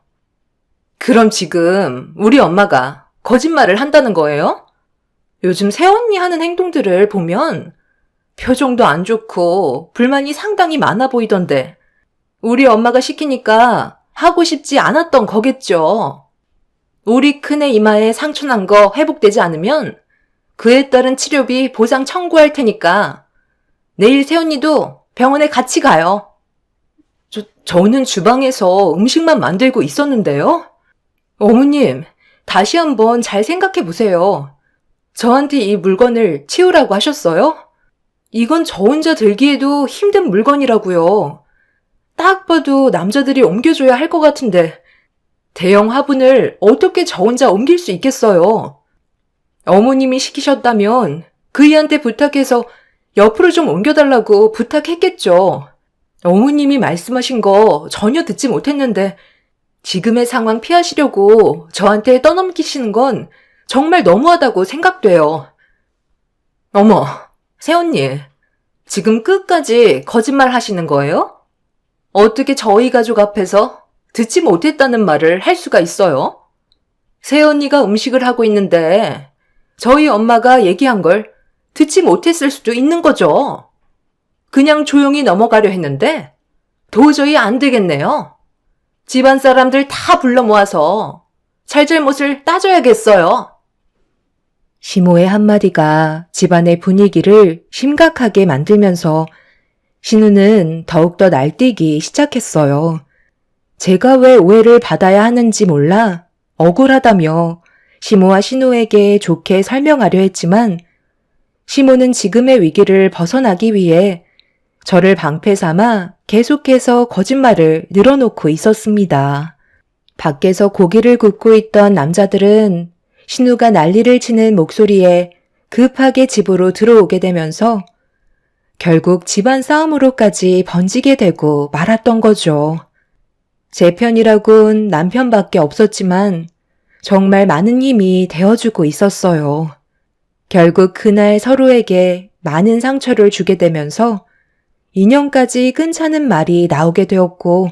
그럼 지금 우리 엄마가 거짓말을 한다는 거예요? 요즘 새언니 하는 행동들을 보면 표정도 안 좋고 불만이 상당히 많아 보이던데 우리 엄마가 시키니까 하고 싶지 않았던 거겠죠. 우리 큰애 이마에 상처 난 거 회복되지 않으면 그에 따른 치료비 보상 청구할 테니까 내일 새언니도 병원에 같이 가요. 저는 주방에서 음식만 만들고 있었는데요. 어머님, 다시 한번 잘 생각해 보세요. 저한테 이 물건을 치우라고 하셨어요? 이건 저 혼자 들기에도 힘든 물건이라고요. 딱 봐도 남자들이 옮겨줘야 할 것 같은데 대형 화분을 어떻게 저 혼자 옮길 수 있겠어요? 어머님이 시키셨다면 그이한테 부탁해서 옆으로 좀 옮겨달라고 부탁했겠죠. 어머님이 말씀하신 거 전혀 듣지 못했는데 지금의 상황 피하시려고 저한테 떠넘기시는 건 정말 너무하다고 생각돼요. 어머, 새언니, 지금 끝까지 거짓말 하시는 거예요? 어떻게 저희 가족 앞에서 듣지 못했다는 말을 할 수가 있어요? 새언니가 음식을 하고 있는데 저희 엄마가 얘기한 걸 듣지 못했을 수도 있는 거죠. 그냥 조용히 넘어가려 했는데 도저히 안 되겠네요. 집안 사람들 다 불러 모아서 잘잘못을 따져야겠어요. 시모의 한마디가 집안의 분위기를 심각하게 만들면서 신우는 더욱더 날뛰기 시작했어요. 제가 왜 오해를 받아야 하는지 몰라 억울하다며 시모와 신우에게 좋게 설명하려 했지만 시모는 지금의 위기를 벗어나기 위해 저를 방패 삼아 계속해서 거짓말을 늘어놓고 있었습니다. 밖에서 고기를 굽고 있던 남자들은 신우가 난리를 치는 목소리에 급하게 집으로 들어오게 되면서 결국 집안 싸움으로까지 번지게 되고 말았던 거죠. 제 편이라곤 남편밖에 없었지만 정말 많은 힘이 되어주고 있었어요. 결국 그날 서로에게 많은 상처를 주게 되면서 인연까지 끊자는 말이 나오게 되었고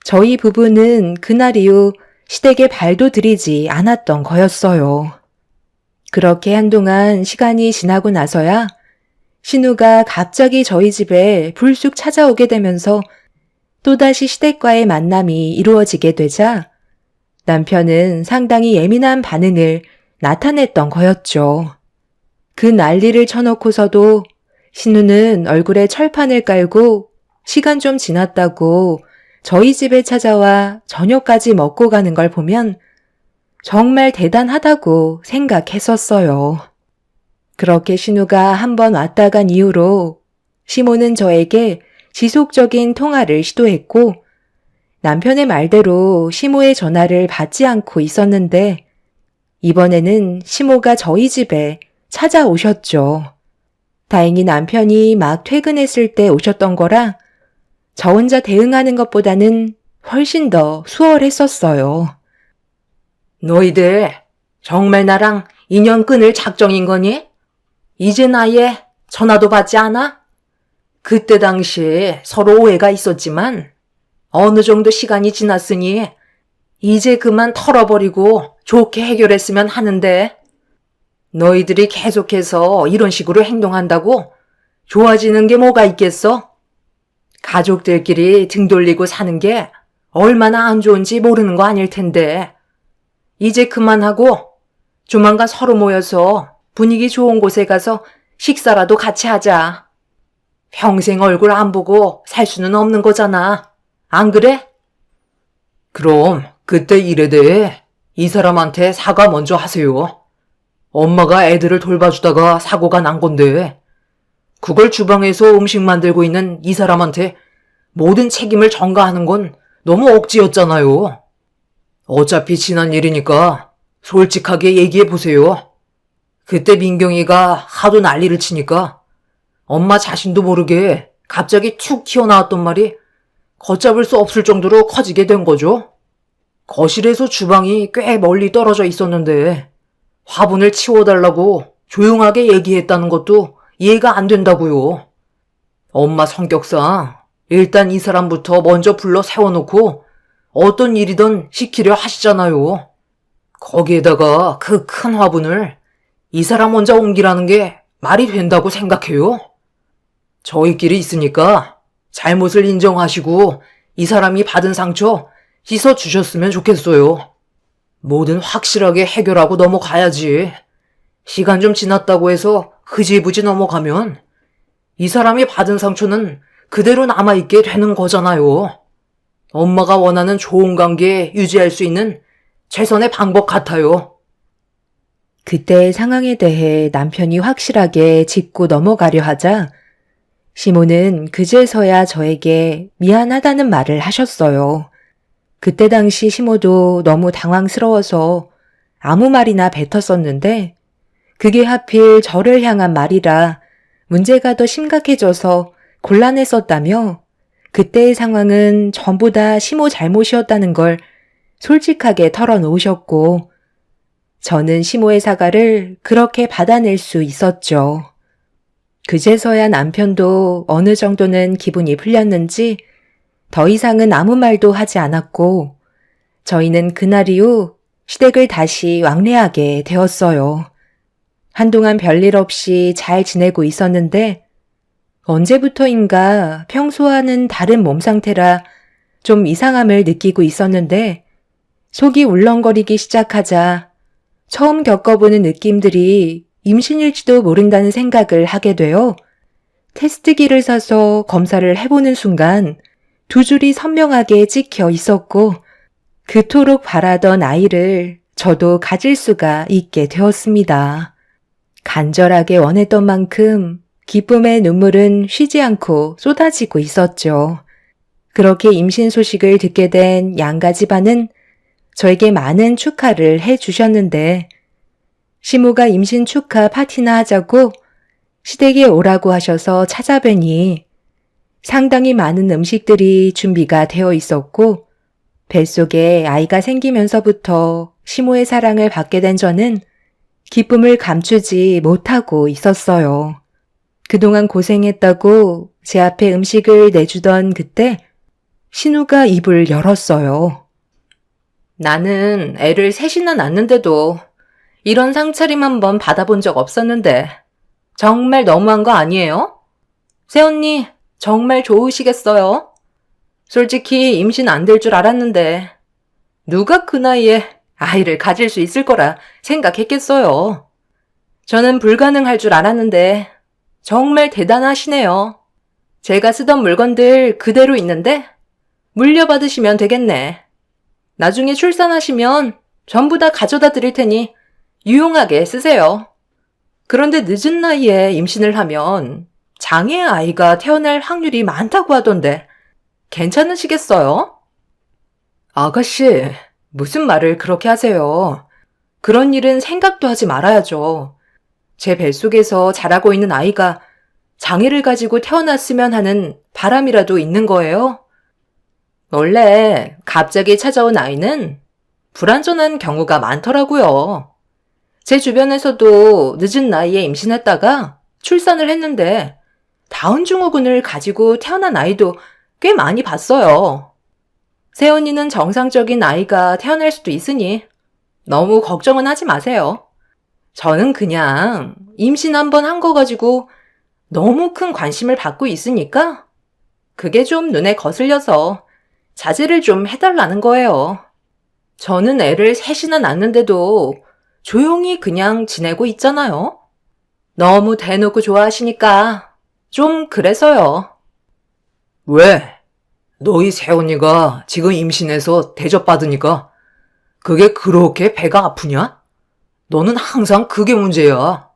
저희 부부는 그날 이후 시댁에 발도 들이지 않았던 거였어요. 그렇게 한동안 시간이 지나고 나서야 신우가 갑자기 저희 집에 불쑥 찾아오게 되면서 또다시 시댁과의 만남이 이루어지게 되자 남편은 상당히 예민한 반응을 나타냈던 거였죠. 그 난리를 쳐놓고서도 신우는 얼굴에 철판을 깔고 시간 좀 지났다고 저희 집에 찾아와 저녁까지 먹고 가는 걸 보면 정말 대단하다고 생각했었어요. 그렇게 신우가 한번 왔다 간 이후로 시모는 저에게 지속적인 통화를 시도했고 남편의 말대로 시모의 전화를 받지 않고 있었는데 이번에는 시모가 저희 집에 찾아오셨죠. 다행히 남편이 막 퇴근했을 때 오셨던 거라 저 혼자 대응하는 것보다는 훨씬 더 수월했었어요. 너희들 정말 나랑 인연 끊을 작정인 거니? 이젠 아예 전화도 받지 않아? 그때 당시에 서로 오해가 있었지만 어느 정도 시간이 지났으니 이제 그만 털어버리고 좋게 해결했으면 하는데 너희들이 계속해서 이런 식으로 행동한다고 좋아지는 게 뭐가 있겠어? 가족들끼리 등 돌리고 사는 게 얼마나 안 좋은지 모르는 거 아닐 텐데 이제 그만하고 조만간 서로 모여서 분위기 좋은 곳에 가서 식사라도 같이 하자. 평생 얼굴 안 보고 살 수는 없는 거잖아. 안 그래? 그럼 그때 일에 대해 이 사람한테 사과 먼저 하세요. 엄마가 애들을 돌봐주다가 사고가 난 건데 그걸 주방에서 음식 만들고 있는 이 사람한테 모든 책임을 전가하는 건 너무 억지였잖아요. 어차피 지난 일이니까 솔직하게 얘기해 보세요. 그때 민경이가 하도 난리를 치니까 엄마 자신도 모르게 갑자기 툭 튀어나왔던 말이 걷잡을 수 없을 정도로 커지게 된 거죠. 거실에서 주방이 꽤 멀리 떨어져 있었는데 화분을 치워달라고 조용하게 얘기했다는 것도 이해가 안 된다고요. 엄마 성격상 일단 이 사람부터 먼저 불러 세워놓고 어떤 일이든 시키려 하시잖아요. 거기에다가 그 큰 화분을 이 사람 혼자 옮기라는 게 말이 된다고 생각해요? 저희끼리 있으니까 잘못을 인정하시고 이 사람이 받은 상처 씻어주셨으면 좋겠어요. 뭐든 확실하게 해결하고 넘어가야지. 시간 좀 지났다고 해서 흐지부지 넘어가면 이 사람이 받은 상처는 그대로 남아있게 되는 거잖아요. 엄마가 원하는 좋은 관계 유지할 수 있는 최선의 방법 같아요. 그때의 상황에 대해 남편이 확실하게 짚고 넘어가려 하자 시모는 그제서야 저에게 미안하다는 말을 하셨어요. 그때 당시 시모도 너무 당황스러워서 아무 말이나 뱉었었는데 그게 하필 저를 향한 말이라 문제가 더 심각해져서 곤란했었다며 그때의 상황은 전부 다 시모 잘못이었다는 걸 솔직하게 털어놓으셨고 저는 시모의 사과를 그렇게 받아낼 수 있었죠. 그제서야 남편도 어느 정도는 기분이 풀렸는지 더 이상은 아무 말도 하지 않았고 저희는 그날 이후 시댁을 다시 왕래하게 되었어요. 한동안 별일 없이 잘 지내고 있었는데 언제부터인가 평소와는 다른 몸 상태라 좀 이상함을 느끼고 있었는데 속이 울렁거리기 시작하자 처음 겪어보는 느낌들이 임신일지도 모른다는 생각을 하게 되어 테스트기를 사서 검사를 해보는 순간 두 줄이 선명하게 찍혀 있었고 그토록 바라던 아이를 저도 가질 수가 있게 되었습니다. 간절하게 원했던 만큼 기쁨의 눈물은 쉬지 않고 쏟아지고 있었죠. 그렇게 임신 소식을 듣게 된 양가 집안은 저에게 많은 축하를 해주셨는데 시모가 임신 축하 파티나 하자고 시댁에 오라고 하셔서 찾아뵈니 상당히 많은 음식들이 준비가 되어 있었고 뱃속에 아이가 생기면서부터 시모의 사랑을 받게 된 저는 기쁨을 감추지 못하고 있었어요. 그동안 고생했다고 제 앞에 음식을 내주던 그때 신우가 입을 열었어요. 나는 애를 셋이나 낳는데도 이런 상차림 한번 받아본 적 없었는데 정말 너무한 거 아니에요? 새언니 정말 좋으시겠어요? 솔직히 임신 안 될 줄 알았는데 누가 그 나이에 아이를 가질 수 있을 거라 생각했겠어요. 저는 불가능할 줄 알았는데 정말 대단하시네요. 제가 쓰던 물건들 그대로 있는데 물려받으시면 되겠네. 나중에 출산하시면 전부 다 가져다 드릴 테니 유용하게 쓰세요. 그런데 늦은 나이에 임신을 하면 장애 아이가 태어날 확률이 많다고 하던데 괜찮으시겠어요? 아가씨, 무슨 말을 그렇게 하세요? 그런 일은 생각도 하지 말아야죠. 제 뱃속에서 자라고 있는 아이가 장애를 가지고 태어났으면 하는 바람이라도 있는 거예요. 원래 갑자기 찾아온 아이는 불완전한 경우가 많더라고요. 제 주변에서도 늦은 나이에 임신했다가 출산을 했는데 다운증후군을 가지고 태어난 아이도 꽤 많이 봤어요. 새언니는 정상적인 아이가 태어날 수도 있으니 너무 걱정은 하지 마세요. 저는 그냥 임신 한 번 한 거 가지고 너무 큰 관심을 받고 있으니까 그게 좀 눈에 거슬려서 자제를 좀 해달라는 거예요. 저는 애를 셋이나 낳는데도 조용히 그냥 지내고 있잖아요. 너무 대놓고 좋아하시니까 좀 그래서요. 왜? 너희 새언니가 지금 임신해서 대접받으니까 그게 그렇게 배가 아프냐? 너는 항상 그게 문제야.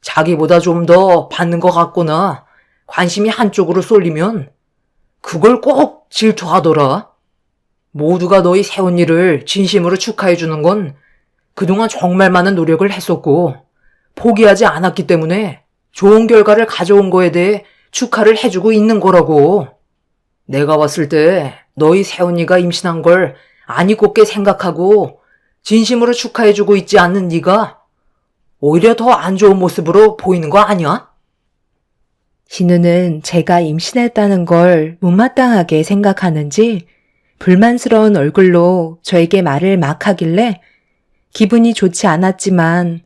자기보다 좀 더 받는 것 같거나 관심이 한쪽으로 쏠리면 그걸 꼭 질투하더라. 모두가 너희 새언니를 진심으로 축하해주는 건 그동안 정말 많은 노력을 했었고 포기하지 않았기 때문에 좋은 결과를 가져온 거에 대해 축하를 해주고 있는 거라고. 내가 봤을 때 너희 새언니가 임신한 걸 아니 곱게 생각하고 진심으로 축하해주고 있지 않는 네가 오히려 더 안 좋은 모습으로 보이는 거 아니야? 신우는 제가 임신했다는 걸 못마땅하게 생각하는지 불만스러운 얼굴로 저에게 말을 막 하길래 기분이 좋지 않았지만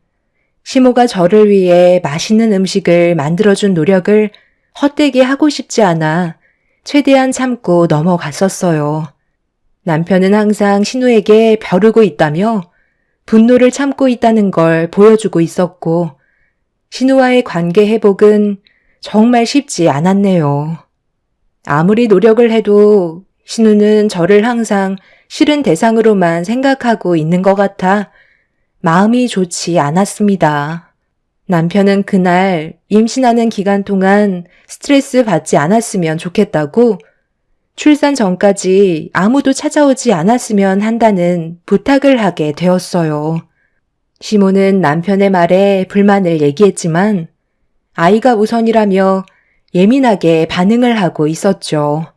시모가 저를 위해 맛있는 음식을 만들어준 노력을 헛되게 하고 싶지 않아 최대한 참고 넘어갔었어요. 남편은 항상 신우에게 벼르고 있다며 분노를 참고 있다는 걸 보여주고 있었고, 신우와의 관계 회복은 정말 쉽지 않았네요. 아무리 노력을 해도 신우는 저를 항상 싫은 대상으로만 생각하고 있는 것 같아 마음이 좋지 않았습니다. 남편은 그날 임신하는 기간 동안 스트레스 받지 않았으면 좋겠다고 출산 전까지 아무도 찾아오지 않았으면 한다는 부탁을 하게 되었어요. 시모는 남편의 말에 불만을 얘기했지만 아이가 우선이라며 예민하게 반응을 하고 있었죠.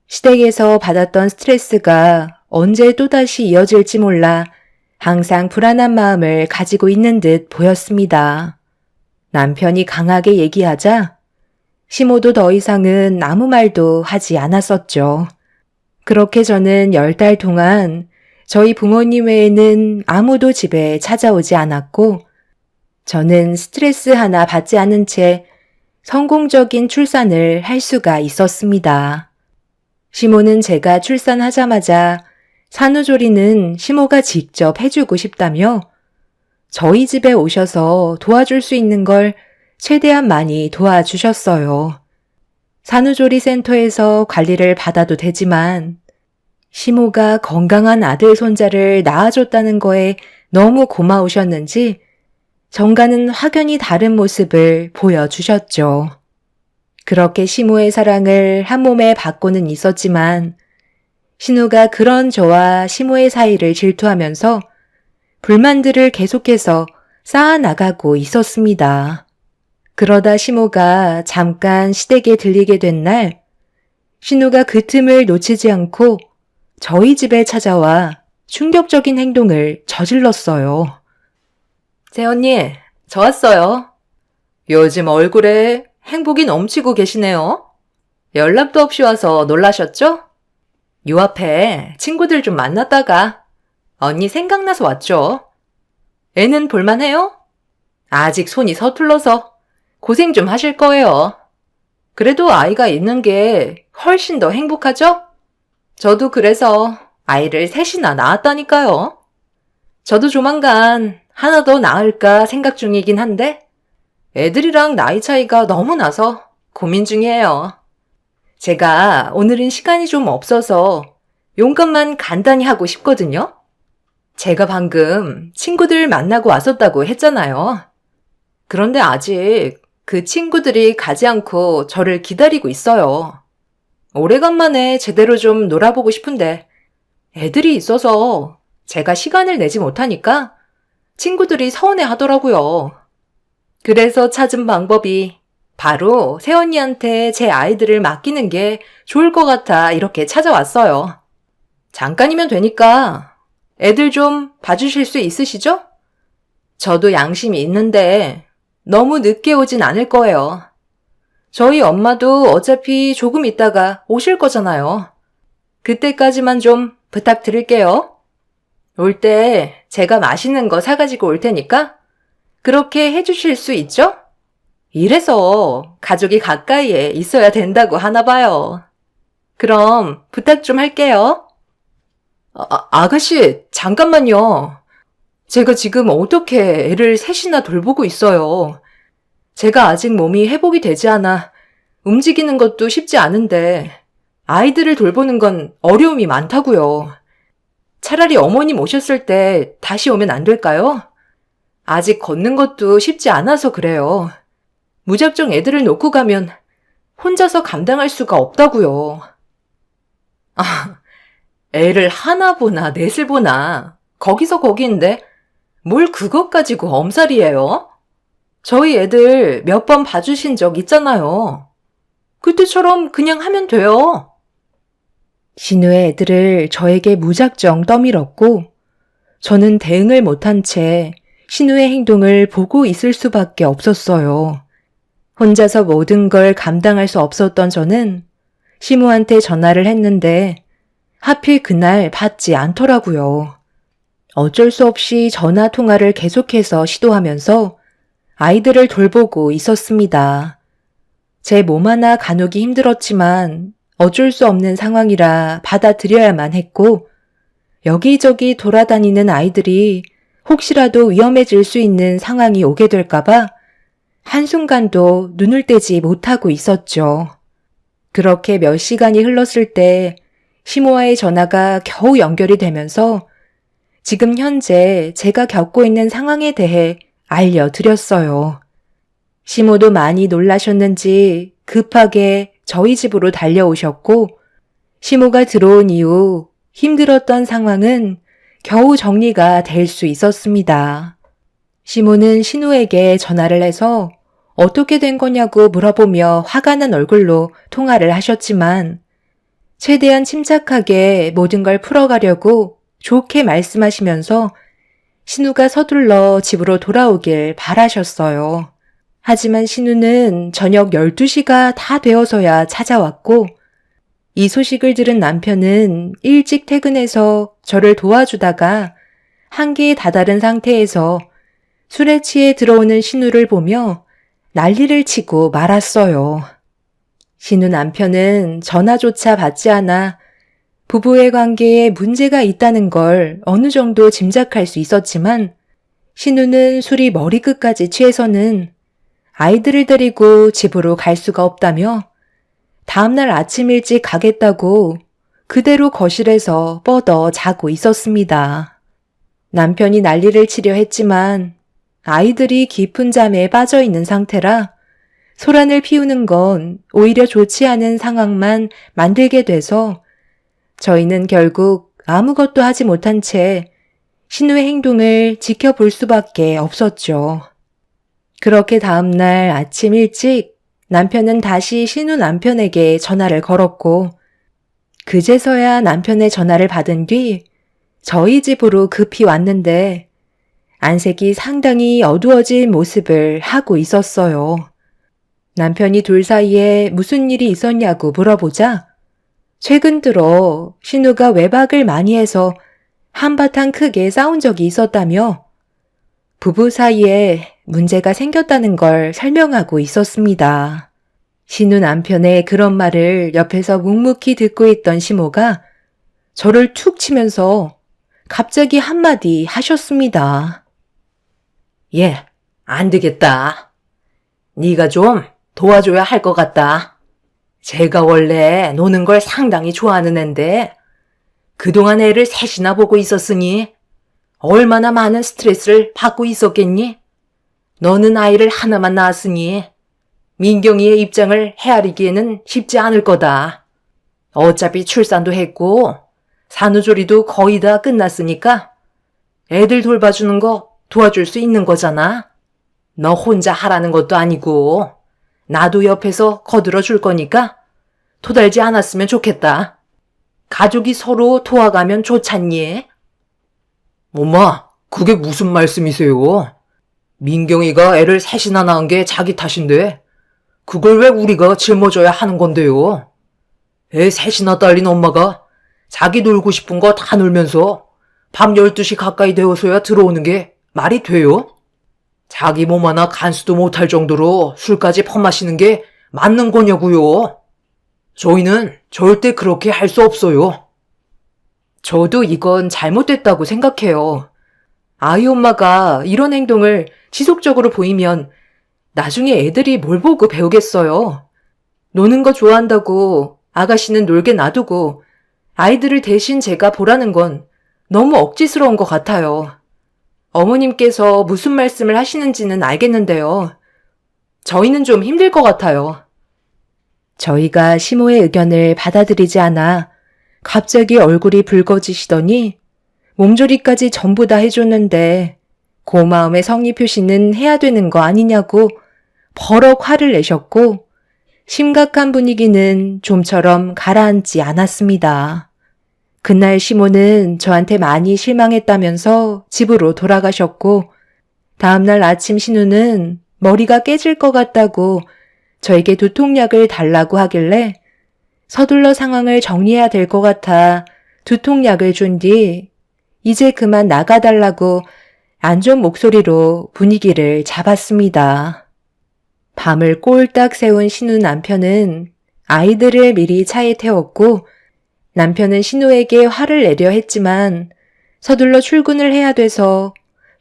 시댁에서 받았던 스트레스가 언제 또다시 이어질지 몰라 항상 불안한 마음을 가지고 있는 듯 보였습니다. 남편이 강하게 얘기하자 시모도 더 이상은 아무 말도 하지 않았었죠. 그렇게 저는 10달 동안 저희 부모님 외에는 아무도 집에 찾아오지 않았고 저는 스트레스 하나 받지 않은 채 성공적인 출산을 할 수가 있었습니다. 시모는 제가 출산하자마자 산후조리는 시모가 직접 해주고 싶다며 저희 집에 오셔서 도와줄 수 있는 걸 최대한 많이 도와주셨어요. 산후조리 센터에서 관리를 받아도 되지만 시모가 건강한 아들 손자를 낳아줬다는 거에 너무 고마우셨는지 정가는 확연히 다른 모습을 보여주셨죠. 그렇게 시모의 사랑을 한 몸에 받고는 있었지만 신우가 그런 저와 시모의 사이를 질투하면서 불만들을 계속해서 쌓아나가고 있었습니다. 그러다 시모가 잠깐 시댁에 들리게 된 날, 신우가 그 틈을 놓치지 않고 저희 집에 찾아와 충격적인 행동을 저질렀어요. 새언니, 저 왔어요. 요즘 얼굴에 행복이 넘치고 계시네요. 연락도 없이 와서 놀라셨죠? 요 앞에 친구들 좀 만났다가 언니 생각나서 왔죠. 애는 볼만해요? 아직 손이 서툴러서 고생 좀 하실 거예요. 그래도 아이가 있는 게 훨씬 더 행복하죠? 저도 그래서 아이를 셋이나 낳았다니까요. 저도 조만간 하나 더 낳을까 생각 중이긴 한데 애들이랑 나이 차이가 너무 나서 고민 중이에요. 제가 오늘은 시간이 좀 없어서 용건만 간단히 하고 싶거든요. 제가 방금 친구들 만나고 왔었다고 했잖아요. 그런데 아직 그 친구들이 가지 않고 저를 기다리고 있어요. 오래간만에 제대로 좀 놀아보고 싶은데 애들이 있어서 제가 시간을 내지 못하니까 친구들이 서운해 하더라고요. 그래서 찾은 방법이 바로 새언니한테 제 아이들을 맡기는 게 좋을 것 같아 이렇게 찾아왔어요. 잠깐이면 되니까 애들 좀 봐주실 수 있으시죠? 저도 양심이 있는데 너무 늦게 오진 않을 거예요. 저희 엄마도 어차피 조금 있다가 오실 거잖아요. 그때까지만 좀 부탁드릴게요. 올 때 제가 맛있는 거 사가지고 올 테니까 그렇게 해주실 수 있죠? 이래서 가족이 가까이에 있어야 된다고 하나 봐요. 그럼 부탁 좀 할게요. 아가씨, 잠깐만요. 제가 지금 어떻게 애를 셋이나 돌보고 있어요. 제가 아직 몸이 회복이 되지 않아 움직이는 것도 쉽지 않은데 아이들을 돌보는 건 어려움이 많다고요. 차라리 어머님 오셨을 때 다시 오면 안 될까요? 아직 걷는 것도 쉽지 않아서 그래요. 무작정 애들을 놓고 가면 혼자서 감당할 수가 없다고요. 애를 하나 보나 넷을 보나 거기서 거기인데 뭘 그것 가지고 엄살이에요? 저희 애들 몇 번 봐주신 적 있잖아요. 그때처럼 그냥 하면 돼요. 신우의 애들을 저에게 무작정 떠밀었고 저는 대응을 못한 채 신우의 행동을 보고 있을 수밖에 없었어요. 혼자서 모든 걸 감당할 수 없었던 저는 시모한테 전화를 했는데 하필 그날 받지 않더라고요. 어쩔 수 없이 전화 통화를 계속해서 시도하면서 아이들을 돌보고 있었습니다. 제 몸 하나 가누기 힘들었지만 어쩔 수 없는 상황이라 받아들여야만 했고 여기저기 돌아다니는 아이들이 혹시라도 위험해질 수 있는 상황이 오게 될까봐 한순간도 눈을 떼지 못하고 있었죠. 그렇게 몇 시간이 흘렀을 때 시모와의 전화가 겨우 연결이 되면서 지금 현재 제가 겪고 있는 상황에 대해 알려드렸어요. 시모도 많이 놀라셨는지 급하게 저희 집으로 달려오셨고, 시모가 들어온 이후 힘들었던 상황은 겨우 정리가 될 수 있었습니다. 시모는 신우에게 전화를 해서 어떻게 된 거냐고 물어보며 화가 난 얼굴로 통화를 하셨지만 최대한 침착하게 모든 걸 풀어가려고 좋게 말씀하시면서 신우가 서둘러 집으로 돌아오길 바라셨어요. 하지만 신우는 저녁 12시가 다 되어서야 찾아왔고 이 소식을 들은 남편은 일찍 퇴근해서 저를 도와주다가 한계에 다다른 상태에서 술에 취해 들어오는 신우를 보며 난리를 치고 말았어요. 신우 남편은 전화조차 받지 않아 부부의 관계에 문제가 있다는 걸 어느 정도 짐작할 수 있었지만 신우는 술이 머리끝까지 취해서는 아이들을 데리고 집으로 갈 수가 없다며 다음날 아침 일찍 가겠다고 그대로 거실에서 뻗어 자고 있었습니다. 남편이 난리를 치려 했지만 아이들이 깊은 잠에 빠져 있는 상태라 소란을 피우는 건 오히려 좋지 않은 상황만 만들게 돼서 저희는 결국 아무것도 하지 못한 채 신우의 행동을 지켜볼 수밖에 없었죠. 그렇게 다음날 아침 일찍 남편은 다시 신우 남편에게 전화를 걸었고 그제서야 남편의 전화를 받은 뒤 저희 집으로 급히 왔는데 안색이 상당히 어두워진 모습을 하고 있었어요. 남편이 둘 사이에 무슨 일이 있었냐고 물어보자 최근 들어 신우가 외박을 많이 해서 한바탕 크게 싸운 적이 있었다며 부부 사이에 문제가 생겼다는 걸 설명하고 있었습니다. 신우 남편의 그런 말을 옆에서 묵묵히 듣고 있던 시모가 저를 툭 치면서 갑자기 한마디 하셨습니다. 예, 안 되겠다. 네가 좀 도와줘야 할 것 같다. 제가 원래 노는 걸 상당히 좋아하는 앤데 그동안 애를 셋이나 보고 있었으니 얼마나 많은 스트레스를 받고 있었겠니? 너는 아이를 하나만 낳았으니 민경이의 입장을 헤아리기에는 쉽지 않을 거다. 어차피 출산도 했고 산후조리도 거의 다 끝났으니까 애들 돌봐주는 거 도와줄 수 있는 거잖아. 너 혼자 하라는 것도 아니고 나도 옆에서 거들어 줄 거니까 토달지 않았으면 좋겠다. 가족이 서로 도와가면 좋잖니? 엄마, 그게 무슨 말씀이세요? 민경이가 애를 셋이나 낳은 게 자기 탓인데 그걸 왜 우리가 짊어져야 하는 건데요? 애 셋이나 딸린 엄마가 자기 놀고 싶은 거 다 놀면서 밤 12시 가까이 되어서야 들어오는 게 말이 돼요? 자기 몸 하나 간수도 못할 정도로 술까지 퍼마시는 게 맞는 거냐고요? 저희는 절대 그렇게 할 수 없어요. 저도 이건 잘못됐다고 생각해요. 아이 엄마가 이런 행동을 지속적으로 보이면 나중에 애들이 뭘 보고 배우겠어요. 노는 거 좋아한다고 아가씨는 놀게 놔두고 아이들을 대신 제가 보라는 건 너무 억지스러운 것 같아요. 어머님께서 무슨 말씀을 하시는지는 알겠는데요. 저희는 좀 힘들 것 같아요. 저희가 시모의 의견을 받아들이지 않아 갑자기 얼굴이 붉어지시더니 몸조리까지 전부 다 해줬는데 고마움의 성의 표시는 해야 되는 거 아니냐고 버럭 화를 내셨고 심각한 분위기는 좀처럼 가라앉지 않았습니다. 그날 시모는 저한테 많이 실망했다면서 집으로 돌아가셨고 다음날 아침 신우는 머리가 깨질 것 같다고 저에게 두통약을 달라고 하길래 서둘러 상황을 정리해야 될 것 같아 두통약을 준 뒤 이제 그만 나가달라고 안 좋은 목소리로 분위기를 잡았습니다. 밤을 꼴딱 새운 신우 남편은 아이들을 미리 차에 태웠고 남편은 신우에게 화를 내려 했지만 서둘러 출근을 해야 돼서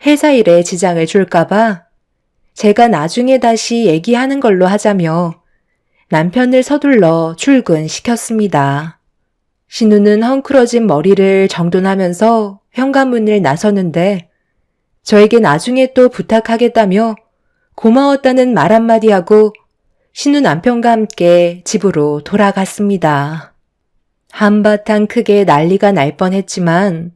회사 일에 지장을 줄까봐 제가 나중에 다시 얘기하는 걸로 하자며 남편을 서둘러 출근시켰습니다. 신우는 헝클어진 머리를 정돈하면서 현관문을 나서는데 저에게 나중에 또 부탁하겠다며 고마웠다는 말 한마디 하고 신우 남편과 함께 집으로 돌아갔습니다. 한바탕 크게 난리가 날 뻔했지만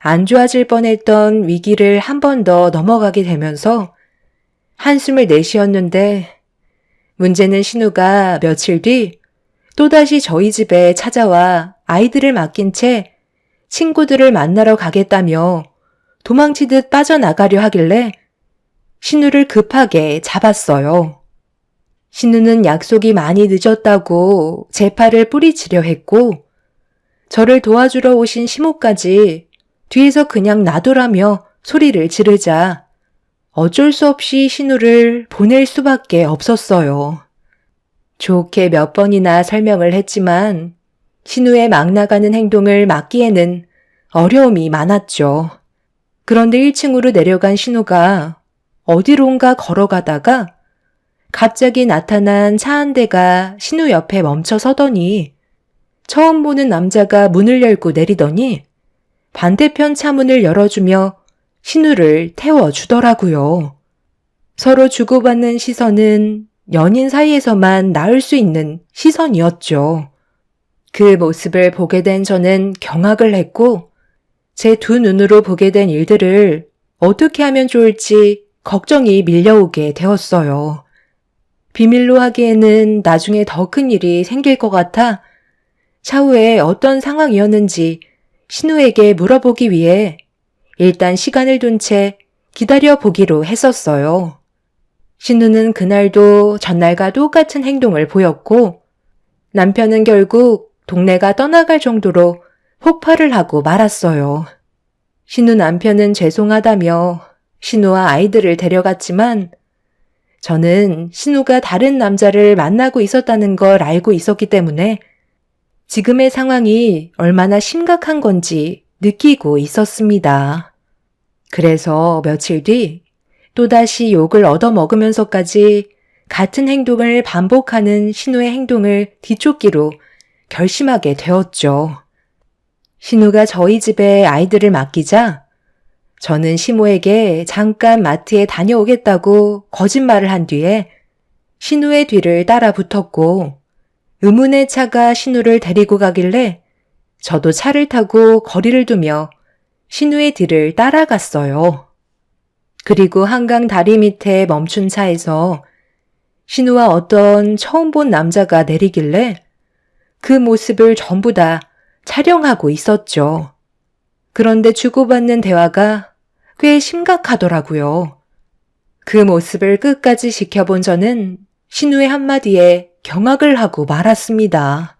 안 좋아질 뻔했던 위기를 한 번 더 넘어가게 되면서 한숨을 내쉬었는데 문제는 신우가 며칠 뒤 또다시 저희 집에 찾아와 아이들을 맡긴 채 친구들을 만나러 가겠다며 도망치듯 빠져나가려 하길래 신우를 급하게 잡았어요. 신우는 약속이 많이 늦었다고 제 팔을 뿌리치려 했고 저를 도와주러 오신 시모까지 뒤에서 그냥 놔두라며 소리를 지르자 어쩔 수 없이 신우를 보낼 수밖에 없었어요. 좋게 몇 번이나 설명을 했지만 신우의 막 나가는 행동을 막기에는 어려움이 많았죠. 그런데 1층으로 내려간 신우가 어디론가 걸어가다가 갑자기 나타난 차 한 대가 신우 옆에 멈춰 서더니 처음 보는 남자가 문을 열고 내리더니 반대편 차문을 열어주며 신우를 태워주더라고요. 서로 주고받는 시선은 연인 사이에서만 나올 수 있는 시선이었죠. 그 모습을 보게 된 저는 경악을 했고 제 두 눈으로 보게 된 일들을 어떻게 하면 좋을지 걱정이 밀려오게 되었어요. 비밀로 하기에는 나중에 더 큰 일이 생길 것 같아 차후에 어떤 상황이었는지 신우에게 물어보기 위해 일단 시간을 둔 채 기다려보기로 했었어요. 신우는 그날도 전날과 똑같은 행동을 보였고 남편은 결국 동네가 떠나갈 정도로 폭발을 하고 말았어요. 신우 남편은 죄송하다며 신우와 아이들을 데려갔지만 저는 신우가 다른 남자를 만나고 있었다는 걸 알고 있었기 때문에 지금의 상황이 얼마나 심각한 건지 느끼고 있었습니다. 그래서 며칠 뒤 또다시 욕을 얻어먹으면서까지 같은 행동을 반복하는 신우의 행동을 뒤쫓기로 결심하게 되었죠. 신우가 저희 집에 아이들을 맡기자 저는 시모에게 잠깐 마트에 다녀오겠다고 거짓말을 한 뒤에 신우의 뒤를 따라 붙었고 의문의 차가 신우를 데리고 가길래 저도 차를 타고 거리를 두며 신우의 뒤를 따라갔어요. 그리고 한강 다리 밑에 멈춘 차에서 신우와 어떤 처음 본 남자가 내리길래 그 모습을 전부 다 촬영하고 있었죠. 그런데 주고받는 대화가 꽤 심각하더라고요. 그 모습을 끝까지 지켜본 저는 신우의 한마디에 경악을 하고 말았습니다.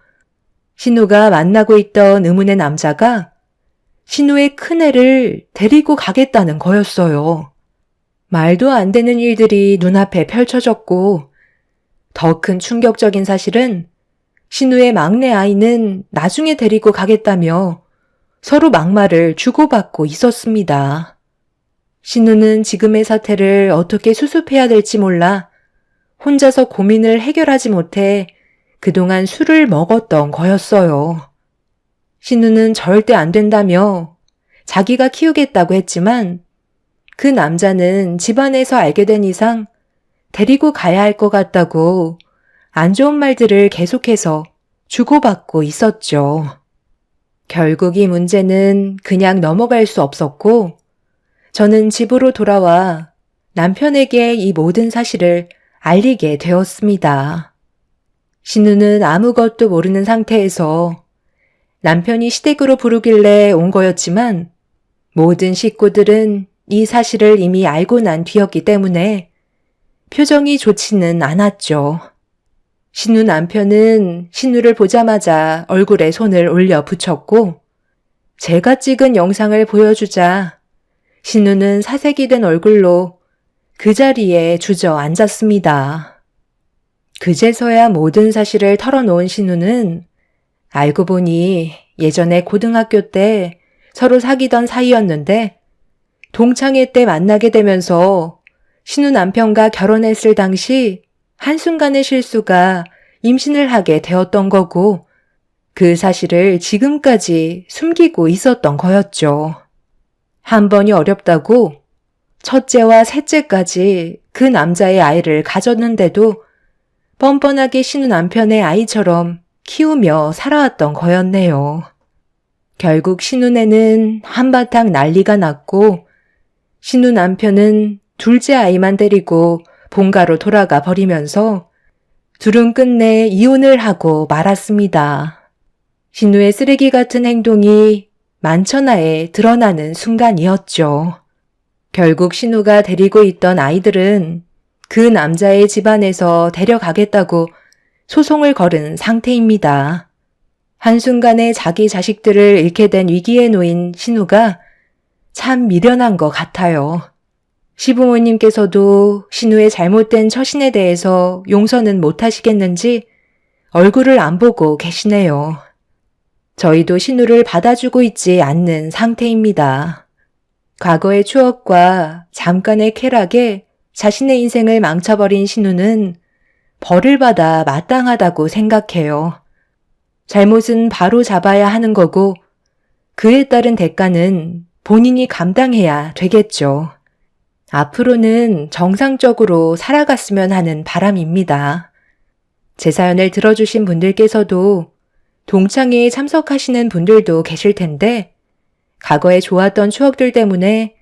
신우가 만나고 있던 의문의 남자가 신우의 큰애를 데리고 가겠다는 거였어요. 말도 안 되는 일들이 눈앞에 펼쳐졌고 더 큰 충격적인 사실은 신우의 막내 아이는 나중에 데리고 가겠다며 서로 막말을 주고받고 있었습니다. 신우는 지금의 사태를 어떻게 수습해야 될지 몰라 혼자서 고민을 해결하지 못해 그동안 술을 먹었던 거였어요. 신우는 절대 안 된다며 자기가 키우겠다고 했지만 그 남자는 집안에서 알게 된 이상 데리고 가야 할 것 같다고 안 좋은 말들을 계속해서 주고받고 있었죠. 결국 이 문제는 그냥 넘어갈 수 없었고 저는 집으로 돌아와 남편에게 이 모든 사실을 알리게 되었습니다. 신우는 아무것도 모르는 상태에서 남편이 시댁으로 부르길래 온 거였지만 모든 식구들은 이 사실을 이미 알고 난 뒤였기 때문에 표정이 좋지는 않았죠. 신우 남편은 신우를 보자마자 얼굴에 손을 올려 붙였고 제가 찍은 영상을 보여주자 신우는 사색이 된 얼굴로 그 자리에 주저앉았습니다. 그제서야 모든 사실을 털어놓은 신우는 알고 보니 예전에 고등학교 때 서로 사귀던 사이였는데 동창회 때 만나게 되면서 신우 남편과 결혼했을 당시 한순간의 실수가 임신을 하게 되었던 거고 그 사실을 지금까지 숨기고 있었던 거였죠. 한 번이 어렵다고 첫째와 셋째까지 그 남자의 아이를 가졌는데도 뻔뻔하게 신우 남편의 아이처럼 키우며 살아왔던 거였네요. 결국 신우네는 한바탕 난리가 났고 신우 남편은 둘째 아이만 데리고 본가로 돌아가 버리면서 둘은 끝내 이혼을 하고 말았습니다. 신우의 쓰레기 같은 행동이 만천하에 드러나는 순간이었죠. 결국 신우가 데리고 있던 아이들은 그 남자의 집안에서 데려가겠다고 소송을 걸은 상태입니다. 한순간에 자기 자식들을 잃게 된 위기에 놓인 신우가 참 미련한 것 같아요. 시부모님께서도 신우의 잘못된 처신에 대해서 용서는 못하시겠는지 얼굴을 안 보고 계시네요. 저희도 신우를 받아주고 있지 않는 상태입니다. 과거의 추억과 잠깐의 쾌락에 자신의 인생을 망쳐버린 신우는 벌을 받아 마땅하다고 생각해요. 잘못은 바로 잡아야 하는 거고 그에 따른 대가는 본인이 감당해야 되겠죠. 앞으로는 정상적으로 살아갔으면 하는 바람입니다. 제 사연을 들어주신 분들께서도 동창회에 참석하시는 분들도 계실 텐데 과거에 좋았던 추억들 때문에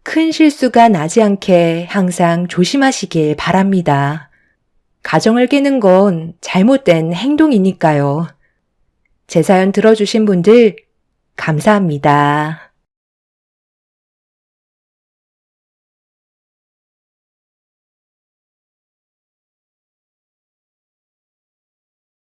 큰 실수가 나지 않게 항상 조심하시길 바랍니다. 가정을 깨는 건 잘못된 행동이니까요. 제 사연 들어주신 분들 감사합니다.